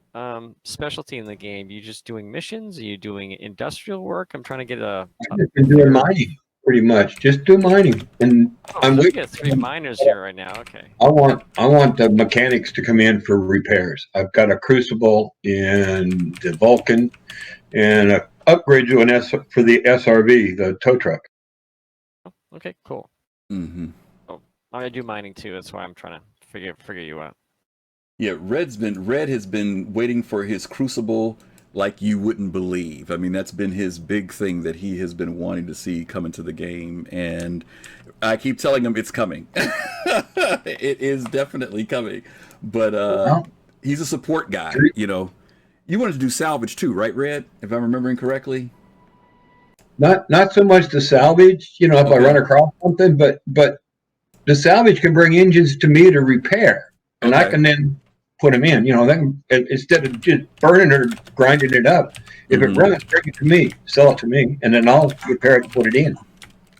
specialty in the game? You just doing missions? Are you doing industrial work? I'm trying to get I've been doing mining, pretty much. Just do mining, and I'm we got 3 miners here right now. Okay. I want the mechanics to come in for repairs. I've got a crucible in the Vulcan, and an upgrade to for the SRV, the tow truck. Oh, okay, cool. Oh, I do mining too. That's why I'm trying to figure you out. Yeah, Red has been waiting for his crucible like you wouldn't believe. I mean, that's been his big thing that he has been wanting to see come into the game, and I keep telling him it's coming. It is definitely coming, but he's a support guy. You wanted to do salvage too, right, Red? If I'm remembering correctly. Not so much the salvage. If I run across something, but the salvage can bring engines to me to repair, and I can then put them in. Then instead of just burning or grinding it up, if it runs, bring it to me, sell it to me, and then I'll repair it and put it in.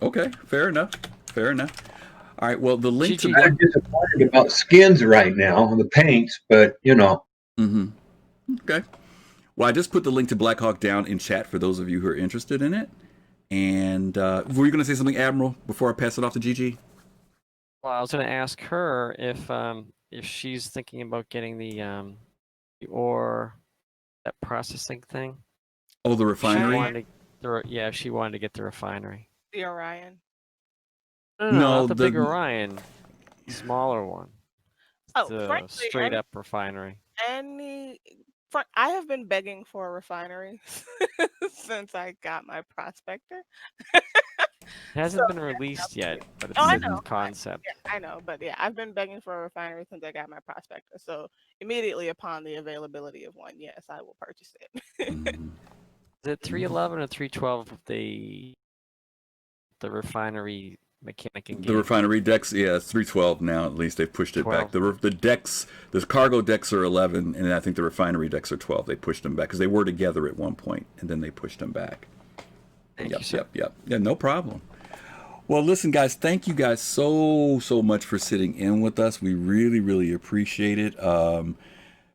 Okay, fair enough. All right, well, the link to I'm disappointed about skins right now, the paints, but Okay. Well, I just put the link to Black Hawk down in chat for those of you who are interested in it. And were you going to say something, Admiral, before I pass it off to Gigi? Well, I was going to ask her if she's thinking about getting the ore, that processing thing. Oh, the refinery? She wanted to get the refinery. The Orion. No, not the big Orion. Smaller one. Oh, the frankly, straight up refinery. I have been begging for a refinery since I got my prospector. It hasn't been released yet, but it's in concept. I know, but yeah, I've been begging for a refinery since I got my prospector. So immediately upon the availability of one, yes, I will purchase it. Is it 311 or 312? The refinery mechanic in game? The refinery decks, yeah, it's 312 now. At least they've pushed it back. The decks, the cargo decks are 11, and I think the refinery decks are 12. They pushed them back because they were together at one point, and then they pushed them back. Yep. Yeah, no problem. Well, listen, guys, thank you guys so much for sitting in with us. We really appreciate it.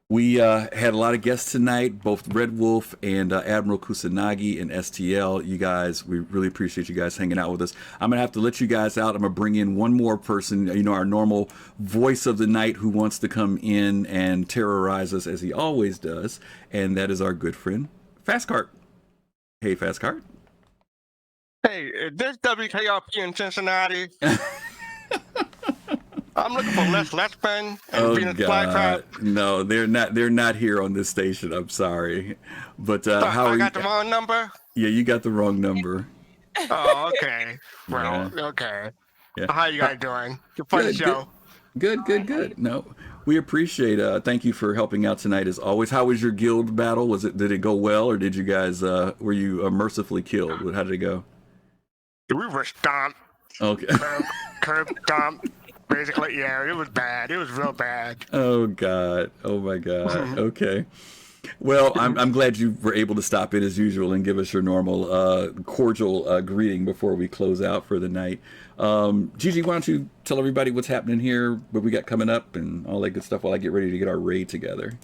We had a lot of guests tonight, both Red Wolf and Admiral Kusanagi and STL. You guys, we really appreciate you guys hanging out with us. I'm going to have to let you guys out. I'm going to bring in one more person, our normal voice of the night who wants to come in and terrorize us as he always does, and that is our good friend, Fastcart. Hey, Fastcart. Hey, is this WKRP in Cincinnati? I'm looking for Les Lespin and Venus Flytrap. No, they're not here on this station. I'm sorry, but how are you? I got the wrong number. Yeah, you got the wrong number. Oh, okay. Well, okay. Yeah. How you guys doing? It's a fun show. Good. No, we appreciate. Thank you for helping out tonight as always. How was your guild battle? Did it go well, or did you guys were you mercifully killed? How did it go? We were stomped. Okay. Curb stomped. Basically, yeah, it was bad. It was real bad. Oh God! Oh my God! Okay. Well, I'm glad you were able to stop in as usual and give us your normal cordial greeting before we close out for the night. Gigi, why don't you tell everybody what's happening here, what we got coming up, and all that good stuff while I get ready to get our raid together.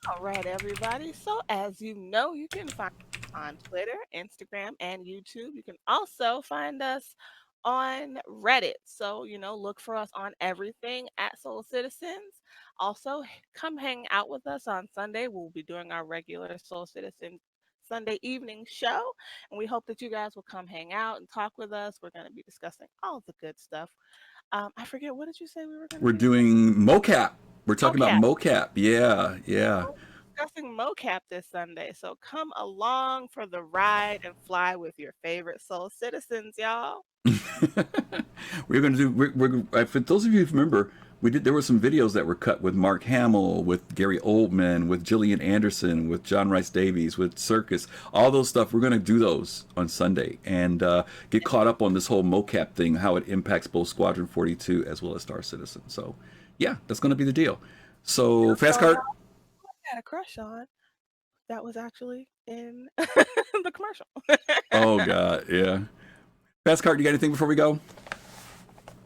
All right, everybody. So as you know, you can find us on Twitter, Instagram, and YouTube. You can also find us on Reddit. So, look for us on everything at Soul Citizens. Also, come hang out with us on Sunday. We'll be doing our regular Soul Citizen Sunday evening show. And we hope that you guys will come hang out and talk with us. We're going to be discussing all the good stuff. I forget, what did you say we were going to do? We're doing mocap. We're talking about mocap. Yeah. We're discussing mocap this Sunday. So come along for the ride and fly with your favorite Soul Citizens, y'all. We're going to do, for those of you who remember, there were some videos that were cut with Mark Hamill, with Gary Oldman, with Gillian Anderson, with John Rice Davies, with Circus, all those stuff. We're going to do those on Sunday and get caught up on this whole mocap thing, how it impacts both Squadron 42 as well as Star Citizen. So yeah, that's going to be the deal. So Fastcart. I had a crush on that was actually in the commercial. Oh God, yeah. Fastcart, you got anything before we go?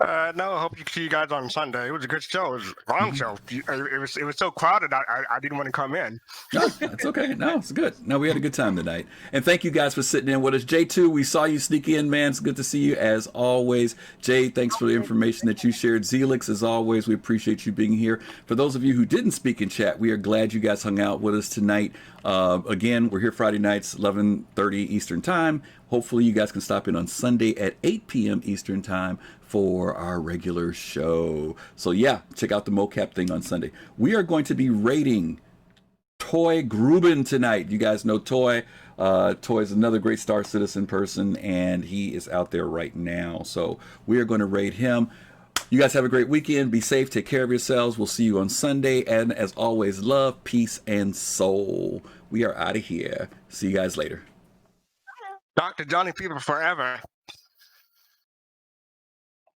No, I hope you see you guys on Sunday. It was a good show. It was a long show. It was so crowded, I didn't want to come in. No, that's okay. No, it's good. No, we had a good time tonight. And thank you guys for sitting in with us. J2, we saw you sneak in, man. It's good to see you as always. Jay, thanks for the information that you shared. Zelix, as always, we appreciate you being here. For those of you who didn't speak in chat, we are glad you guys hung out with us tonight. Again, we're here Friday nights, 11:30 Eastern Time. Hopefully you guys can stop in on Sunday at 8 p.m. Eastern Time for our regular show. So yeah, check out the mocap thing on Sunday. We are going to be rating Toy Gruben tonight. You guys know Toy. Toy is another great Star Citizen person, and he is out there right now. So we are going to raid him. You guys have a great weekend. Be safe. Take care of yourselves. We'll see you on Sunday. And as always, love, peace, and soul. We are out of here. See you guys later. Dr. Johnny Fever forever.